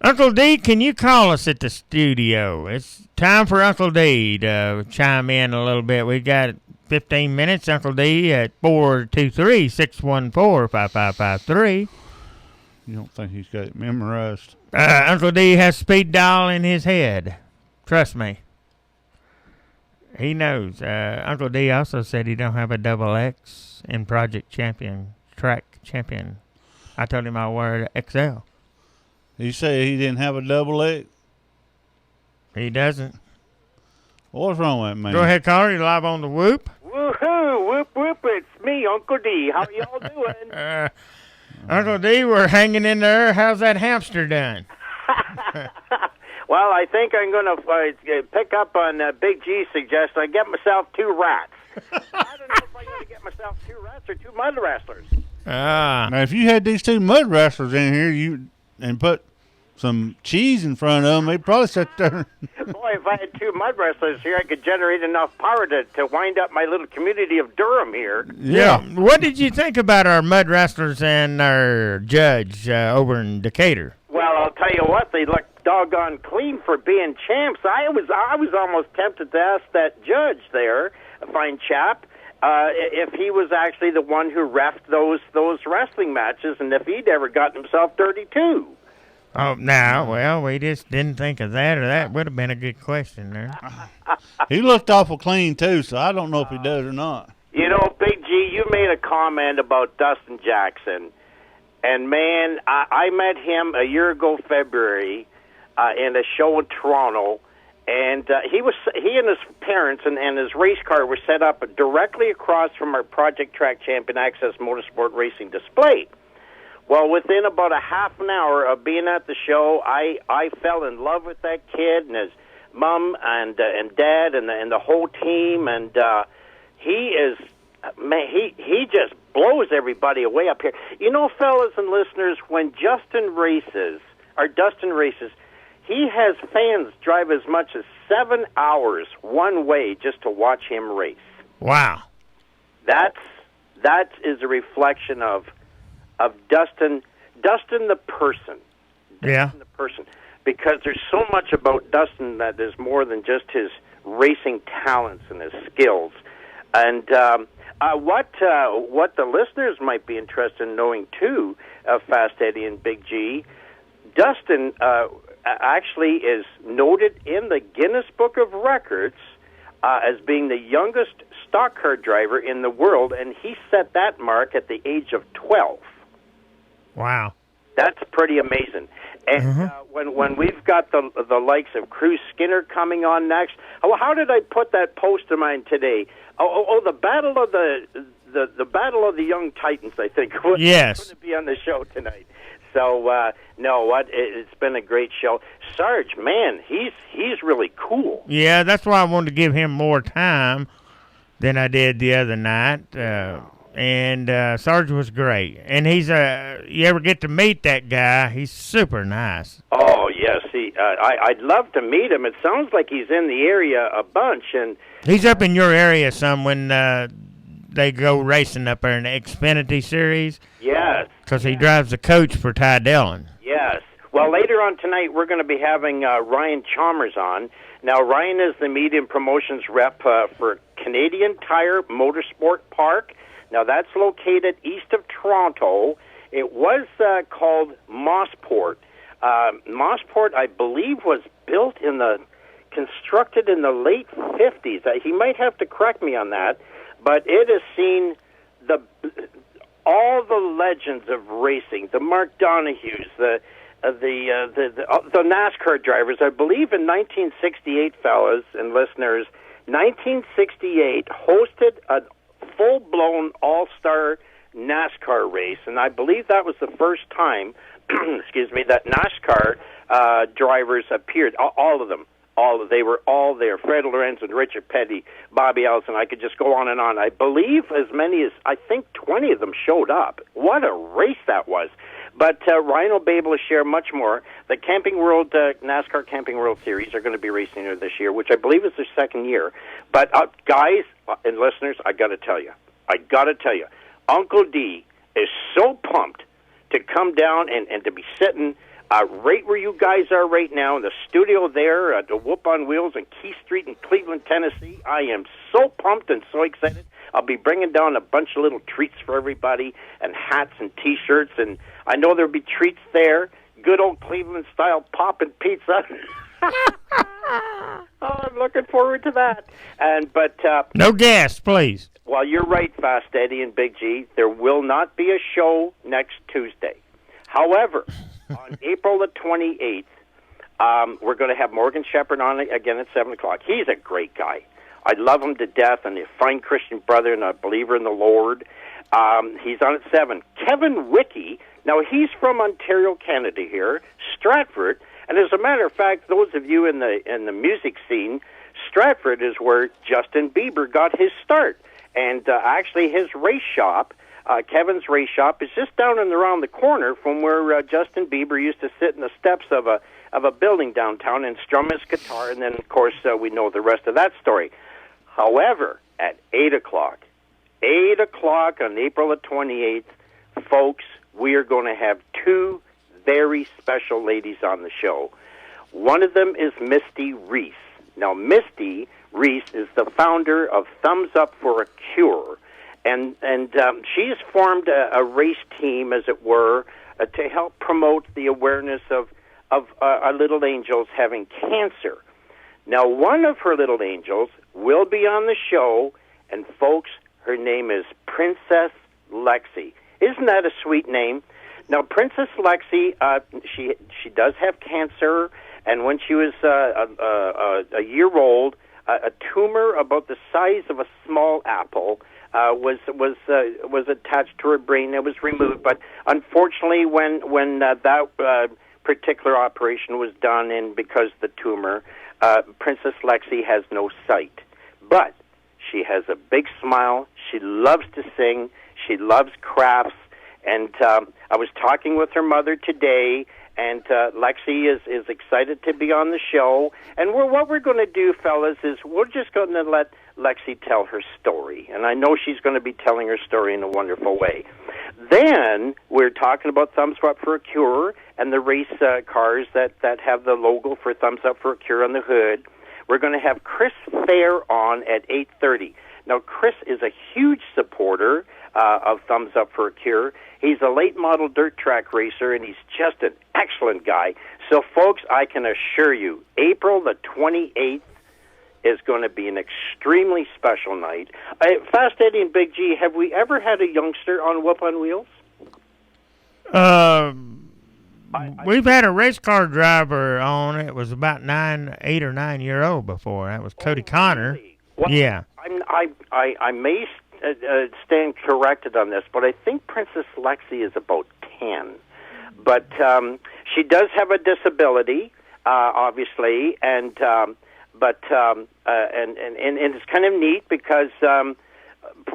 Uncle D, can you call us at the studio? It's time for Uncle D to chime in a little bit. We got 15 minutes. Uncle D at 423-614-5553. You don't think he's got it memorized? Uncle D has speed dial in his head. Trust me. He knows. Uncle D also said he don't have a double X in Project Champion, Track Champion. I told him I wear XL. He said he didn't have a double X? He doesn't. What's wrong with that man? Go ahead, caller. You're live on the Whoop. Woohoo! Whoop, whoop. It's me, Uncle D. How y'all doing? Uncle D, we're hanging in there. How's that hamster done? Well, I think I'm going to pick up on Big G's suggestion. I get myself 2 rats. I don't know if I'm going to get myself 2 rats or 2 mud wrestlers. Ah. Now, if you had these 2 mud wrestlers in here, and put some cheese in front of them, they'd probably sit there. Boy, if I had 2 mud wrestlers here, I could generate enough power to wind up my little community of Durham here. Yeah. What did you think about our mud wrestlers and our judge over in Decatur? Well, I'll tell you what, they look doggone clean for being champs. I was almost tempted to ask that judge there, a fine chap, if he was actually the one who reffed those wrestling matches, and if he'd ever gotten himself dirty too. Oh, no, well, we just didn't think of that, or that would have been a good question there. He looked awful clean, too, so I don't know if he does or not. You know, Big G, you made a comment about Dustin Jackson, and, man, I met him a year ago February in a show in Toronto, and he and his parents and his race car were set up directly across from our Project Track Champion Access Motorsport Racing display. Well, within about a half an hour of being at the show, I fell in love with that kid and his mom and dad and the whole team, and he is, man, he just blows everybody away up here. You know, fellas and listeners, when Dustin races, he has fans drive as much as 7 hours one way just to watch him race. Wow. That is a reflection of Dustin the person. Yeah. Dustin the person. Because there's so much about Dustin that is more than just his racing talents and his skills. And what the listeners might be interested in knowing, too, Fast Eddie and Big G, Dustin actually is noted in the Guinness Book of Records as being the youngest stock car driver in the world, and he set that mark at the age of 12. Wow. That's pretty amazing. And when we've got the likes of Cruz Skinner coming on next, how did I put that post of mine today? The battle of the battle of the young titans, I think. Yes. Going to be on the show tonight. So it's been a great show. Sarge, man, he's really cool. Yeah, that's why I wanted to give him more time than I did the other night. And Sarge was great. And he's you ever get to meet that guy, he's super nice. Oh, yes. I'd love to meet him. It sounds like he's in the area a bunch. And he's up in your area some when they go racing up there in the Xfinity Series. Yes. Because he drives the coach for Ty Dillon. Yes. Well, later on tonight, we're going to be having Ryan Chalmers on. Now, Ryan is the media and promotions rep for Canadian Tire Motorsport Park. Now, that's located east of Toronto. It was called Mossport. Mossport, I believe, was constructed in the late 50s. He might have to correct me on that, but it has seen all the legends of racing, the Mark Donahues, the NASCAR drivers. I believe in 1968, fellas and listeners, 1968 hosted a full-blown all-star NASCAR race, and I believe that was the first time, that NASCAR drivers appeared. All of them. They were all there. Fred Lorenz and Richard Petty, Bobby Allison. I could just go on and on. I believe as many as, I think 20 of them showed up. What a race that was. But Ryan will be able to share much more. The Camping World, NASCAR Camping World Series are going to be racing there this year, which I believe is their second year. But guys and listeners, I got to tell you, Uncle D is so pumped to come down and to be sitting right where you guys are right now in the studio there at the Whoop on Wheels on Key Street in Cleveland, Tennessee. I am so pumped and so excited. I'll be bringing down a bunch of little treats for everybody and hats and T-shirts, and I know there'll be treats there. Good old Cleveland-style poppin' pizza. I'm looking forward to that. But no gas, please. Well, you're right, Fast Eddie and Big G. There will not be a show next Tuesday. However, on April the 28th, we're going to have Morgan Shepherd on again at 7 o'clock. He's a great guy. I love him to death, and a fine Christian brother and a believer in the Lord. He's on at 7. Kevin Wickie, now he's from Ontario, Canada here, Stratford, and as a matter of fact, those of you in the music scene, Stratford is where Justin Bieber got his start. And actually his race shop, Kevin's race shop, is just down and around the corner from where Justin Bieber used to sit in the steps of a building downtown and strum his guitar, and then, of course, we know the rest of that story. However, at 8 o'clock on April the 28th, folks, we are going to have two very special ladies on the show. One of them is Misty Reese. Now, Misty Reese is the founder of Thumbs Up for a Cure, and she's formed a race team, as it were, to help promote the awareness of our little angels having cancer. Now, one of her little angels will be on the show, and folks, her name is Princess Lexi. Isn't that a sweet name? Now, Princess Lexi, she does have cancer, and when she was a year old, a tumor about the size of a small apple was attached to her brain. It was removed, but unfortunately, when that particular operation was done, and because the tumor, Princess Lexi has no sight, but she has a big smile. She loves to sing. She loves crafts. And I was talking with her mother today, and Lexi is excited to be on the show. And what we're going to do, fellas, is we're just going to let Lexi tell her story. And I know she's going to be telling her story in a wonderful way. Then we're talking about Thumbs Up for a Cure and the race cars that have the logo for Thumbs Up for a Cure on the hood. We're going to have Chris Fair on at 8:30. Now, Chris is a huge supporter of Thumbs Up for a Cure. He's a late model dirt track racer, and he's just an excellent guy. So, folks, I can assure you, April the 28th is going to be an extremely special night. Fast Eddie and Big G, have we ever had a youngster on Whoop on Wheels? We've had a race car driver on. It was about 8 or 9 year old before. That was Cody Connor. Really? Well, yeah. I may stand corrected on this, but I think Princess Lexi is about 10. But she does have a disability, obviously, and it's kind of neat because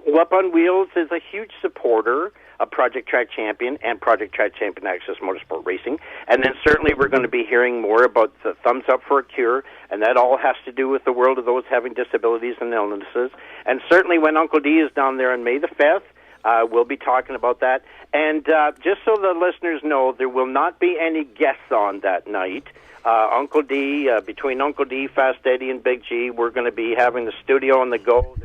Whoop on Wheels is a huge supporter of Project Track Champion and Project Track Champion Access Motorsport Racing. And then certainly we're going to be hearing more about the Thumbs Up for a Cure, and that all has to do with the world of those having disabilities and illnesses. And certainly when Uncle D is down there on May the 5th, we'll be talking about that. And just so the listeners know, there will not be any guests on that night. Uncle D, between Uncle D, Fast Eddie, and Big G, we're going to be having the studio on the go.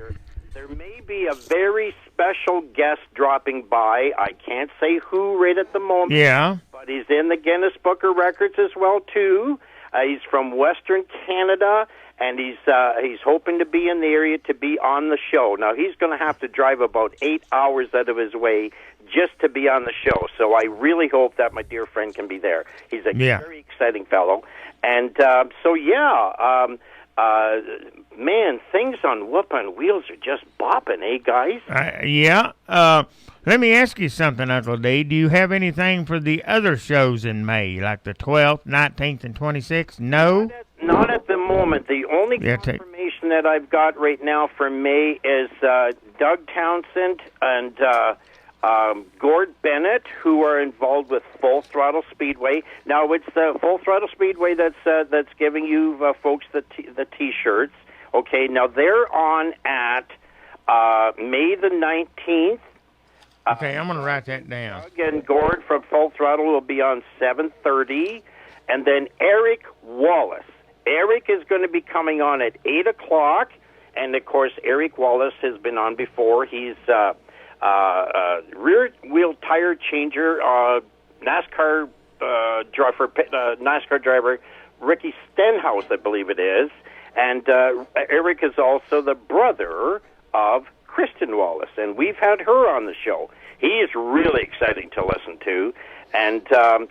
There may be a very special guest dropping by. I can't say who right at the moment. Yeah. But he's in the Guinness Book of Records as well, too. He's from Western Canada, and he's hoping to be in the area to be on the show. Now, he's going to have to drive about 8 hours out of his way just to be on the show. So I really hope that my dear friend can be there. He's a very exciting fellow. And man, things on Whoop on Wheels are just bopping, eh, guys? Yeah. Let me ask you something, Uncle D. Do you have anything for the other shows in May, like the 12th, 19th, and 26th? No? Not at the moment. The only confirmation that I've got right now for May is Doug Townsend and Gord Bennett, who are involved with Full Throttle Speedway. Now, it's the Full Throttle Speedway that's giving you folks the T-shirts. Okay, now they're on at May the 19th. Okay, I'm going to write that down. Doug and Gord from Full Throttle will be on 7:30. And then Eric Wallace. Eric is going to be coming on at 8 o'clock. And, of course, Eric Wallace has been on before. He's rear-wheel tire changer, NASCAR driver Ricky Stenhouse, I believe it is. And Eric is also the brother of Kristen Wallace, and we've had her on the show. He is really exciting to listen to. And on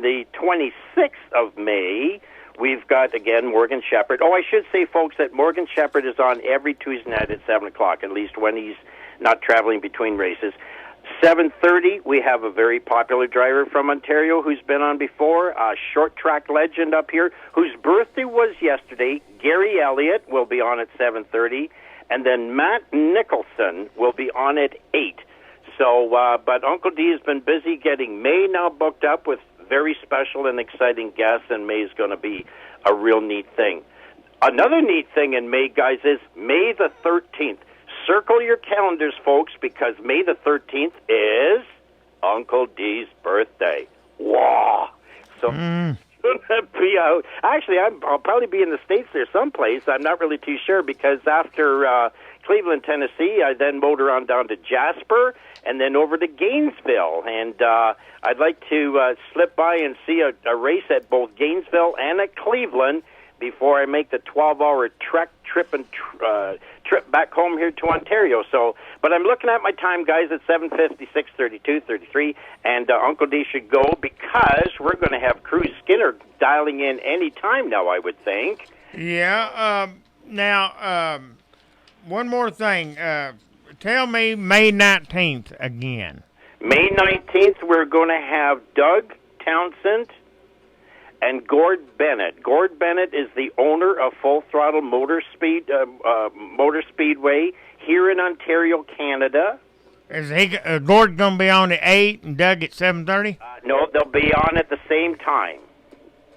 the 26th of May, we've got, again, Morgan Shepherd. Oh, I should say, folks, that Morgan Shepherd is on every Tuesday night at 7 o'clock, at least when he's not traveling between races. 7:30, we have a very popular driver from Ontario who's been on before, a short track legend up here, whose birthday was yesterday. Gary Elliott will be on at 7:30, and then Matt Nicholson will be on at 8. So, but Uncle D has been busy getting May now booked up with very special and exciting guests, and May is going to be a real neat thing. Another neat thing in May, guys, is May the 13th. Circle your calendars, folks, because May the 13th is Uncle D's birthday. Wow! So gonna be out. Actually, I'll probably be in the States there someplace. I'm not really too sure because after Cleveland, Tennessee, I then motor on down to Jasper and then over to Gainesville. And I'd like to slip by and see a race at both Gainesville and at Cleveland before I make the 12-hour trip back home here to Ontario. So, but I'm looking at my time, guys, at 7:50, 6:32, 33, and Uncle D should go because we're going to have Cruz Skinner dialing in any time now, I would think. Yeah. Now, one more thing. Tell me May 19th again. May 19th, we're going to have Doug Townsend and Gord Bennett. Gord Bennett is the owner of Full Throttle Motor Speedway here in Ontario, Canada. Is Gord going to be on at 8 and Doug at 7:30? No, they'll be on at the same time.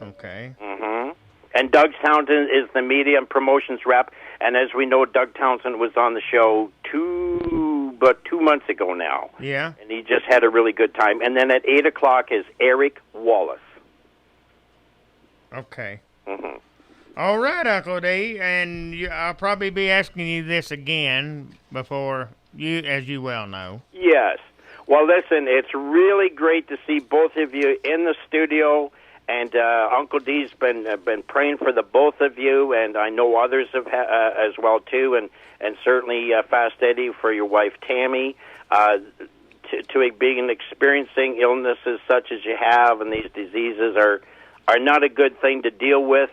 Okay. Mm-hmm. And Doug Townsend is the media and promotions rep. And as we know, Doug Townsend was on the show 2 months ago now. Yeah. And he just had a really good time. And then at 8 o'clock is Eric Wallace. Okay. Mm-hmm. All right, Uncle D, and I'll probably be asking you this again before you, as you well know. Yes. Well, listen, it's really great to see both of you in the studio, and Uncle D's been praying for the both of you, and I know others have as well too, and certainly Fast Eddie for your wife Tammy. To being experiencing illnesses such as you have, and these diseases are not a good thing to deal with.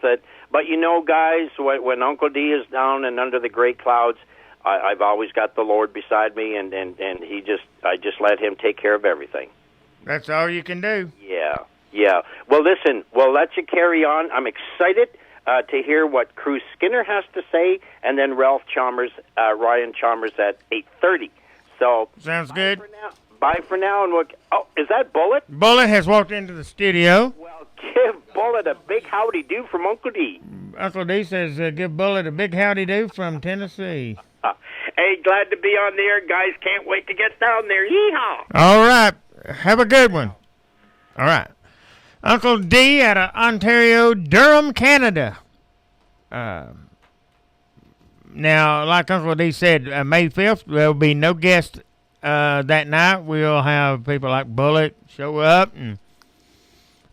But you know, guys, when Uncle D is down and under the great clouds, I've always got the Lord beside me, and I just let Him take care of everything. That's all you can do. Yeah. Well, listen, we'll let you carry on. I'm excited to hear what Cruz Skinner has to say, and then Ryan Chalmers at 8:30. So sounds good. Bye for now, and is that Bullet? Bullet has walked into the studio. Well, give Bullet a big howdy do from Uncle D. Uncle D says, give Bullet a big howdy do from Tennessee. Hey, glad to be on the air, guys. Can't wait to get down there. Yeehaw! All right. Have a good one. All right. Uncle D out of Ontario, Durham, Canada. Now, like Uncle D said, May 5th, there will be no guest that night. We'll have people like Bullet show up,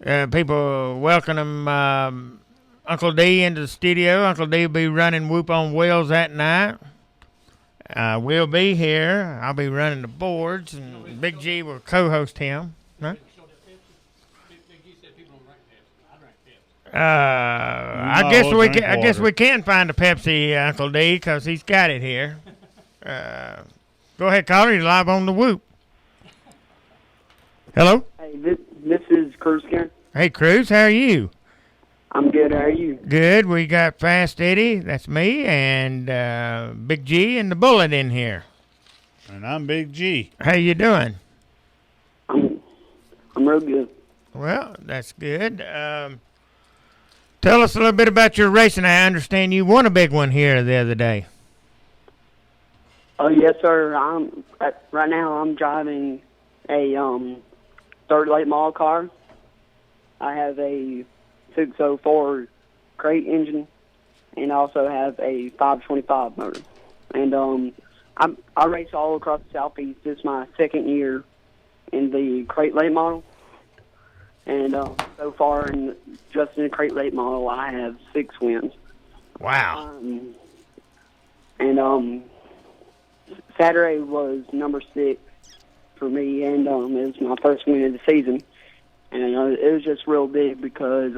and people welcome Uncle D into the studio. Uncle D will be running Whoop on Wheels that night. We'll be here. I'll be running the boards, and Big G will co-host him. Huh? I guess we can find a Pepsi, Uncle D, because he's got it here. Go ahead, caller. You're live on the Whoop. Hello. Hey, this is Cruz Skinner. Hey, Cruz. How are you? I'm good. How are you? Good. We got Fast Eddie. That's me, and Big G and the Bullet in here. And I'm Big G. How you doing? I'm real good. Well, that's good. Tell us a little bit about your racing. I understand you won a big one here the other day. Oh yes, sir. Right now I'm driving a third late model car. I have a 604 crate engine, and I also have a 525 motor. And I race all across the Southeast. This is my second year in the crate late model. And so far, just in the crate late model, I have 6 wins. Wow. Saturday was number 6 for me, and it was my first win of the season. And it was just real big because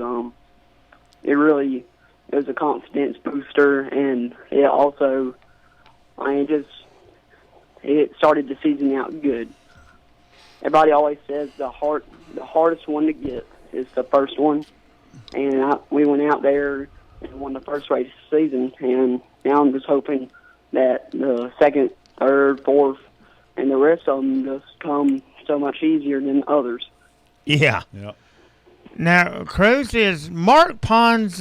it was a confidence booster, and it also, it started the season out good. Everybody always says the hardest one to get is the first one, and we went out there and won the first race of the season, and now I'm just hoping that the second, third, fourth, and the rest of them just come so much easier than others. Yeah. Yep. Now, Cruz, is Mark Pons,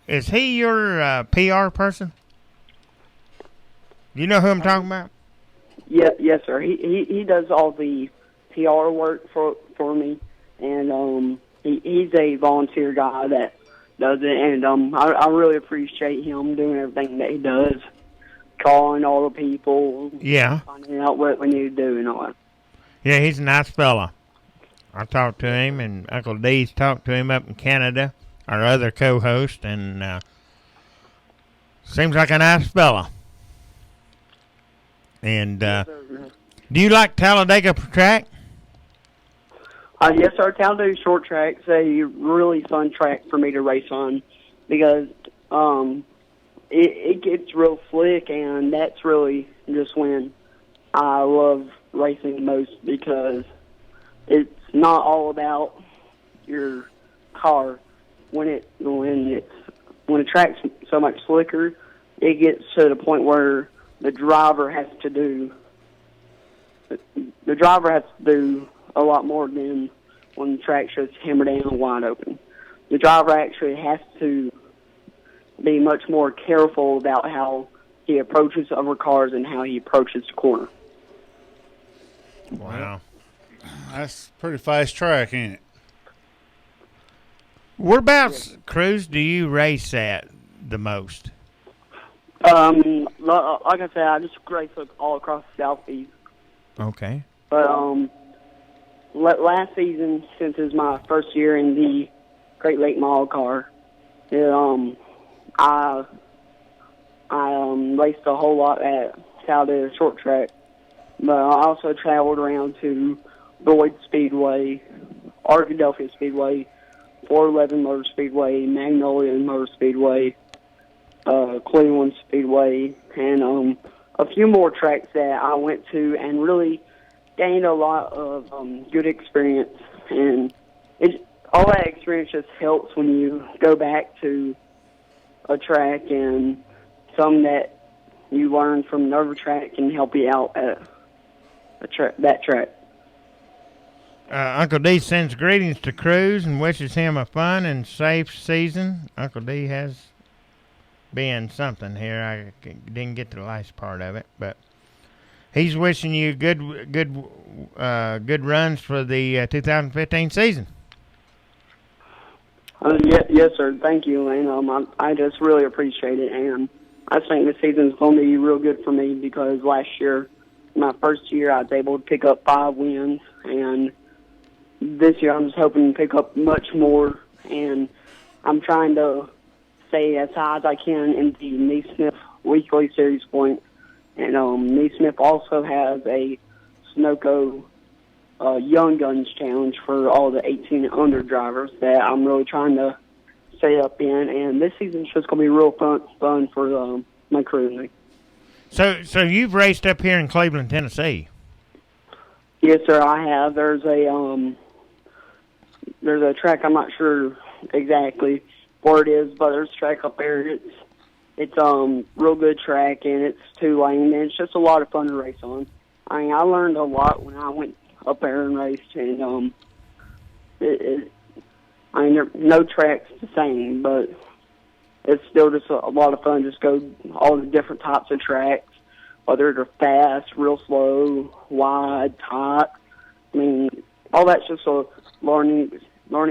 is he your PR person? You know who I'm talking about? Yeah, yes, sir. He does all the PR work for me, and he's a volunteer guy that does it, and I really appreciate him doing everything that he does, calling all the people, Yeah. finding out what we need to do and all that. Yeah, he's a nice fella. I talked to him, and Uncle D's talked to him up in Canada, our other co-host, and seems like a nice fella. And do you like Talladega track? Yes, sir. Talladega short track's a really fun track for me to race on because it gets real slick, and that's really just when I love racing the most because it's not all about your car. When the track's so much slicker, it gets to the point where the driver has to do a lot more than when the track's just hammered down and wide open. The driver actually has to be much more careful about how he approaches other cars and how he approaches the corner. Wow. That's a pretty fast track, ain't it? Whereabouts, Cruz, do you race at the most? Like I said, I just race all across the Southeast. Okay. But last season, since it was my first year in the Great Lake Mall car, I raced a whole lot at Talladega Short Track. But I also traveled around to Boyd Speedway, Arkadelphia Speedway, 411 Motor Speedway, Magnolia Motor Speedway, Cleveland Speedway, and a few more tracks that I went to and really gained a lot of good experience. And all that experience just helps when you go back to a track, and some that you learn from another track can help you out at that track. Uncle D sends greetings to Cruz and wishes him a fun and safe season. Uncle D has been something here. I didn't get to the last part of it, but he's wishing you good runs for the 2015 season. Yes, sir. Thank you, and I just really appreciate it. And I think this season's going to be real good for me because last year, my first year, I was able to pick up 5 wins, and this year I'm just hoping to pick up much more, and I'm trying to stay as high as I can in the Neesmith Weekly Series points. And Neesmith also has a Sunoco Young Guns Challenge for all the 18 and under drivers that I'm really trying to stay up in, and this season's just going to be real fun for my crew and me. So you've raced up here in Cleveland, Tennessee? Yes, sir, I have. There's a track, I'm not sure exactly where it is, but there's a track up there. It's real good track, and it's 2-lane, and it's just a lot of fun to race on. I mean, I learned a lot when I went up there and raced, and no track's the same, but it's still just a lot of fun. Just go all the different types of tracks, whether they're fast, real slow, wide, tight. I mean, all that's just a learning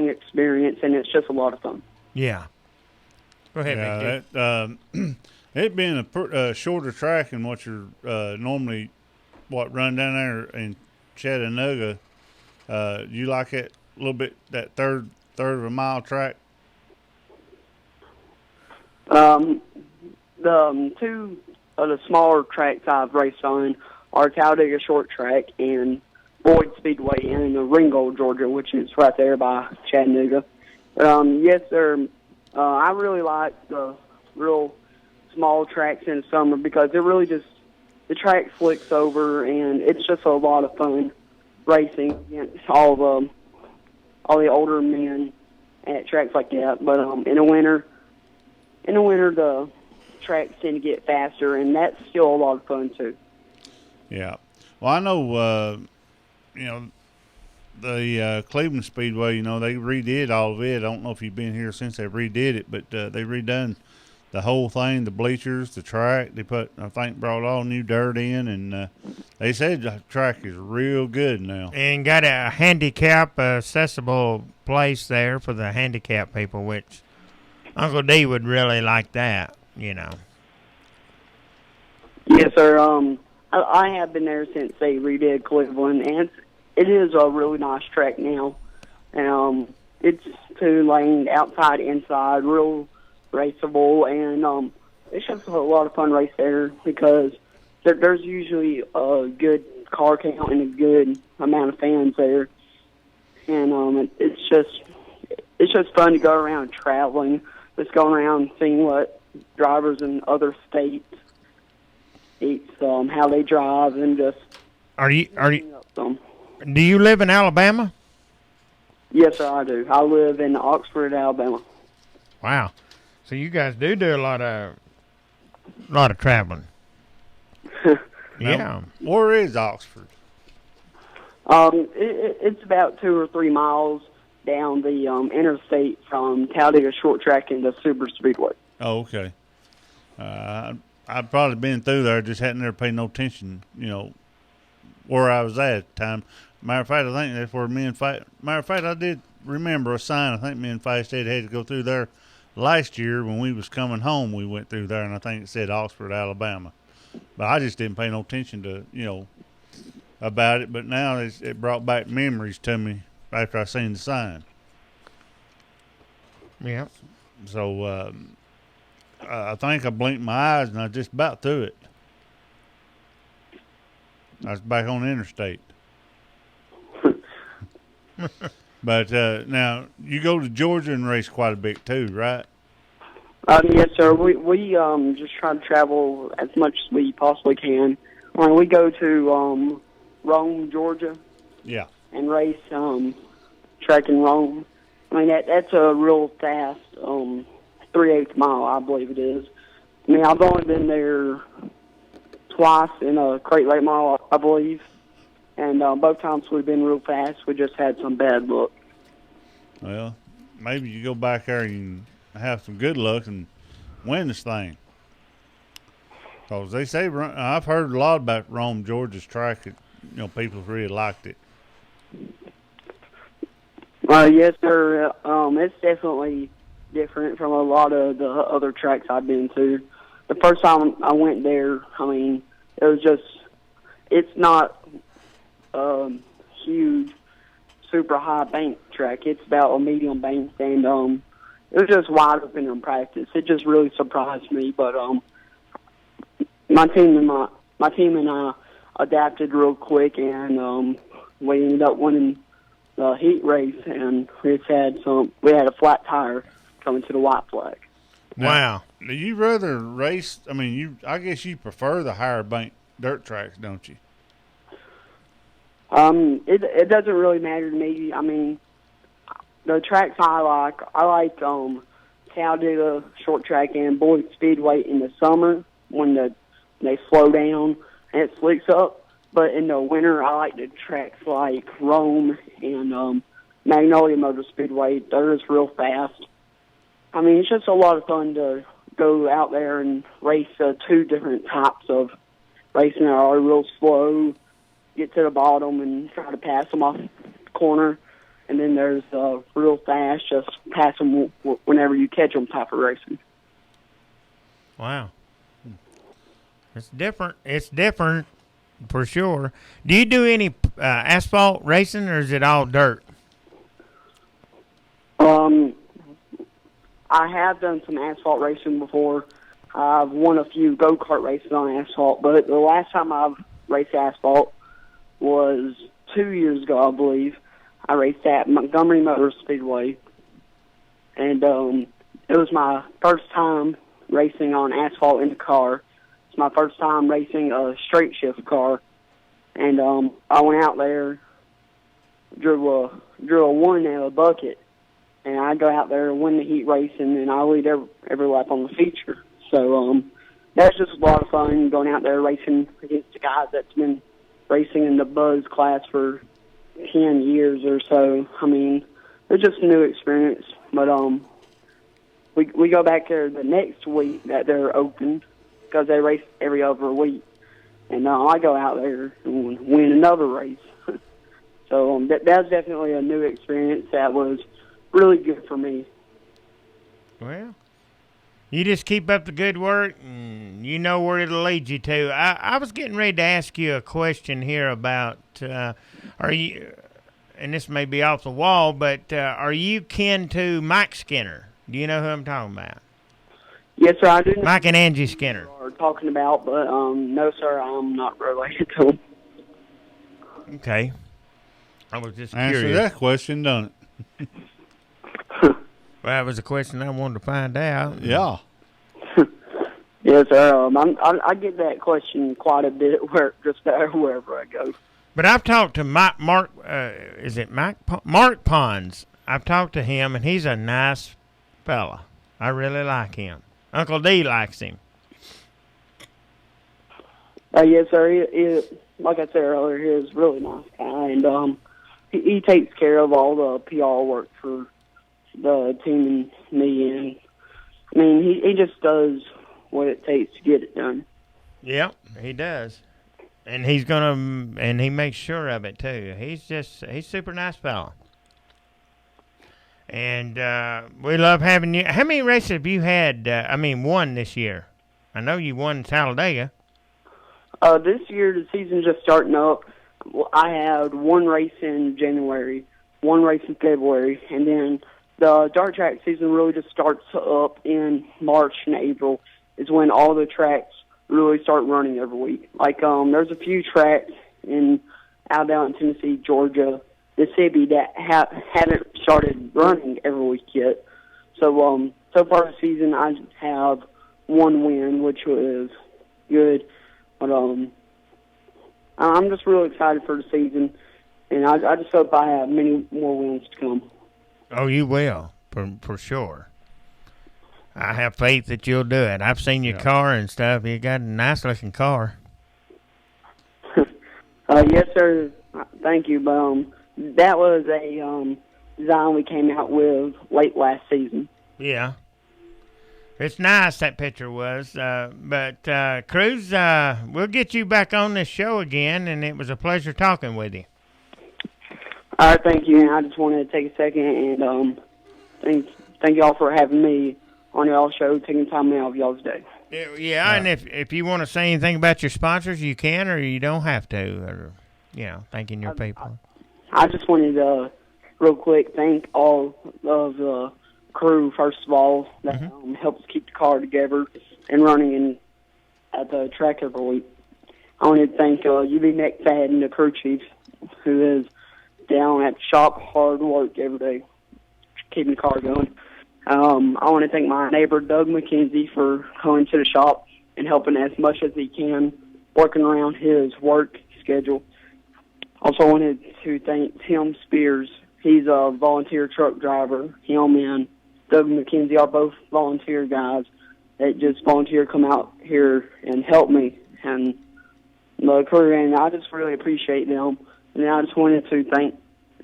experience, and it's just a lot of fun. Yeah. Go ahead, Big it being a shorter track than what you're normally run down there in Chattanooga, you like it a little bit, that third of a mile track? The two of the smaller tracks I've raced on are Talladega Short Track and Boyd Speedway in Ringgold, Georgia, which is right there by Chattanooga. Yes, sir. I really like the real small tracks in the summer because it really just, the track flicks over, and it's just a lot of fun racing against all the older men at tracks like that. But in the winter, the tracks tend to get faster, and that's still a lot of fun too. Yeah. Well, I know, the Cleveland Speedway, they redid all of it. I don't know if you've been here since they redid it, but they redone the whole thing, the bleachers, the track. They brought all new dirt in, and they said the track is real good now. And got a handicap accessible place there for the handicap people, which Uncle D would really like that, you know. Yes, sir. I have been there since they redid Cleveland, and it is a really nice track now. And it's 2 lane, outside, inside, real raceable, and it's just a lot of fun race there because there's usually a good car count and a good amount of fans there, and it's just fun to go around traveling, just going around seeing what drivers in other states, how they drive, and just. Do you live in Alabama? Yes, sir, I do. I live in Oxford, Alabama. Wow. So you guys do a lot of traveling. Yeah. Now, where is Oxford? It's about 2 or 3 miles down the interstate from Talladega Short Track into Super Speedway. Oh, okay. I've probably been through there, just hadn't never paid no attention, where I was at the time. Matter of fact, I think that's where me and I did remember a sign. I think me and Feist had to go through there last year when we was coming home. We went through there, and I think it said Oxford, Alabama. But I just didn't pay no attention to, about it. But now it brought back memories to me after I seen the sign. Yeah. So I think I blinked my eyes, and I just about through it. I was back on the interstate. But now you go to Georgia and race quite a bit too, right? Yes, sir. We just try to travel as much as we possibly can. We go to Rome, Georgia. Yeah. And race track in Rome. I mean that's a real fast 3/8 mile, I believe it is. I mean I've only been there twice in a Crate Late mile, I believe. And both times we've been real fast. We just had some bad luck. Well, maybe you go back there and have some good luck and win this thing. Because they say, I've heard a lot about Rome, Georgia's track. People really liked it. Yes, sir. It's definitely different from a lot of the other tracks I've been to. The first time I went there, I mean, it's not huge, super high bank track. It's about a medium bank, and it was just wide open in practice. It just really surprised me, but my team and I adapted real quick, and we ended up winning the heat race, and we had a flat tire coming to the white flag. Wow. Do you rather race? I mean, I guess you prefer the higher bank dirt tracks, don't you? It doesn't really matter to me. I mean, the tracks I like Talladega Short Track and Boyd Speedway in the summer when they slow down and it slicks up. But in the winter, I like the tracks like Rome and Magnolia Motor Speedway. They're just real fast. I mean, it's just a lot of fun to go out there and race 2 different types of racing that are real slow, get to the bottom and try to pass them off the corner. And then there's real fast, just pass them whenever you catch them type of racing. Wow. It's different. It's different for sure. Do you do any asphalt racing, or is it all dirt? I have done some asphalt racing before. I've won a few go-kart races on asphalt, but the last time I've raced asphalt was 2 years ago, I believe. I raced at Montgomery Motor Speedway, and it was my first time racing on asphalt in the car. It's my first time racing a straight shift car, and I went out there, drew a 1 out of a bucket, and I go out there and win the heat race, and then I lead every lap on the feature. So that's just a lot of fun going out there racing against a guy that's been racing in the Buzz class for 10 years or so. I mean, it's just a new experience, but we go back there the next week that they're open because they race every other week, and I go out there and win another race. So that's definitely a new experience that was really good for me. Well, you just keep up the good work, and you know where it'll lead you to. I was getting ready to ask you a question here about, are you, and this may be off the wall, but are you kin to Mike Skinner? Do you know who I'm talking about? Yes, sir, I do. Mike and Angie Skinner. Are talking about, but no, sir, I'm not related to them. Okay. I was just Answer curious. that question, don't it? Well, that was a question I wanted to find out. Yeah. Yes, sir. I get that question quite a bit wherever I go. But I've talked to Mark. Is it Mark Pons? I've talked to him, and he's a nice fella. I really like him. Uncle D likes him. Yes, sir. Like I said earlier, he is a really nice guy, and he takes care of all the PR work for the team and me. And I mean, he just does what it takes to get it done. Yep, he does, and he makes sure of it too. He's super nice fella. And we love having you. How many races have you had? Won this year? I know you won Talladega. This year, the season's just starting up. I had one race in January, one race in February, and then the dirt track season really just starts up in March and April is when all the tracks really start running every week. Like, there's a few tracks in Alabama, Tennessee, Georgia, Mississippi that haven't started running every week yet. So, so far this season, I have one win, which was good. But I'm just really excited for the season, and I just hope I have many more wins to come. Oh, you will, for sure. I have faith that you'll do it. I've seen your car and stuff. You got a nice-looking car. Yes, sir. Thank you. But that was a design we came out with late last season. Yeah. It's nice, that picture was. But Cruz, we'll get you back on this show again, and it was a pleasure talking with you. All right, thank you. And I just wanted to take a second and thank y'all for having me on y'all's show, taking time out of y'all's day. Yeah, and if you want to say anything about your sponsors, you can, or you don't have to, or, thanking your people. I just wanted to, real quick, thank all of the crew, first of all, that helps keep the car together and running at the track every week. I want to thank UB McFadden, the crew chief, who is down at the shop, hard work every day, keeping the car going. I want to thank my neighbor, Doug McKenzie, for coming to the shop and helping as much as he can, working around his work schedule. Also wanted to thank Tim Spears. He's a volunteer truck driver. Him and Doug McKenzie are both volunteer guys that just volunteer come out here and help me and the crew, and I just really appreciate them. And I just wanted to thank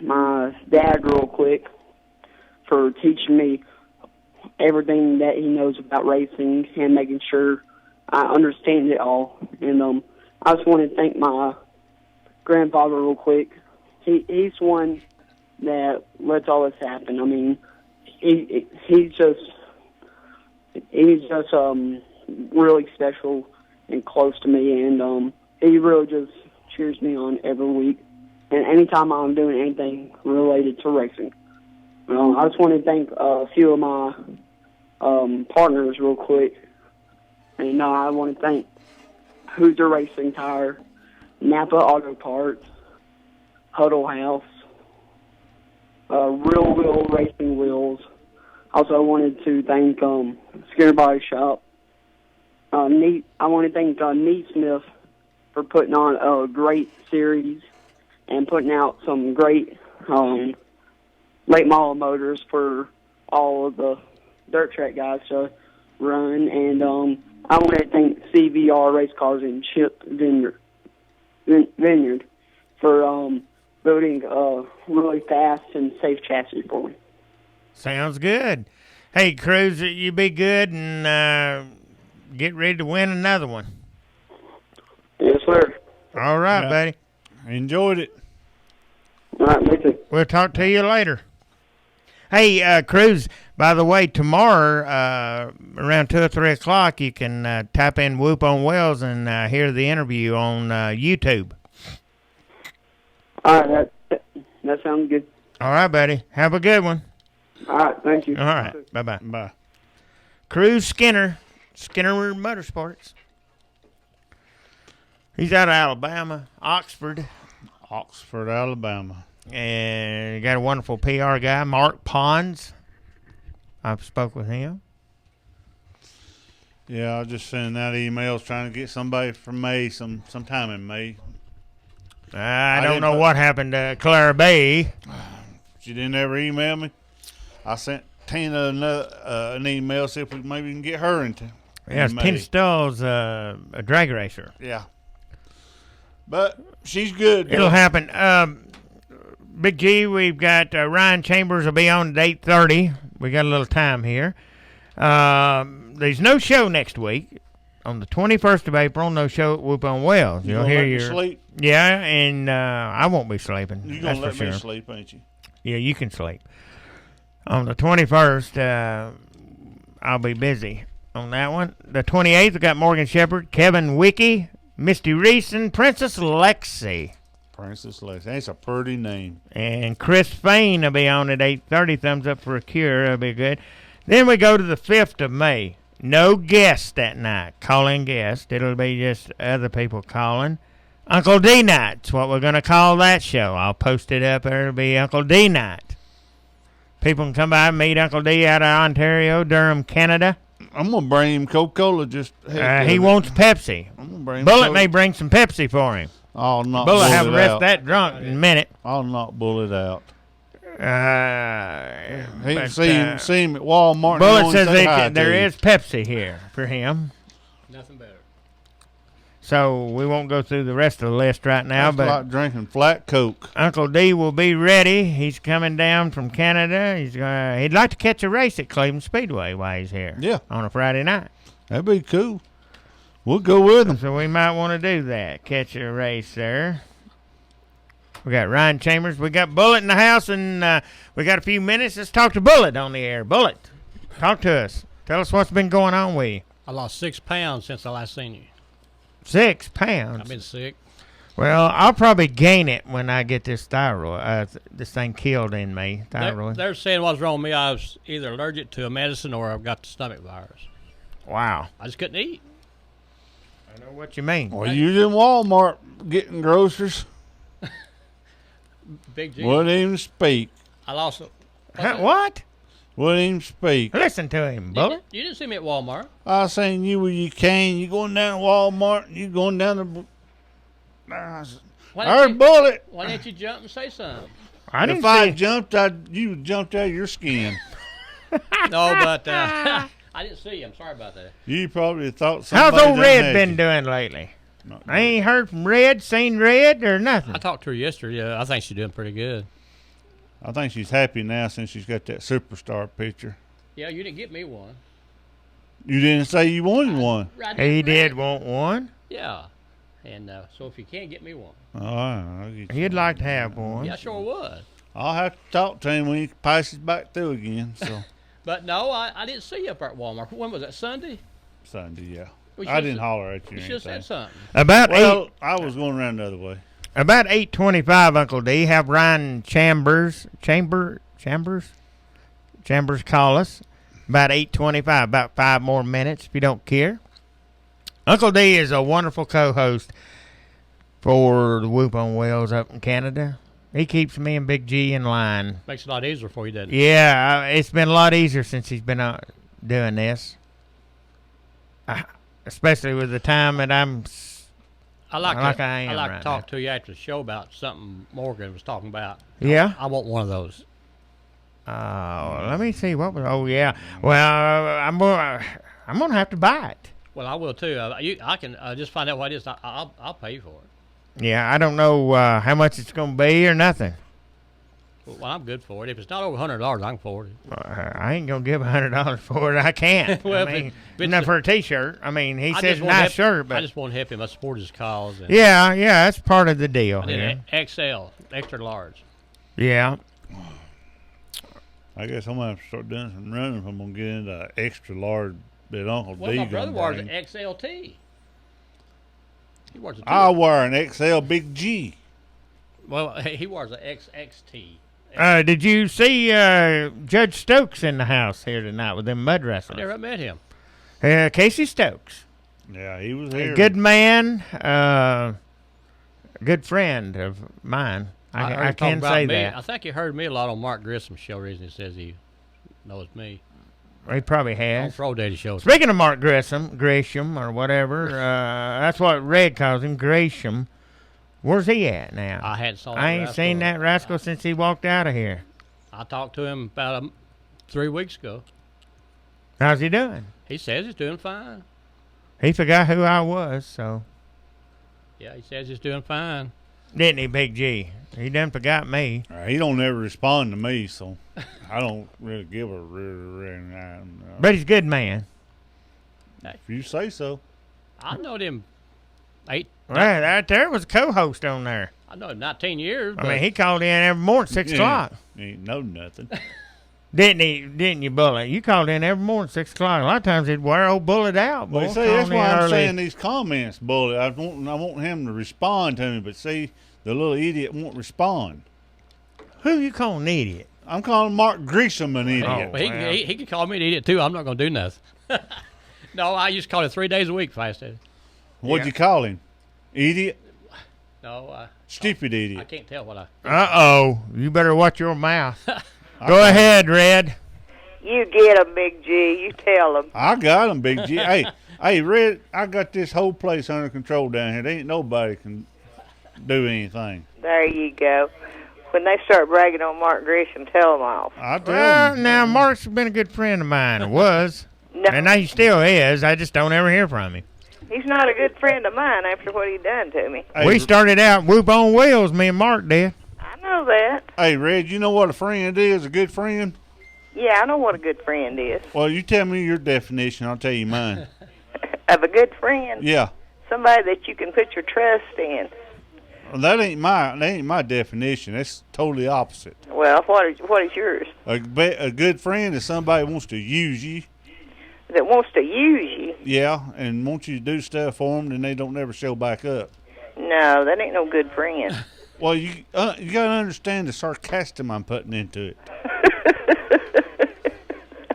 my dad real quick for teaching me everything that he knows about racing and making sure I understand it all. And I just want to thank my grandfather real quick. He's one that lets all this happen. I mean, he's just really special and close to me, and he really just cheers me on every week. And anytime I'm doing anything related to racing, I just want to thank a few of my partners real quick. And I want to thank Hoosier Racing Tire, Napa Auto Parts, Huddle House, Real Wheel Racing Wheels. Also, I wanted to thank Skinner Body Shop. I want to thank Neesmith for putting on a great series and putting out some great late model motors for all of the dirt track guys to run. And I want to thank CVR Race Cars and Chip Vineyard for building a really fast and safe chassis for me. Sounds good. Hey, Cruz, you be good and get ready to win another one. Yes, sir. All right, buddy. Enjoyed it. All right, me too. We'll talk to you later. Hey, Cruz, by the way, tomorrow around 2 or 3 o'clock, you can type in Whoop on Wheels and hear the interview on YouTube. All right, that sounds good. All right, buddy. Have a good one. All right, thank you. All right. Bye-bye. Bye. Cruz Skinner Motorsports. He's out of Alabama, Oxford, Alabama. and you got a wonderful PR guy, Mark Pons. I've spoke with him. Yeah, I was just sending out emails trying to get somebody from May sometime in May. I don't know what happened to Clara Bay. She didn't ever email me. I sent Tina an email, see if we maybe can get her into. Yeah, Tina Stull's a drag racer. Yeah. But she's good. It'll happen. Big G, we've got Ryan Chambers will be on at 8:30. We got a little time here. There's no show next week. On the 21st of April, no show at Whoop on Wheels. You'll hear your sleep? Yeah, and I won't be sleeping. You're going to let me sure. sleep, ain't you? Yeah, you can sleep. On the 21st, I'll be busy on that one. The 28th, we got Morgan Shepherd, Kevin Wickie, Misty Reese, and Princess Lexi. Princess Lexi. That's a pretty name. And Chris Fain will be on at 8:30. Thumbs up for a cure. That'll be good. Then we go to the 5th of May. No guests that night. Call-in guest. It'll be just other people calling. Uncle D Night's what we're going to call that show. I'll post it up there. It'll be Uncle D Night. People can come by and meet Uncle D out of Ontario, Durham, Canada. I'm going to bring him Coca-Cola. He wants Pepsi. I'm gonna bring him Bullet may bring some Pepsi for him. I'll not Bullet bull have it the rest out. of that drunk in a minute. I'll not bull it out. But, see him at Walmart. Bullet says there is Pepsi here for him. Nothing better. So we won't go through the rest of the list right now. That's but like drinking flat Coke. Uncle D will be ready. He's coming down from Canada. He'd like to catch a race at Cleveland Speedway while he's here. Yeah. On a Friday night. That'd be cool. We'll go with him. So we might want to do that. Catch a race there. We got Ryan Chambers. We got Bullet in the house, and we got a few minutes. Let's talk to Bullet on the air. Bullet, talk to us. Tell us what's been going on with you. I lost 6 pounds since I last seen you. 6 pounds? I've been sick. Well, I'll probably gain it when I get this thyroid, this thing killed in me, thyroid. They're saying what's wrong with me. I was either allergic to a medicine or I've got the stomach virus. Wow. I just couldn't eat. I know what you mean. Well, you was in Walmart getting groceries. Big G. Wouldn't even speak. I lost. What? Wouldn't even speak. Listen to him, Bullet. You didn't see me at Walmart. I seen you with your cane. You going down to Walmart. And you going down to. Bullet. Why didn't you jump and say something? If I jumped, you jumped out of your skin. No, but I didn't see you. I'm sorry about that. You probably thought somebody. How's old done Red had been you. doing lately? I ain't heard from Red, seen Red, or nothing. I talked to her yesterday. Yeah, I think she's doing pretty good. I think she's happy now since she's got that superstar picture. Yeah, you didn't get me one. You didn't say you wanted one. He did want one. Yeah, and so if you can't get me one, I'll get you He'd one. like to have one. yeah, I sure would. I'll have to talk to him when he passes back through again. So But no, I didn't see you up there at Walmart. When was that, Sunday? Sunday, yeah. We I didn't should've- holler at you. You or should have said anything. something. I was going around the other way. About 8:25, Uncle D. Have Ryan Chambers call us. About 8:25, about 5 more minutes if you don't care. Uncle D is a wonderful co-host for the Whoop on Wheels up in Canada. He keeps me and Big G in line. Makes it a lot easier for you, doesn't it? Yeah, it's been a lot easier since he's been doing this. Especially with the time that I am I like to right talk to you after the show about something Morgan was talking about. Yeah? I want one of those. Let me see what was. Oh yeah. Well, I'm gonna have to buy it. Well, I will too. I can just find out what it is. I'll pay for it. Yeah, I don't know how much it's gonna be or nothing. Well, I'm good for it. If it's not over $100, I'm for it. I ain't gonna give $100 for it. I can't. Well, I if mean, it's enough for a T-shirt. I mean, he I says just wanna nice help- shirt, but I just want to help him. I support his cause. And yeah, that's part of the deal I did here. an XL, extra large. Yeah. I guess I'm gonna have to start doing some running if I'm gonna get into extra large that Uncle Well, D my gonna brother wears bring. an XLT. He wears a I wear an XL Big G. Well, he wears a XXT. Did you see Judge Stokes in the house here tonight with them mud I wrestlers? never met him. Casey Stokes. Yeah, he was A here. good man, good friend of mine. heard I him talk can about say me. that. I think he heard me a lot on Mark Grissom's show. Reason he says he knows me. He probably On has. Pro Daddy show. Speaking of Mark Gresham or whatever, that's what Red calls him, Gresham. Where's he at now? I hadn't saw. I ain't seen that rascal since he walked out of here. I talked to him about 3 weeks ago. How's he doing? He says he's doing fine. He forgot who I was, so Yeah, he says he's doing fine. didn't he, Big G? He done forgot me. He don't ever respond to me, so I don't really give a But he's a good man. If you say so. I know him 8. Right, right there was a co-host on there. I know him 19 years. I mean, he called in every morning, 6 o'clock. He ain't know nothing. Didn't he? Didn't you, Bullet? You called in every morning, 6 o'clock. A lot of times he'd wear old Bullet out. Well, Boy, see, that's calling why in I'm early. saying these comments, Bullet. I want him to respond to me, but see, the little idiot won't respond. Who you calling an idiot? I'm calling Mark Gresham an idiot. Well, he can call me an idiot too. I'm not going to do nothing. No, I used to call him 3 days a week, Fast Eddie. What'd you call him? Idiot? No, Stupid I idiot. can't tell what I. Uh-oh. You better watch your mouth. Go ahead, Red. You get him, Big G. You tell him. I got him, Big G. hey, Red, I got this whole place under control down here. There ain't nobody can do anything. There you go. When they start bragging on Mark Gresham, tell them off. I tell Well, him. now, Mark's been a good friend of mine. Or was. No. And now he still is. I just don't ever hear from him. He's not a good friend of mine after what he done to me. Hey, We started out Whoop on Wheels, me and Mark did. I know that. Hey, Red, you know what a friend is, a good friend? Yeah, I know what a good friend is. Well, you tell me your definition, I'll tell you mine. Of a good friend, Yeah. somebody that you can put your trust in. Well, that ain't my definition. That's totally opposite. Well, what is yours? A good friend is somebody who wants to use you. That wants to use you? Yeah, and wants you to do stuff for them, and they don't never show back up. No, that ain't no good friend. Well, you got to understand the sarcasm I'm putting into it.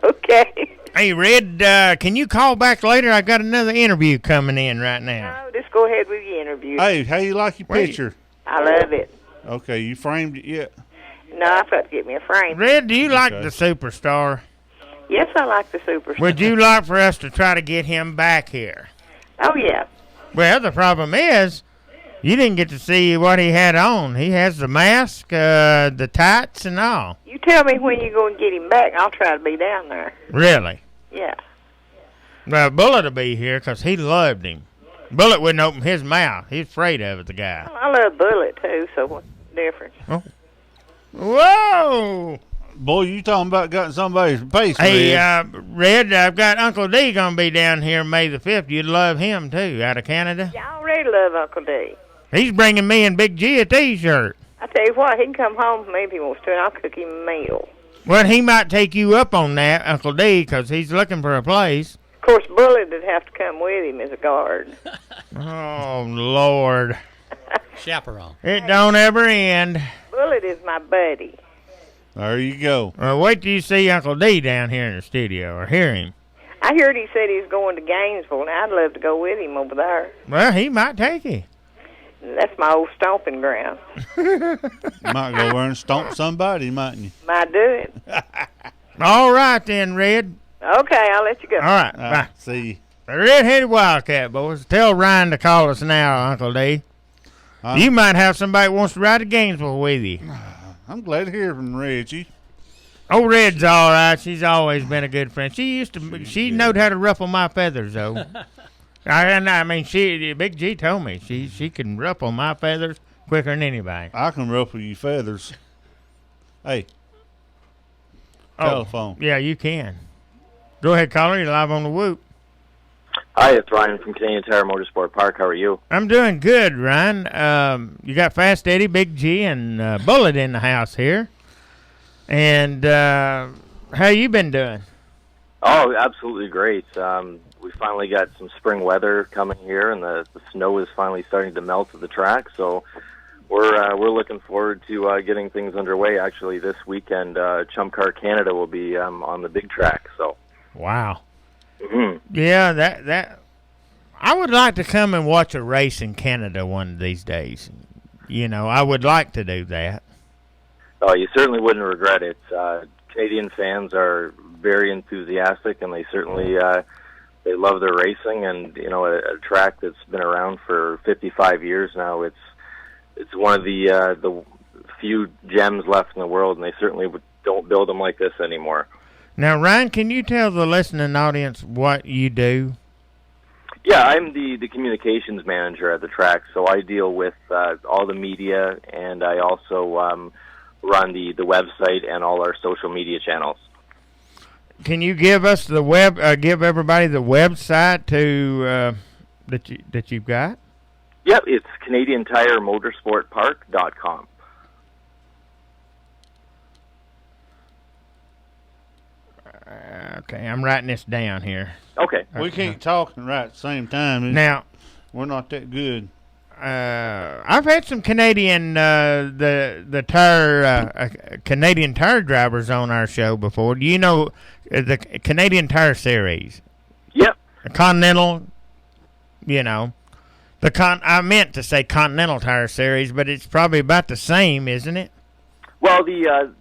Okay. Hey, Red, can you call back later? I got another interview coming in right now. No, just go ahead with your interview. Hey, how you like your Wait. picture? I love it. Okay, you framed it yet? No, I've got to get me a frame. Red, do you like Okay. the superstar? Yes, I like the superstar. Would you like for us to try to get him back here? Oh, yeah. Well, the problem is, you didn't get to see what he had on. He has the mask, the tights, and all. You tell me when you're going to get him back. I'll try to be down there. Really? Yeah. Well, Bullet will be here because he loved him. Bullet wouldn't open his mouth. He's afraid of it, the guy. I love Bullet, too, so what's the difference? Oh. Whoa! Boy, you talking about getting somebody's face, Hey, Red. Red, I've got Uncle D going to be down here May the 5th. You'd love him, too, out of Canada. Yeah, I already love Uncle D. He's bringing me and Big G a T-shirt. I tell you what, he can come home from me if he wants to, and I'll cook him a meal. Well, he might take you up on that, Uncle D, because he's looking for a place. Of course, Bullet would have to come with him as a guard. Oh, Lord. Chaperone. It don't ever end. Bullet is my buddy. There you go. Well, wait till you see Uncle D down here in the studio, or hear him. I heard he said he's going to Gainesville, and I'd love to go with him over there. Well, he might take you. That's my old stomping ground. You might go over and stomp somebody, mightn't you? Might do it. All right, then, Red. Okay, I'll let you go. All right, bye. See. The Red-Headed Wildcat, boys. Tell Ryan to call us now, Uncle D. You might have somebody who wants to ride to Gainesville with you. I'm glad to hear from Reggie. Oh, Red's all right. She's always been a good friend. She knowed how to ruffle my feathers, though. I mean, Big G told me she can ruffle my feathers quicker than anybody. I can ruffle your feathers. Hey. Oh, Telephone. Yeah, you can. Go ahead, caller. You're live on the Whoop. Hi, it's Ryan from Canadian Tire Motorsport Park. How are you? I'm doing good, Ryan. You got Fast Eddie, Big G, and Bullet in the house here. And how you been doing? Oh, absolutely great. We finally got some spring weather coming here, and the snow is finally starting to melt at the track. So we're looking forward to getting things underway. Actually, this weekend, Chump Car Canada will be on the big track. So wow. Mm-hmm. Yeah, that I would like to come and watch a race in Canada one of these days. You know, I would like to do that. Oh, you certainly wouldn't regret it. Canadian fans are very enthusiastic, and they certainly they love their racing. And you know, a track that's been around for 55 years now. It's one of the few gems left in the world, and they certainly don't build them like this anymore. Now, Ryan, can you tell the listening audience what you do? Yeah, I'm the communications manager at the track, so I deal with all the media, and I also run the website and all our social media channels. Can you give us the give everybody the website to that you've got? Yep, it's CanadianTireMotorsportPark.com. Okay, I'm writing this down here. Okay. We can't talk and write at the same time. Now, we're not that good. I've had some Canadian the tire Canadian tire drivers on our show before. Do you know the Canadian Tire Series? Yep. The Continental, you know. I meant to say Continental Tire Series, but it's probably about the same, isn't it? Well, the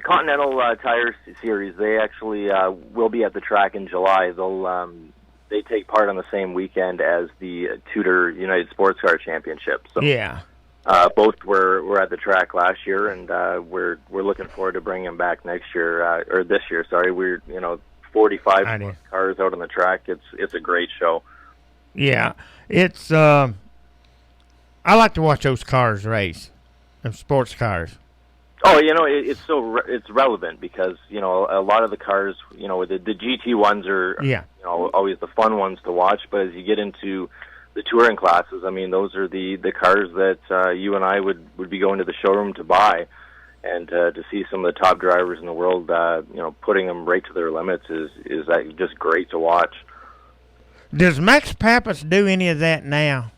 Continental Tire Series, they actually will be at the track in July. They take part on the same weekend as the Tudor United Sports Car Championship. So yeah. Both were at the track last year, and we're looking forward to bringing them back next year or this year. Sorry, 45 cars out on the track. It's a great show. Yeah, it's I like to watch those cars race, them sports cars. Oh, you know, it's relevant because, you know, a lot of the cars, you know, the GT ones are, you know, always the fun ones to watch. But as you get into the touring classes, I mean, those are the cars that you and I would be going to the showroom to buy. And to see some of the top drivers in the world, you know, putting them right to their limits is just great to watch. Does Max Pappas do any of that now?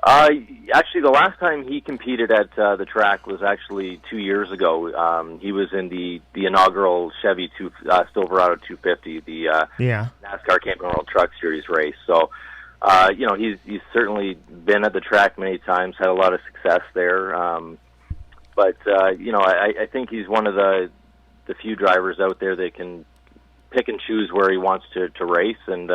Actually, the last time he competed at the track was actually 2 years ago. He was in the inaugural Chevy Silverado 250, the NASCAR Camping World Truck Series race. So, you know, he's certainly been at the track many times, had a lot of success there. But you know, I think he's one of the few drivers out there that can pick and choose where he wants to race, and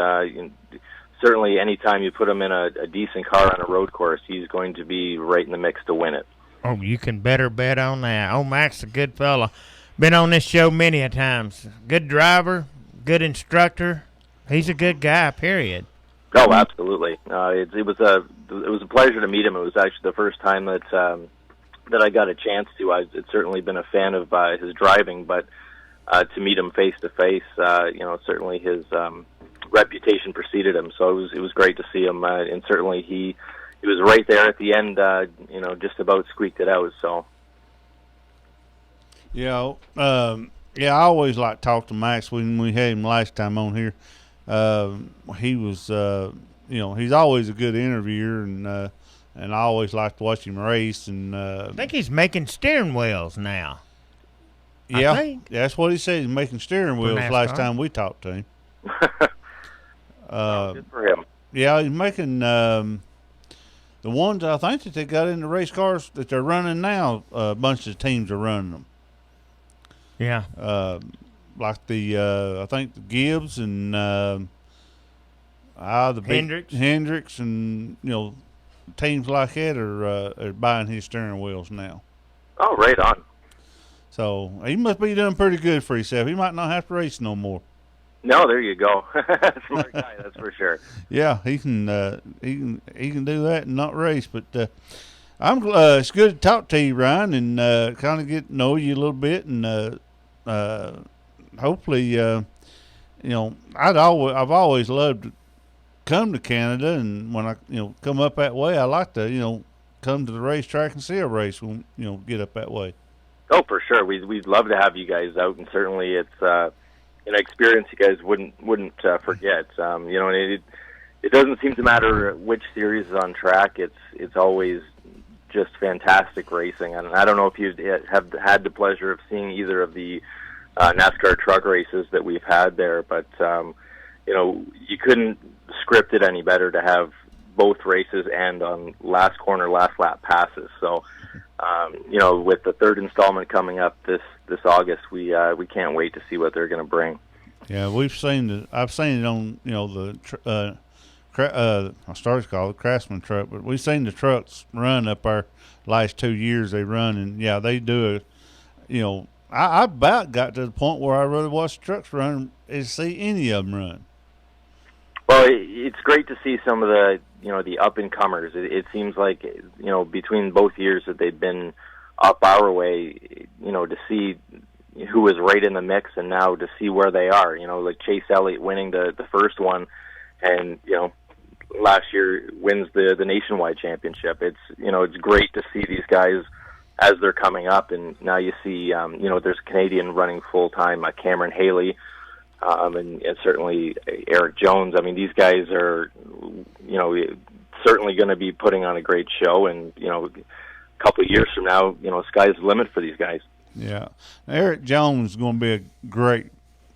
certainly anytime you put him in a decent car on a road course, he's going to be right in the mix to win it. Oh, you can better bet on that. Oh, Mac's a good fella. Been on this show many a times. Good driver, good instructor. He's a good guy, period. Oh, absolutely. It was a pleasure to meet him. It was actually the first time that I got a chance to. I'd certainly been a fan of his driving, but to meet him face to face, you know, certainly his reputation preceded him. So it was great to see him, and certainly he was right there at the end. You know, just about squeaked it out. So. Yeah, I always like to talk to Max when we had him last time on here. He was, you know, he's always a good interviewer, and I always like to watch him race. And I think he's making steering wheels now. Yeah, I think. That's what he said. He's making steering wheels last time we talked to him. Good for him. Yeah, he's making the ones I think that they got in the race cars that they're running now. A bunch of teams are running them. Yeah. Like I think the Gibbs and the Hendricks, and you know, teams like that are buying his steering wheels now. Oh, right on. So he must be doing pretty good for himself. He might not have to race no more. No, there you go. Smart guy, that's for sure. Yeah, he can do that and not race. But It's good to talk to you, Ryan, and kind of get to know you a little bit, and hopefully, I've always loved to come to Canada, and when I come up that way, I like to come to the racetrack and see a race when get up that way. Oh, for sure. We'd love to have you guys out, and certainly it's an experience you guys wouldn't forget. And it doesn't seem to matter which series is on track. It's always just fantastic racing. And I don't know if you have had the pleasure of seeing either of the NASCAR truck races that we've had there, but you couldn't script it any better to have both races end on last corner, last lap passes. So, with the third installment coming up this August, we can't wait to see what they're going to bring. Yeah, I've seen it on I started to call it Craftsman truck, but we've seen the trucks run up our last 2 years they run, and yeah, they do it. I about got to the point where I really watch trucks run is see any of them run. Well, it's great to see some of the up and comers. It seems like between both years that they've been up our way, to see who was right in the mix, and now to see where they are. Like Chase Elliott winning the first one, and last year wins the nationwide championship. It's great to see these guys as they're coming up, and now you see there's a Canadian running full time, Cameron Haley. And certainly Eric Jones. I mean, these guys are, certainly going to be putting on a great show. And, a couple of years from now, sky's the limit for these guys. Yeah. Now, Eric Jones is going to be a great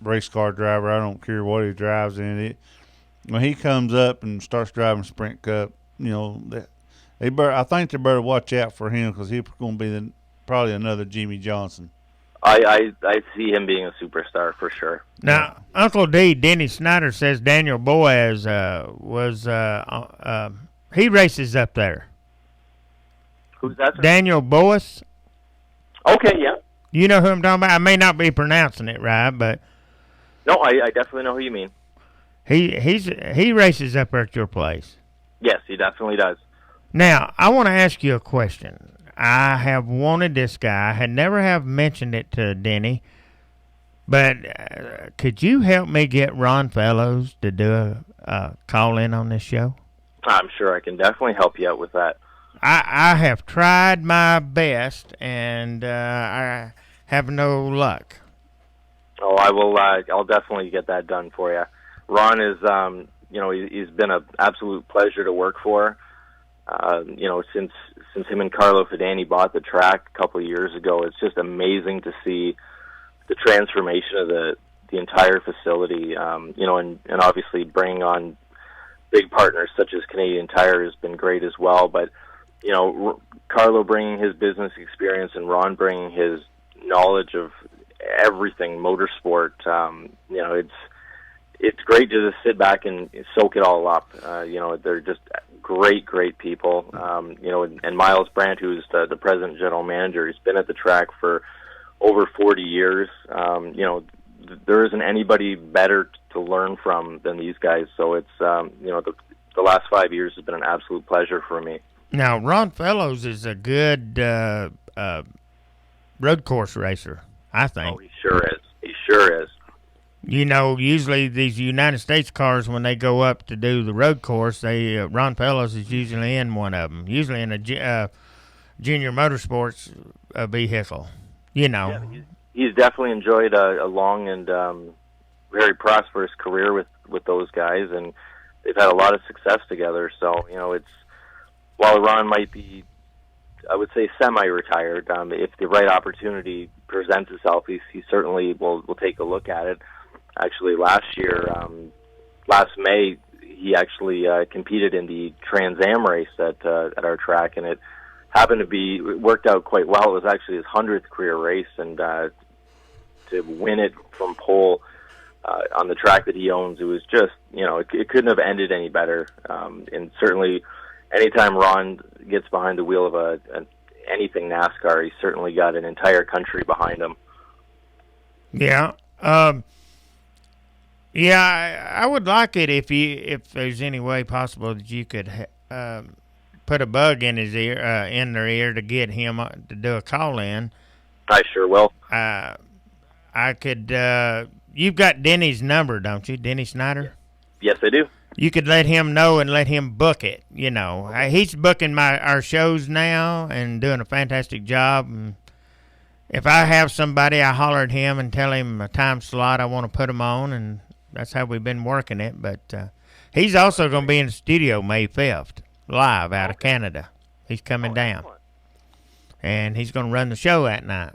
race car driver. I don't care what he drives in it. When he comes up and starts driving Sprint Cup, I think they better watch out for him because he's going to be probably another Jimmy Johnson. I see him being a superstar for sure. Now, Uncle D, Denny Snyder says Daniel Boaz he races up there. Who's that? Daniel Boaz. Okay, yeah. You know who I'm talking about? I may not be pronouncing it right, but no, I definitely know who you mean. He races up there at your place. Yes, he definitely does. Now, I want to ask you a question. I have wanted this guy. I had never have mentioned it to Denny, but could you help me get Ron Fellows to do a call in on this show? I'm sure I can definitely help you out with that. I have tried my best, and I have no luck. Oh, I will. I'll definitely get that done for you. Ron is, he's been an absolute pleasure to work for. Since him and Carlo Fidani bought the track a couple of years ago, it's just amazing to see the transformation of the entire facility. And obviously bringing on big partners such as Canadian Tire has been great as well. But Carlo bringing his business experience and Ron bringing his knowledge of everything motorsport. It's great to just sit back and soak it all up. They're just great people. And Miles Brandt, who's the president general manager, he's been at the track for over 40 years. There isn't anybody better to learn from than these guys. So it's, the last 5 years has been an absolute pleasure for me. Now, Ron Fellows is a good road course racer, I think. Oh, he sure is. Usually these United States cars, when they go up to do the road course, Ron Fellows is usually in one of them, usually in a junior motorsports vehicle. Yeah, he's definitely enjoyed a long and very prosperous career with those guys, and they've had a lot of success together. So, it's while Ron might be, I would say, semi-retired, if the right opportunity presents itself, he certainly will take a look at it. Actually, last May, he actually competed in the Trans Am race at our track, and it worked out quite well. It was actually his 100th career race, and to win it from pole on the track that he owns, it was just, it couldn't have ended any better. And certainly, anytime Ron gets behind the wheel of anything NASCAR, he's certainly got an entire country behind him. Yeah. I would like it if there's any way possible that you could put put a bug in his ear, in their ear to get him to do a call in. I sure will. I could. You've got Denny's number, don't you, Denny Snyder? Yes, I do. You could let him know and let him book it. You know, he's booking our shows now and doing a fantastic job. And if I have somebody, I holler at him and tell him a time slot I want to put him on, and that's how we've been working it. But he's also going to be in the studio May 5th, live out of Canada. He's coming down, and he's going to run the show that night.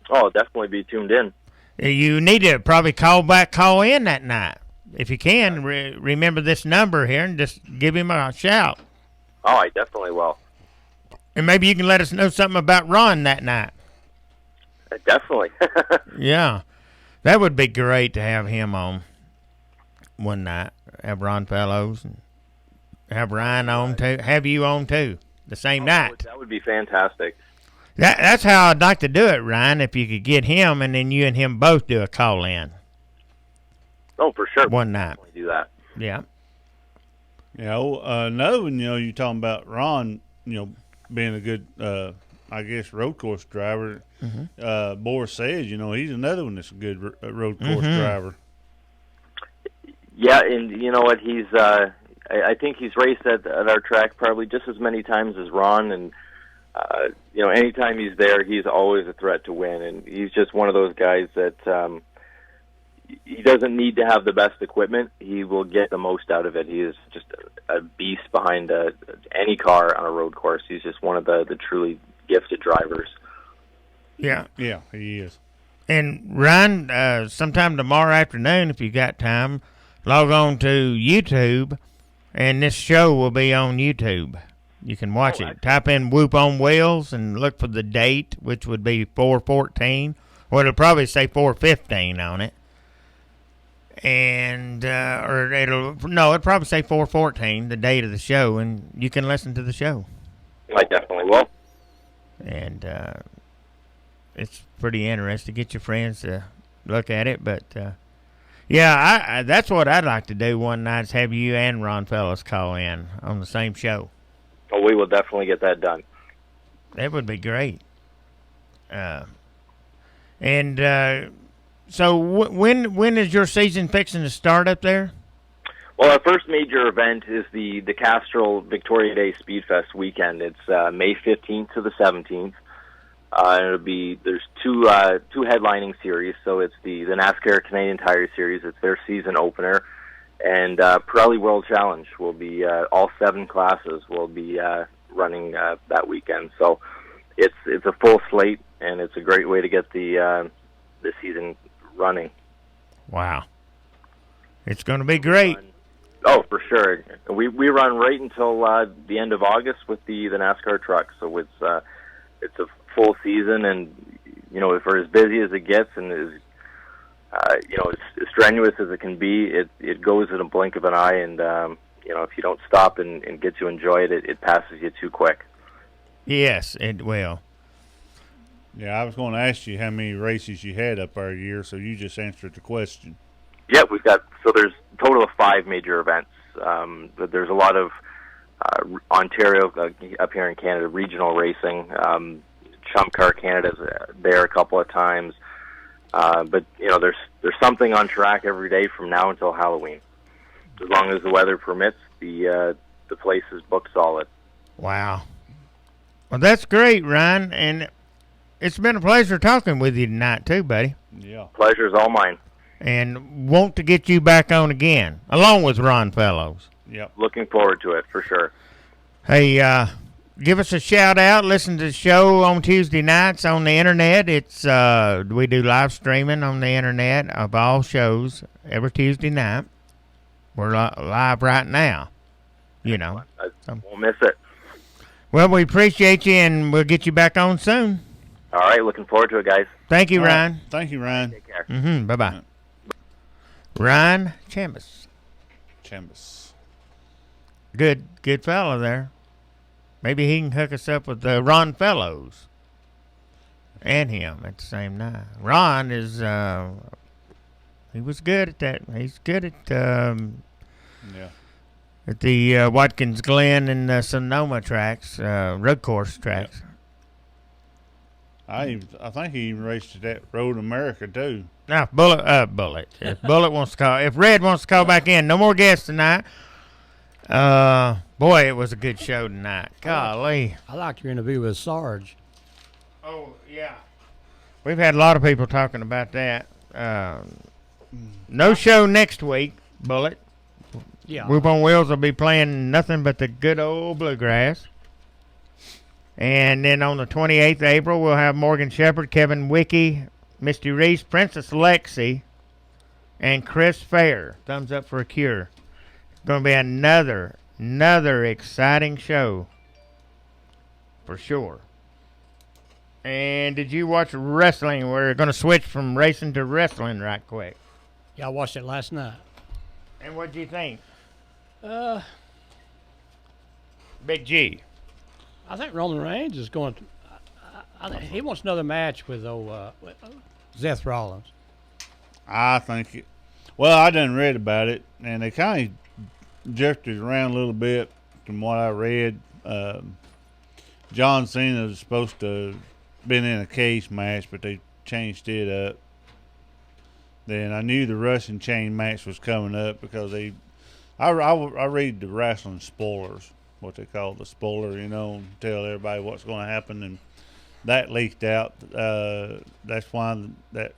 Oh, I'll definitely be tuned in. You need to probably call in that night. If you can, remember this number here and just give him a shout. Oh, I definitely will. And maybe you can let us know something about Ron that night. Definitely. Yeah. That would be great to have him on one night. Have Ron Fellows and have Ryan on too. Have you on too the same night. That would be fantastic. That's how I'd like to do it, Ryan, if you could get him and then you and him both do a call in. Oh, for sure. One night. Do that. Yeah. Yeah. Another one, you're talking about Ron, being a good, I guess, road course driver. Mm-hmm. Boris says, he's another one that's a good road course driver. Yeah, and you know what? He's, I think he's raced at our track probably just as many times as Ron, and anytime he's there, he's always a threat to win, and he's just one of those guys that he doesn't need to have the best equipment. He will get the most out of it. He is just a beast behind any car on a road course. He's just one of the truly gifted drivers. Yeah. Yeah, he is. And Ryan, sometime tomorrow afternoon, if you got time, log on to YouTube, and this show will be on YouTube. You can watch it. Type in Whoop on Wheels and look for the date, which would be 4/14. Well, it'll probably say 4/15 on it. And it'll probably say 4/14, the date of the show, and you can listen to the show. I definitely will. And it's pretty interesting. Get your friends to look at it, but I that's what I'd like to do one night is have you and Ron Fellows call in on the same show. Oh, we will definitely get that done. That would be great. So when is your season fixing to start up there? Well, our first major event is the Castrol Victoria Day Speed Fest weekend. It's May 15th to the 17th. There's two headlining series. So it's the NASCAR Canadian Tire Series. It's their season opener, and Pirelli World Challenge will be all 7 classes will be running that weekend. So it's a full slate, and it's a great way to get the season running. Wow. It's going to be great. Oh, for sure. We run right until the end of August with the NASCAR truck. So it's a full season, and for as busy as it gets and as as strenuous as it can be, it goes in a blink of an eye, and if you don't stop and get to enjoy it, it passes you too quick. Yes, it will. Yeah, I was going to ask you how many races you had up our year, so you just answered the question. Yeah, there's a total of 5 major events. But there's a lot of Ontario up here in Canada regional racing. Chump Car Canada's there a couple of times. But there's something on track every day from now until Halloween. As long as the weather permits, the place is booked solid. Wow. Well, that's great, Ryan, and it's been a pleasure talking with you tonight, too, buddy. Yeah. Pleasure's all mine. And want to get you back on again, along with Ron Fellows. Yep. Looking forward to it, for sure. Hey, give us a shout-out. Listen to the show on Tuesday nights on the Internet. It's we do live streaming on the Internet of all shows every Tuesday night. We're live right now, I won't miss it. Well, we appreciate you, and we'll get you back on soon. All right, looking forward to it, guys. Thank you, Ryan. Thank you, Ryan. Take care. Bye-bye. Ryan Chambers. Good fellow there. Maybe he can hook us up with Ron Fellows and him at the same night. Ron is, he was good at that. He's good at, at the Watkins Glen and Sonoma tracks, road course tracks. I think he even raced at that Road America too. Now, Bullet. If Bullet wants to call, if Red wants to call back in, no more guests tonight. Boy, it was a good show tonight. Golly. I liked your interview with Sarge. Oh, yeah. We've had a lot of people talking about that. No show next week, Bullet. Yeah. Whoop on Wheels will be playing nothing but the good old bluegrass. And then on the 28th of April, we'll have Morgan Shepherd, Kevin Wicke, Misty Reese, Princess Lexi, and Chris Fair. Thumbs up for a cure. Going to be another exciting show for sure. And did you watch wrestling? We're going to switch from racing to wrestling right quick. Yeah, I watched it last night. And what'd you think? Big G. I think Roman Reigns is going to. He wants another match with Seth Rollins. I think well, I done read about it, and they kind of jerked it around a little bit from what I read. John Cena was supposed to have been in a cage match, but they changed it up. Then I knew the Russian chain match was coming up because I read the wrestling spoilers, what they call the spoiler, and tell everybody what's going to happen, and that leaked out. That's why that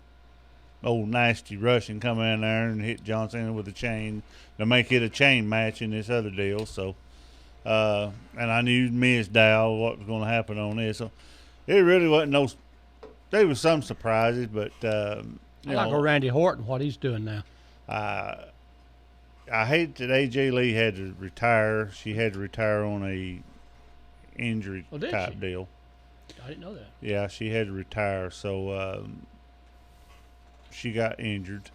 old nasty Russian come in there and hit John Cena with a chain to make it a chain match in this other deal. So, and I knew Miz Dow what was going to happen on this. So it really wasn't there was some surprises, but I like Randy Orton, what he's doing now. I hate that AJ Lee had to retire. She had to retire on a injury type deal. I didn't know that. Yeah, she had to retire, so she got injured.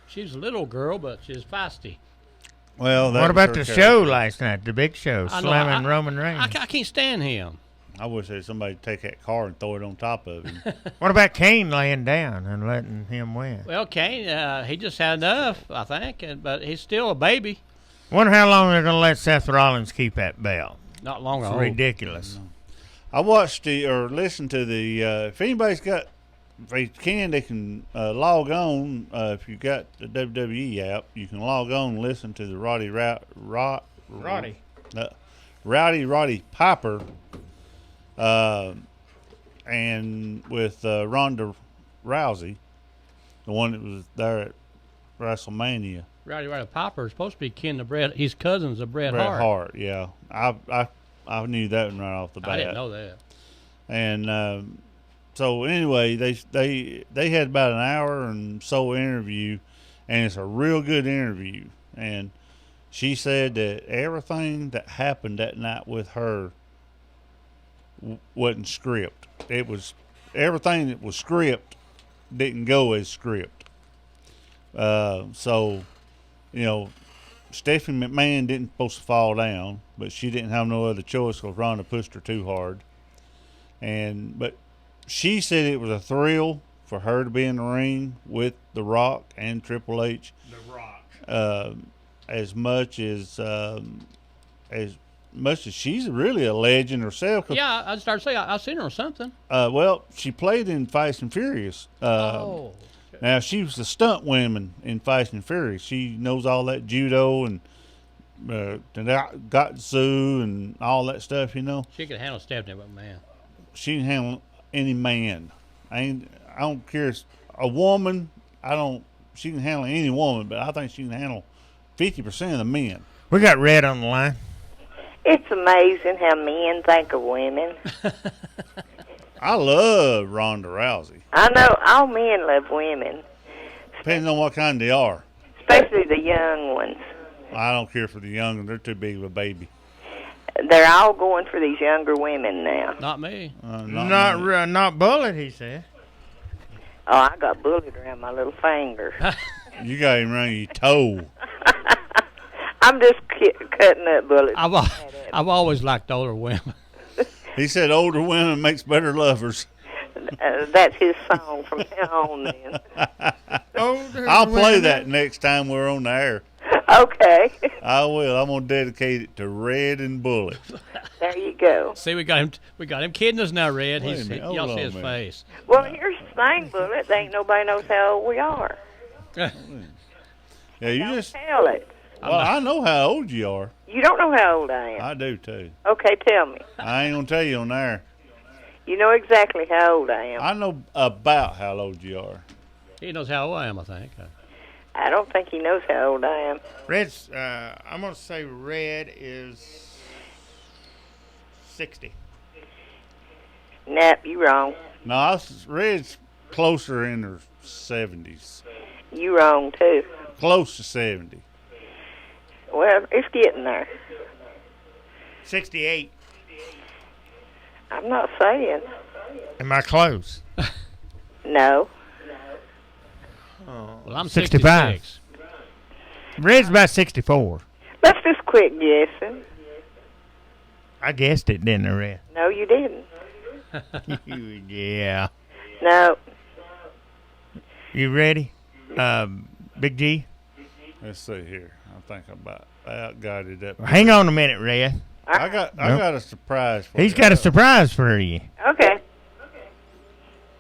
She's a little girl, but she's feisty. Well, what about the show last night? The big show, slamming Roman Reigns. I can't stand him. I wish there was somebody to take that car and throw it on top of him. What about Kane laying down and letting him win? Well, Kane, he just had enough, I think, but he's still a baby. Wonder how long they're going to let Seth Rollins keep that belt. Not long It's ago. ridiculous. I watched or listened to the. If anybody's got, if they can log on. If you got the WWE app, you can log on and listen to the Roddy Piper. And with Ronda Rousey, the one that was there at WrestleMania. Roddy Piper is supposed to be kin to Bret. His cousin's a Bret Bret Hart. Hart, yeah. I knew that one right off the bat. I didn't know that. And so anyway, they had about an hour and so interview, and it's a real good interview. And she said that everything that happened that night with her wasn't script. It was everything that was script didn't go as script. So, Stephanie McMahon didn't supposed to fall down, but she didn't have no other choice because Ronda pushed her too hard. But she said it was a thrill for her to be in the ring with The Rock and Triple H. The Rock. As much as she's really a legend herself. Yeah, I started saying I've seen her or something. Well, she played in Fast and Furious. Now, she was the stunt woman in Fast and Furious. She knows all that judo and gatsu and all that stuff, She could handle Stephanie McMahon. She can handle any man. I don't care. It's a woman. She can handle any woman, but I think she can handle 50% of the men. We got Red on the line. It's amazing how men think of women. I love Ronda Rousey. I know all men love women, Depending on what kind they are. especially the young ones. I don't care for the young ones. They're too big of a baby. They're all going for these younger women now. Not me. Not Bullet, he said. Oh, I got bullet around my little finger. You got him around your toe. I'm just cutting up bullets. I've always liked older women. He said older women makes better lovers. That's his song from now on then. I'll play that next time we're on the air. Okay. I will. I'm gonna dedicate it to Red and Bullet. There you go. See, we got him kidding us now, Red. Wait a He's minute, hold y'all on see a his minute. face. Well, here's the thing, Bullet. Ain't nobody knows how old we are. Yeah, you just. Tell it. Well, I know how old you are. You don't know how old I am. I do too. Okay, tell me. I ain't gonna tell you on there. You know exactly how old I am. I know about how old you are. He knows how old I am, I think. I don't think he knows how old I am. Red's, I'm going to say Red is 60. Nope, you wrong. No, Red's closer in her 70s. You wrong, too. Close to 70. Well, it's getting there. 68. I'm not saying. Am I close? No. Well, I'm 65. 66. Red's about 64. Let's just quit guessing. I guessed it, didn't I, Red? No, you didn't. Yeah. No. You ready? Big G? Let's see here. I think I about got it up. Hang on a minute, Red. I got a surprise for you. He's got a surprise for you. Okay.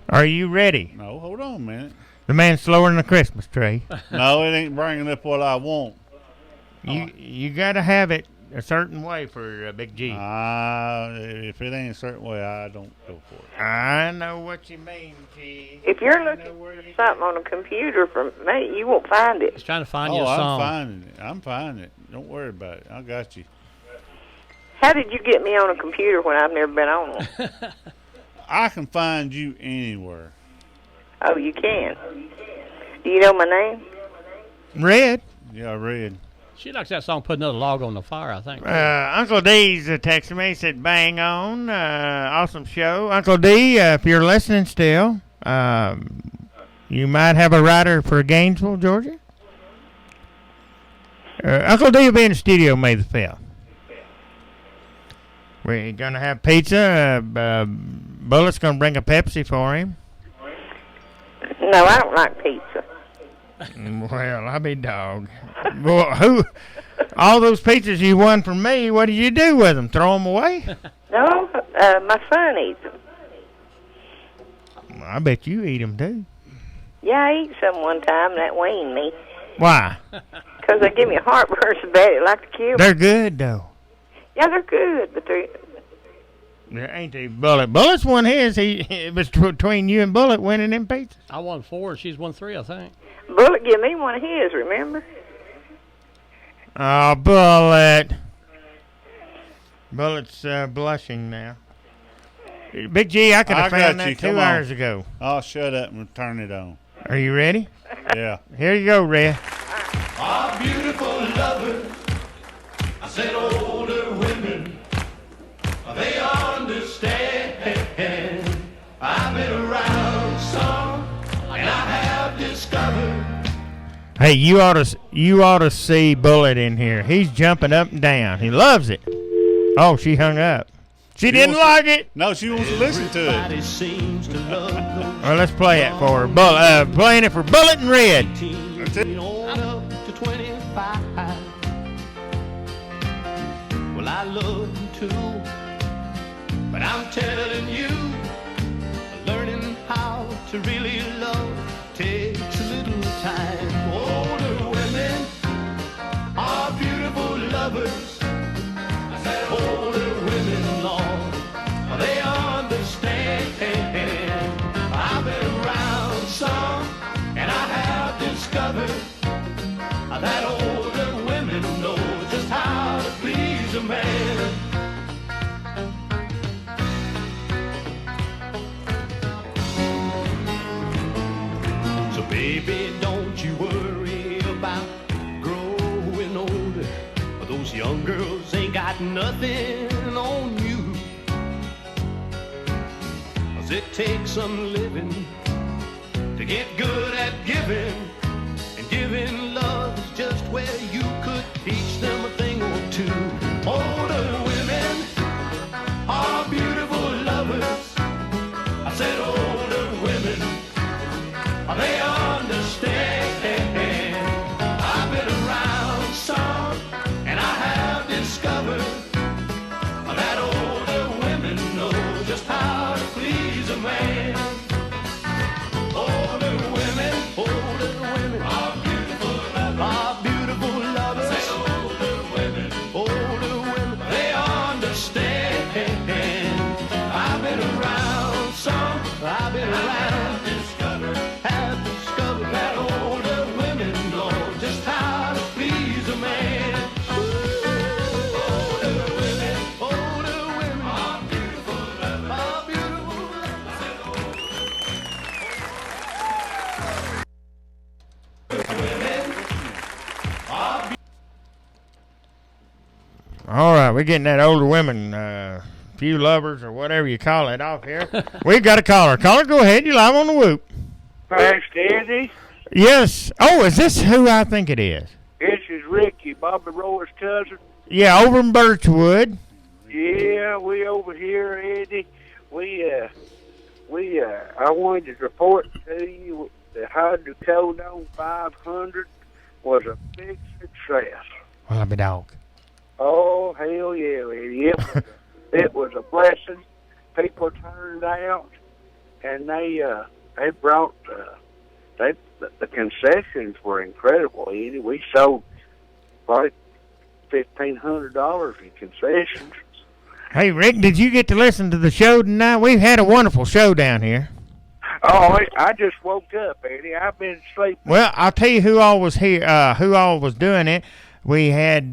Are you ready? No, hold on a minute. The man's slower than a Christmas tree. No, it ain't bringing up what I want. You got to have it a certain way for Big G. If it ain't a certain way, I don't go for it. I know what you mean, G. If you're looking for something on a computer from me, you won't find it. He's trying to find you a song. I'm finding it. Don't worry about it. I got you. How did you get me on a computer when I've never been on one? I can find you anywhere. Oh, you can. Do you know my name? Red. Yeah, Red. She likes that song, Put Another Log on the Fire, I think. Uncle D's texted me. He said, bang on. Awesome show. Uncle D, if you're listening still, you might have a rider for Gainesville, Georgia. Uncle D will be in the studio May the 5th. We're going to have pizza. Bullet's going to bring a Pepsi for him. No, I don't like pizza. Well, I'll be dog. Well, all those pizzas you won from me, what did you do with them? Throw them away? No, my son eats them. I bet you eat them, too. Yeah, I ate some one time, and that weaned me. Why? Because they give me heartburn so bad it like to kill me. They're good, though. Yeah, they're good, but they're... Ain't they? Bullet's won his. It was between you and Bullet winning them pizzas. I won 4 and she's won 3, I think. Bullet gave me one of his, remember? Oh, Bullet. Bullet's blushing now. Big G, I could have found that 2 hours ago. I'll shut up and turn it on. Are you ready? Yeah. Here you go, Red. Our beautiful lovers, I said older women, they understand. I've been around some, and I have discovered. Hey, you ought to see Bullet in here. He's jumping up and down. He loves it. Oh, she hung up. She didn't like it. No, she wants to listen to it. Well, let's play it for her. Playing it for Bullet and Red. That's it. On up to 25. Well, I love you too, but I'm telling you, learning how to really love takes a little time. Older women are beautiful lovers. I said older women, Lord, they understand. I've been around some, and I have discovered that older women know just how to please a man. So baby, don't you worry about growing older. Those young girls ain't got nothing on you. 'Cause it takes some living to get good at giving. And giving love is just where you could teach them a thing or two. Older women are beautiful lovers. I said older women, they understand. I've been around All right, we're getting that older women, few lovers or whatever you call it off here. We've got a caller. Caller, go ahead. You're live on the Whoop. Fast Eddie. Yes. Oh, is this who I think it is? This is Ricky, Bobby Roy's cousin. Yeah, over in Birchwood. Yeah, we over here, Eddie. I wanted to report to you that Hydrocodone 500 was a big success. Well, I'm a dog. Oh, hell yeah, Eddie. It was a blessing. People turned out, and they brought, the concessions were incredible, Eddie. We sold like $1,500 in concessions. Hey, Rick, did you get to listen to the show tonight? We've had a wonderful show down here. Oh, I just woke up, Eddie. I've been sleeping. Well, I'll tell you who all was here, who all was doing it. We had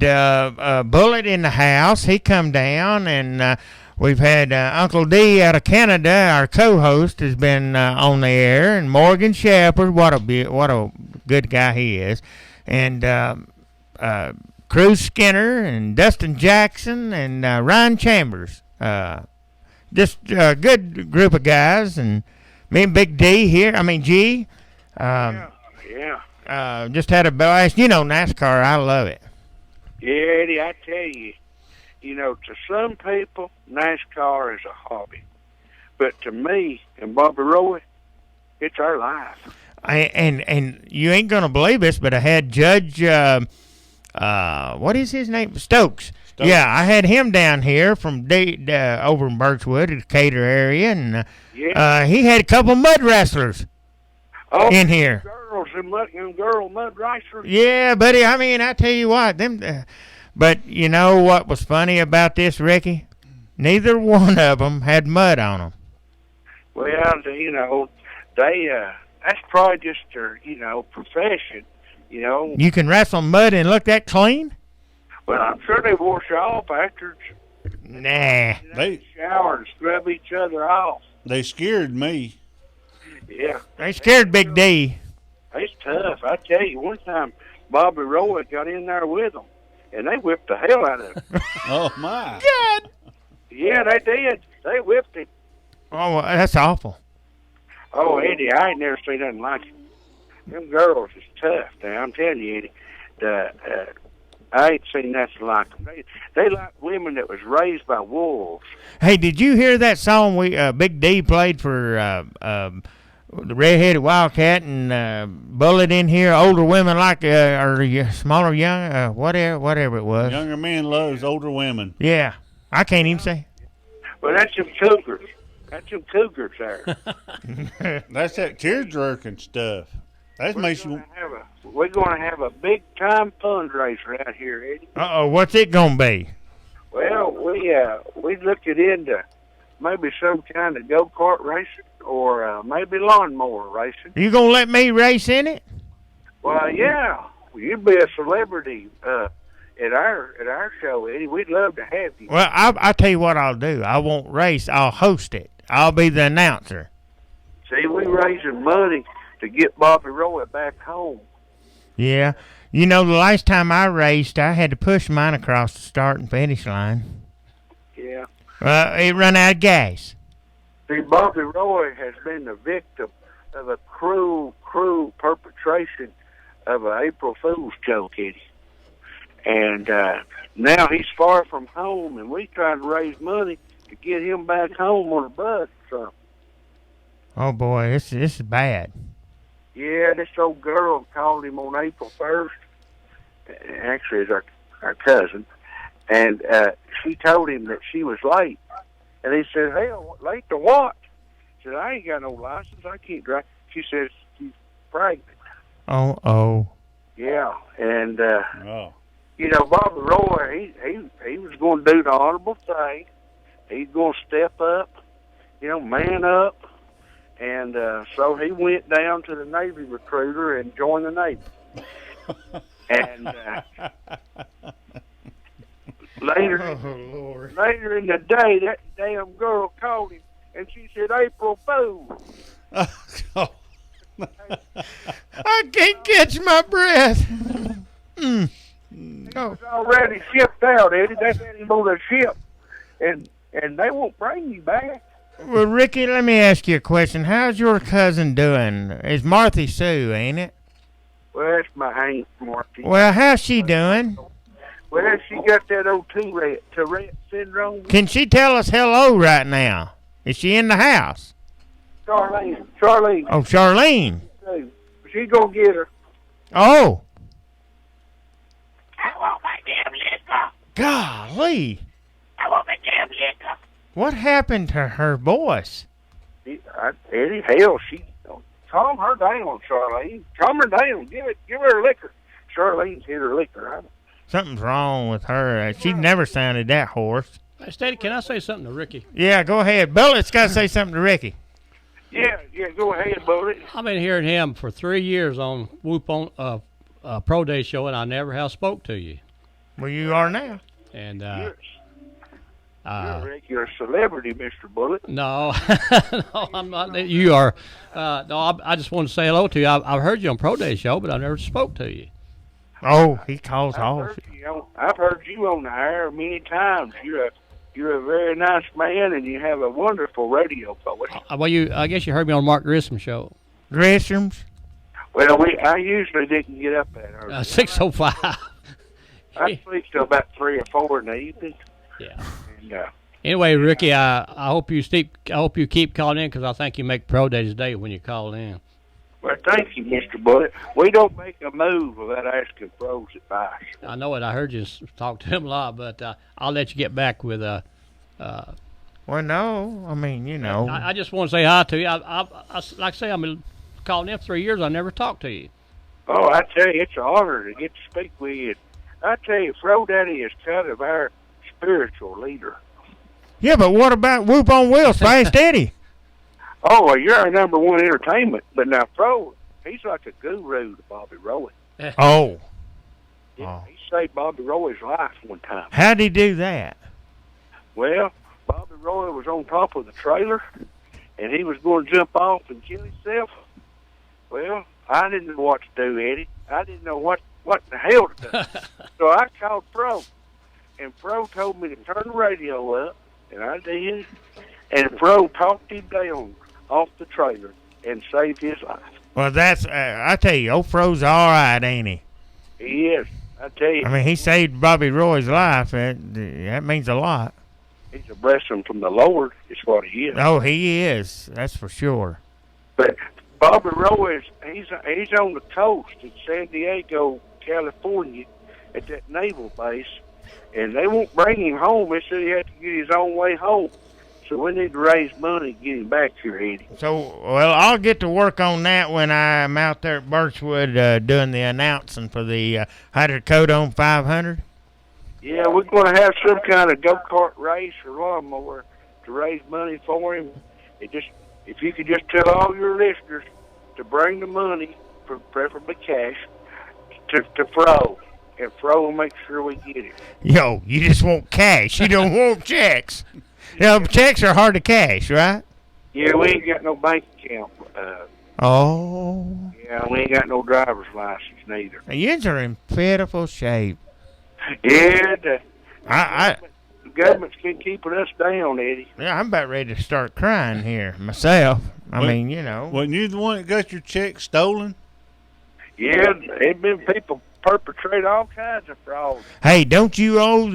Bullet in the house. He come down, and we've had Uncle D out of Canada. Our co-host has been on the air, and Morgan Shepherd. What a good guy he is, and Cruz Skinner and Dustin Jackson and Ryan Chambers. Just a good group of guys, and me and Big D here. I mean G. Yeah. Just had a blast. You know NASCAR. I love it. Yeah, Eddie, I tell you, to some people, NASCAR is a hobby. But to me and Bobby Roy, it's our life. And you ain't going to believe this, but I had Judge, what is his name? Stokes. Yeah, I had him down here from over in Birchwood, Decatur area, and he had a couple mud wrestlers in here. Girl mud racers. Yeah, buddy. I mean, I tell you what, but you know what was funny about this, Ricky? Neither one of them had mud on them. Well, that's probably just their, profession. You can wrestle mud and look that clean? Well, I'm sure they wash off after. Nah. They shower and scrub each other off. They scared me. Yeah. They scared Big D. It's tough. I tell you, one time Bobby Roy got in there with them, and they whipped the hell out of him. Oh, my. God. Yeah, they did. They whipped him. Oh, well, that's awful. Oh, Eddie, I ain't never seen nothing like it. Them girls is tough. Now, I'm telling you, Eddie, I ain't seen nothing like them. They like women that was raised by wolves. Hey, did you hear that song Big D played for the Red-Headed Wildcat and Bullet in here? Older women like or smaller, young, whatever it was. Younger men loves older women. Yeah, I can't even say. Well, that's them cougars. That's them cougars there. That's that tear-jerking stuff. That makes you. We're going to have a big-time fundraiser out here, Eddie. Uh-oh, what's it going to be? Well, we looking into maybe some kind of go-kart racing or maybe lawnmower racing. You going to let me race in it? Well, yeah. You'd be a celebrity at our show, Eddie. We'd love to have you. Well, I'll tell you what I'll do. I won't race. I'll host it. I'll be the announcer. See, we raising money to get Bobby Roy back home. Yeah. The last time I raced, I had to push mine across the start and finish line. Yeah. It run out of gas. See, Bobby Roy has been the victim of a cruel perpetration of an April Fool's joke, Eddie. And now he's far from home, and we trying to raise money to get him back home on a bus or something. Oh, boy, this is bad. Yeah, this old girl called him on April 1st. Actually, it's our cousin. And she told him that she was late. And he said, hell, late to what? He said, I ain't got no license. I can't drive. She says, she's pregnant. Oh. Yeah, and, Bobby Roy, he was going to do the honorable thing. He's going to step up, man up. And so he went down to the Navy recruiter and joined the Navy. And later in the day, that damn girl called him, and she said, April Fool. I can't catch my breath. was already shipped out, Eddie. They had him on the ship, and they won't bring you back. Well, Ricky, let me ask you a question. How's your cousin doing? It's Martha Sue, ain't it? Well, that's my aunt, Marty. Well, how's she doing? Well, she got that old Tourette syndrome. Can she tell us hello right now? Is she in the house? Charlene. Oh, Charlene. She gonna get her. Oh. I want my damn liquor. Golly. I want my damn liquor. What happened to her voice? Eddie, hell, she calm her down, Charlene. Calm her down. Give her liquor. Charlene's hit her liquor. Something's wrong with her. She never sounded that hoarse. Hey, Steady, can I say something to Ricky? Yeah, go ahead. Bullet's got to say something to Ricky. Yeah, go ahead, Bullet. I've been hearing him for 3 years on WOOP on Pro Day show, and I never have spoke to you. Well, you are now. And you're a regular celebrity, Mr. Bullet. No, no, I'm not. You are. No, I just want to say hello to you. I've heard you on Pro Day show, but I never spoke to you. Oh, he calls all. I've heard you on the air many times. You're a very nice man, and you have a wonderful radio voice. Well, I guess you heard me on Mark Grissom's show. Grissom's? Well, I usually didn't get up that early. 6:05. I sleep till about 3 or 4 in the evening. Yeah. And, anyway, Ricky, I hope you keep calling in because I think you make Pro Day today when you call in. Well, thank you, Mr. Bullet. We don't make a move without asking pros advice. I know it. I heard you talk to him a lot, but I'll let you get back with. Well, no. I mean, you know. I just want to say hi to you. I like I say, I've been calling in for 3 years. I never talked to you. Oh, I tell you, it's an honor to get to speak with you. I tell you, Fro Daddy is kind of our spiritual leader. Yeah, but what about Whoop on Wheels, Fast Eddie? Oh, well, you're our number one entertainment. But now, Fro, he's like a guru to Bobby Roy. Oh. Yeah, he saved Bobby Roy's life one time. How'd he do that? Well, Bobby Roy was on top of the trailer, and he was going to jump off and kill himself. Well, I didn't know what to do, Eddie. I didn't know what the hell to do. So I called Fro, and Fro told me to turn the radio up, and I did. And Fro talked him down off the trailer and saved his life. Well, that's, I tell you, old Fro's all right, ain't he? He is. I tell you. I mean, he saved Bobby Roy's life. That means a lot. He's a blessing from the Lord, is what he is. Oh, he is. That's for sure. But Bobby Roy he's on the coast in San Diego, California, at that naval base, and they won't bring him home. They said he had to get his own way home. So we need to raise money to get him back here, Eddie. So, well, I'll get to work on that when I'm out there at Birchwood doing the announcing for the Hydrocodone 500. Yeah, we're going to have some kind of go-kart race or lawnmower to raise money for him. If you could just tell all your listeners to bring the money, preferably cash, to Fro, and Fro will make sure we get it. Yo, you just want cash. You don't want checks. You know, checks are hard to cash, right? Yeah, we ain't got no bank account. Oh. Yeah, we ain't got no driver's license neither. Yous are in pitiful shape. Yeah, the government's been keeping us down, Eddie. Yeah, I'm about ready to start crying here myself. I mean, you know. Wasn't you the one that got your check stolen? Yeah, there's been people perpetrate all kinds of fraud. Hey, don't you owe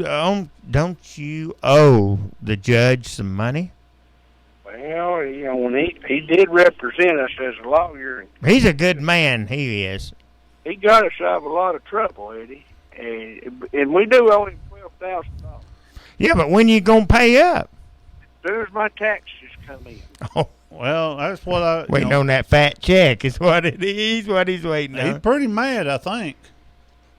the judge some money? Well, you know, when he did represent us as a lawyer. He's a good man, he is. He got us out of a lot of trouble, Eddie, and we do owe him $12,000. Yeah, but when you gonna pay up? As soon as my taxes come in. Oh. Well, that's what I... Waiting on that fat check is what it is, what he's waiting on. He's pretty mad, I think.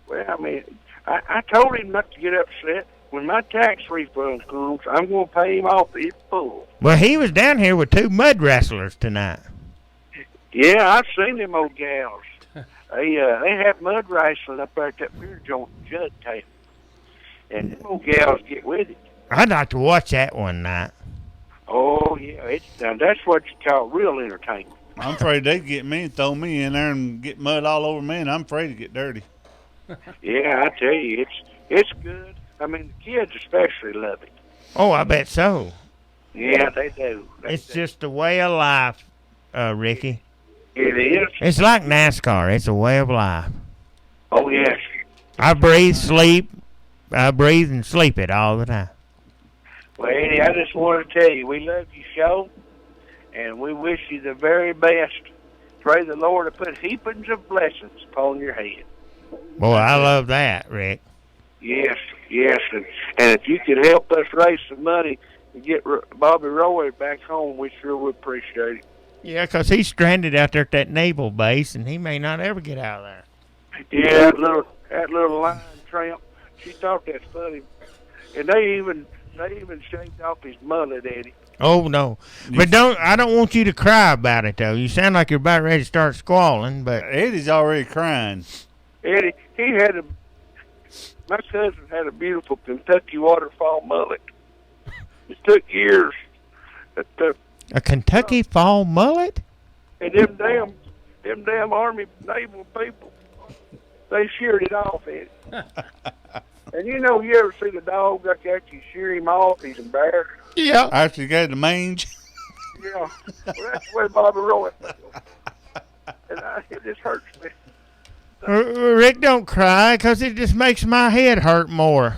Well, I mean, I told him not to get upset. When my tax refund comes, I'm going to pay him off in full. Well, he was down here with 2 mud wrestlers tonight. Yeah, I've seen them old gals. They have mud wrestling up there at that beer joint Judd table. And them old gals get with it. I'd like to watch that one night. Oh, yeah. That's what you call real entertainment. I'm afraid they'd get me and throw me in there and get mud all over me, and I'm afraid to get dirty. Yeah, I tell you, it's good. I mean, the kids especially love it. Oh, I bet so. Yeah, they do. It's just a way of life, Ricky. It is. It's like NASCAR. It's a way of life. Oh, yes. I breathe, sleep. I breathe and sleep it all the time. Well, Eddie, I just want to tell you, we love your show, and we wish you the very best. Pray the Lord to put heapings of blessings upon your head. Boy, I love that, Rick. Yes, and if you could help us raise some money and get Bobby Roy back home, we sure would appreciate it. Yeah, 'cause he's stranded out there at that naval base, and he may not ever get out of there. Yeah, that little lion tramp. She thought that's funny, and they even shaved off his mullet, Eddie. Oh no, but I don't want you to cry about it though. You sound like you're about ready to start squalling, but Eddie's already crying. Eddie, my cousin had a beautiful Kentucky waterfall mullet. It took years. A Kentucky fall mullet? And them damn Army naval people, they sheared it off, Eddie. And you ever see the dog like after you shear him off, he's embarrassed. Yeah. After you got the mange. Yeah. Well, that's the way Bobby Roy feels. And it just hurts me. Rick, don't cry, 'cause it just makes my head hurt more.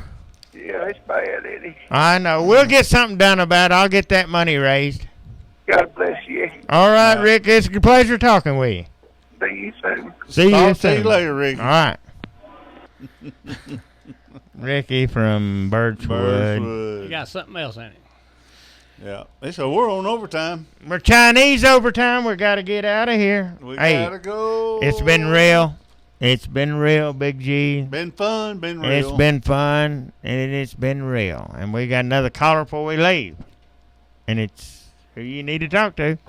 Yeah, it's bad, Eddie. I know. We'll get something done about it. I'll get that money raised. God bless you. All right, Rick. It's a pleasure talking with you. See you soon. See you See you later, Ricky. All right. Ricky from Birchwood. You got something else in it. Yeah. They said we're on overtime. We're Chinese overtime. We got to get out of here. We gotta go. It's been real. It's been real, Big G. Been fun, been real. It's been fun, and it's been real. And we got another caller before we leave. And it's who you need to talk to.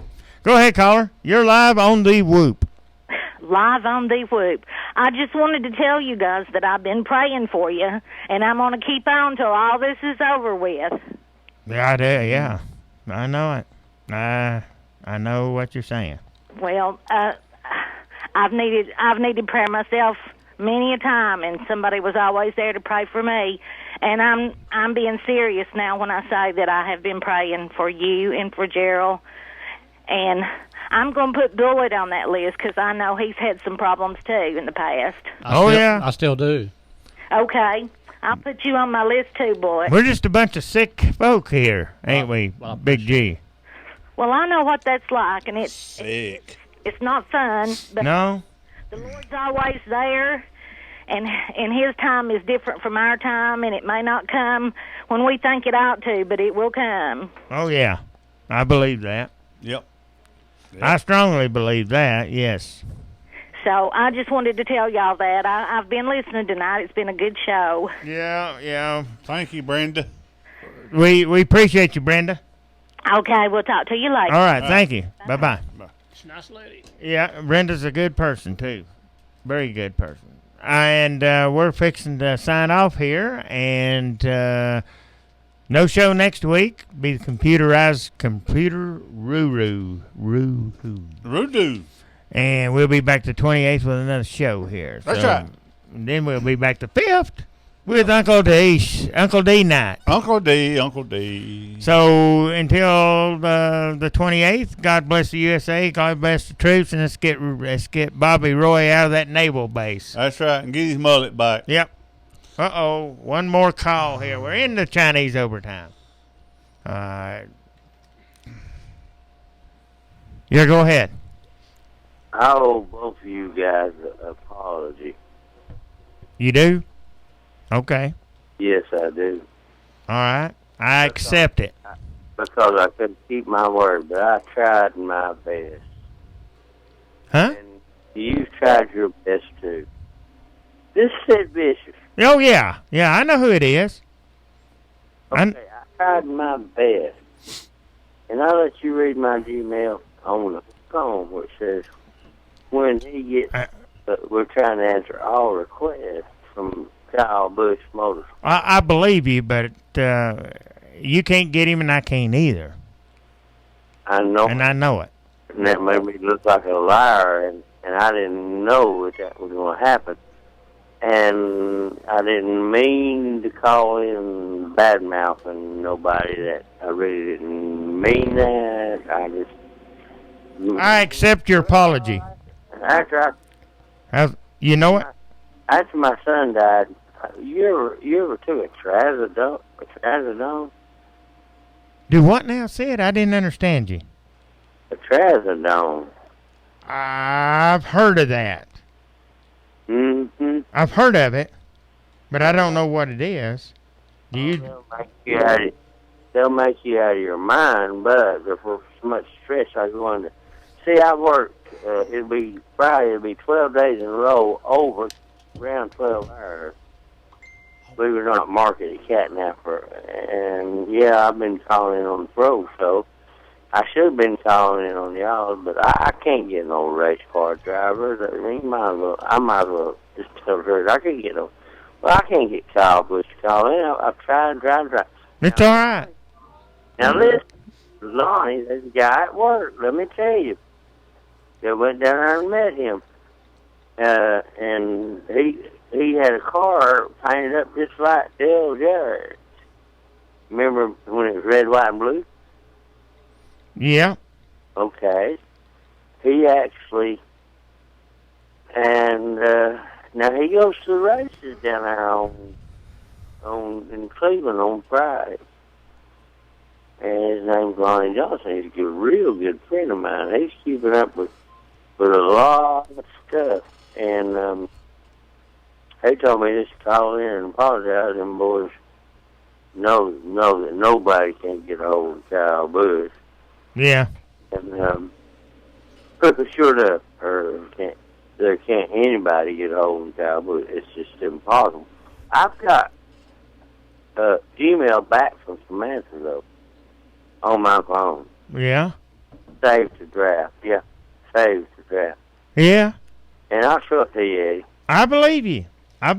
Go ahead, caller. You're live on the Whoop. Live on the Whoop. I just wanted to tell you guys that I've been praying for you, and I'm going to keep on till all this is over with. Yeah, yeah. I know it. I know what you're saying. Well, I've needed prayer myself many a time, and somebody was always there to pray for me. And I'm being serious now when I say that I have been praying for you and for Gerald. And I'm going to put Bullet on that list because I know he's had some problems too in the past. I still do. Okay. I'll put you on my list too, Bullet. We're just a bunch of sick folk here, ain't we, Big G? Well, I know what that's like, and it's sick. It's not fun. But no. The Lord's always there, and His time is different from our time, and it may not come when we think it ought to, but it will come. Oh yeah, I believe that. Yep. I strongly believe that. Yes. So I just wanted to tell y'all that I've been listening tonight. It's been a good show. Yeah. Thank you, Brenda. We appreciate you, Brenda. Okay, we'll talk to you later. All right, thank you. Bye-bye. She's a nice lady. Yeah, Brenda's a good person, too. Very good person. And we're fixing to sign off here, and no show next week. Be the computer Roo-doo. And we'll be back the 28th with another show here. That's right. And then we'll be back the 5th with Uncle D night. Uncle D. So until the 28th, God bless the USA, God bless the troops, and let's get Bobby Roy out of that naval base. That's right, and get his mullet back. Yep. One more call here. We're in the Chinese overtime. Yeah, go ahead. I owe both of you guys an apology. You do? Okay. Yes, I do. All right. I accept it. Because I couldn't keep my word, but I tried my best. Huh? And you tried your best too. This is Sid Bishop. Oh, yeah. Yeah, I know who it is. Okay, I tried my best. And I'll let you read my Gmail on the phone, which says, when he gets, we're trying to answer all requests from Kyle Bush Motors. I believe you, but you can't get him, and I can't either. I know. And I know it. And that made me look like a liar, and I didn't know that was going to happen. And I didn't mean to call in bad mouthing nobody. That I really didn't mean that. I accept your apology. After You know what? after my son died, you ever took a trazodone? Do what now, Sid? I didn't understand you. A trazodone. I've heard of that. Mm-hmm. I've heard of it, but I don't know what it is. Do you? They'll make you out of your mind, but if for so much stress, I was going to see. I worked. It'll be Friday. It'll be 12 days in a row, over around 12 hours. Believe it or not, market at Catnapper, and yeah, I've been calling in on the pro show. I should have been calling in on y'all, but I can't get no race car drivers. I might as well just tell the truth. I can't get no. Well, I can't get Kyle Busch to call in. I've tried. It's all right. Now listen, Lonnie, there's a guy at work. Let me tell you, I went down there and met him, and he had a car painted up just like Dale Jarrett. Remember when it was red, white, and blue? Yeah. Okay. He actually, and now he goes to the races down there in Cleveland on Friday. And his name's Lonnie Johnson. He's a real good friend of mine. He's keeping up with a lot of stuff. And he told me just to call in and apologize. Them boys know that nobody can get a hold of Kyle Busch. Yeah. And sure enough, there can't anybody get a hold of Kyle Busch. It's just impossible. I've got Gmail back from Samantha though on my phone. Yeah. Saved to draft. Yeah. Saved to draft. Yeah. And I'll show it to you, Eddie. I believe you. That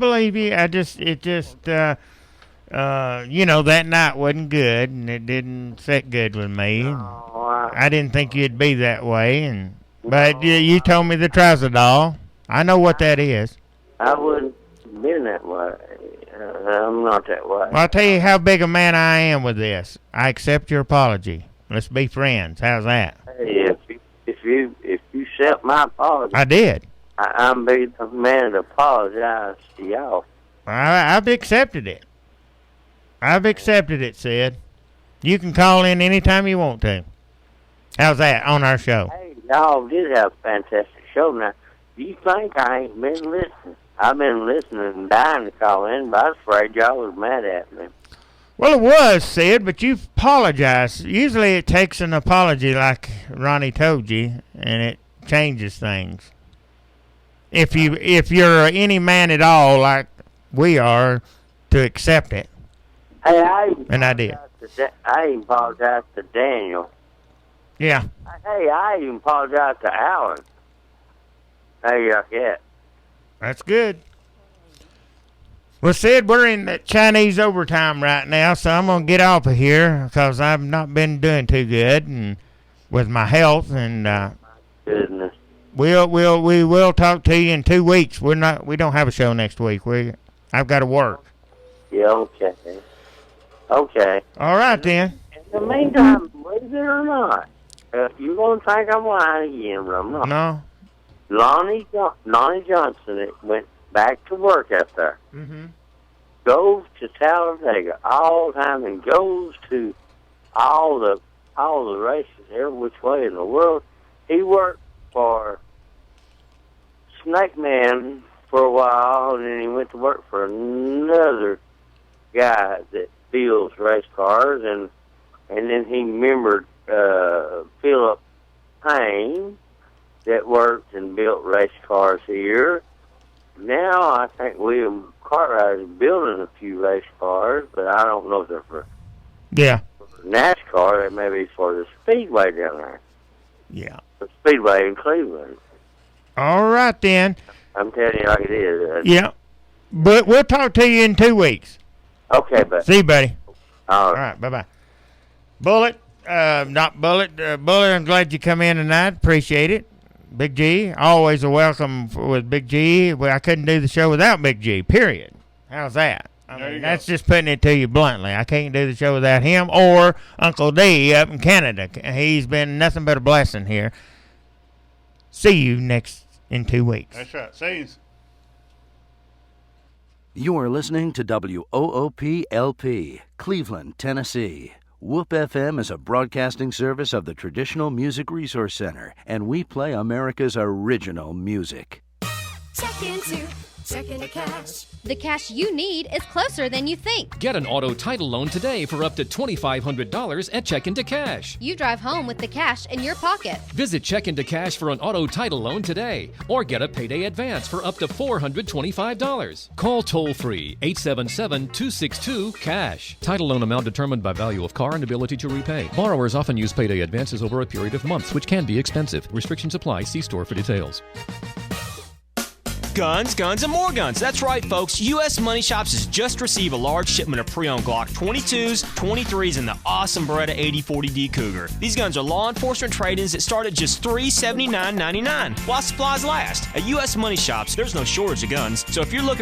night wasn't good, and it didn't sit good with me. I didn't think you'd be that way, but you told me the trazodone. I know what that is. I wouldn't have been that way. I'm not that way. Well, I'll tell you how big a man I am with this. I accept your apology. Let's be friends. How's that? Hey, if you accept my apology, I did. I'm the man to apologize to y'all. I've accepted it. I've accepted it, Sid. You can call in anytime you want to. How's that on our show? Hey, y'all did have a fantastic show. Now, do you think I ain't been listening? I've been listening and dying to call in, but I was afraid y'all was mad at me. Well, it was, Sid, but you've apologized. Usually it takes an apology like Ronnie told you, and it changes things. If you're any man at all like we are, to accept it. Hey, I did. I even apologized to Daniel. Yeah. Hey, I even apologized to Alan. Hey, yeah. That's good. Well, Sid, we're in the Chinese overtime right now, so I'm gonna get off of here because I've not been doing too good and with my health, and goodness. we will talk to you in 2 weeks. We don't have a show next week. I've got to work. Yeah, okay. Okay. All right then. In the meantime, believe it or not, you're gonna think I'm lying again, but I'm not. No. Lonnie Johnson went back to work out there. Mm-hmm. Goes to Talladega all the time and goes to all the races every which way in the world. He worked for Snake Man for a while, and then he went to work for another guy that builds race cars, and then he remembered Philip Payne that worked and built race cars here. Now I think William Cartwright is building a few race cars, but I don't know if they're for NASCAR. They may be for the Speedway down there. Yeah. The Speedway in Cleveland. All right then. I'm telling you like it is. Yeah. But we'll talk to you in 2 weeks. Okay, buddy. See you, buddy. All right. Bye-bye. Bullet, not Bullet. Bullet, I'm glad you come in tonight. Appreciate it. Big G, always a welcome with Big G. Well, I couldn't do the show without Big G, period. How's that? I mean, that's just putting it to you bluntly. I can't do the show without him or Uncle D up in Canada. He's been nothing but a blessing here. See you in 2 weeks. That's right. See you. You are listening to WOOP-LP, Cleveland, Tennessee. WOOP FM is a broadcasting service of the Traditional Music Resource Center, and we play America's original music. Check into cash. The cash you need is closer than you think. Get an auto title loan today for up to $2,500 at Check Into Cash. You drive home with the cash in your pocket. Visit Check Into Cash for an auto title loan today, or get a payday advance for up to $425. Call toll-free 877-262-CASH. Title loan amount determined by value of car and ability to repay. Borrowers often use payday advances over a period of months, which can be expensive. Restrictions apply. See store for details. Guns, guns, and more guns. That's right, folks. U.S. Money Shops has just received a large shipment of pre-owned Glock 22s, 23s, and the awesome Beretta 8040D Cougar. These guns are law enforcement trade-ins that start at just $379.99 while supplies last. At U.S. Money Shops, there's no shortage of guns, so if you're looking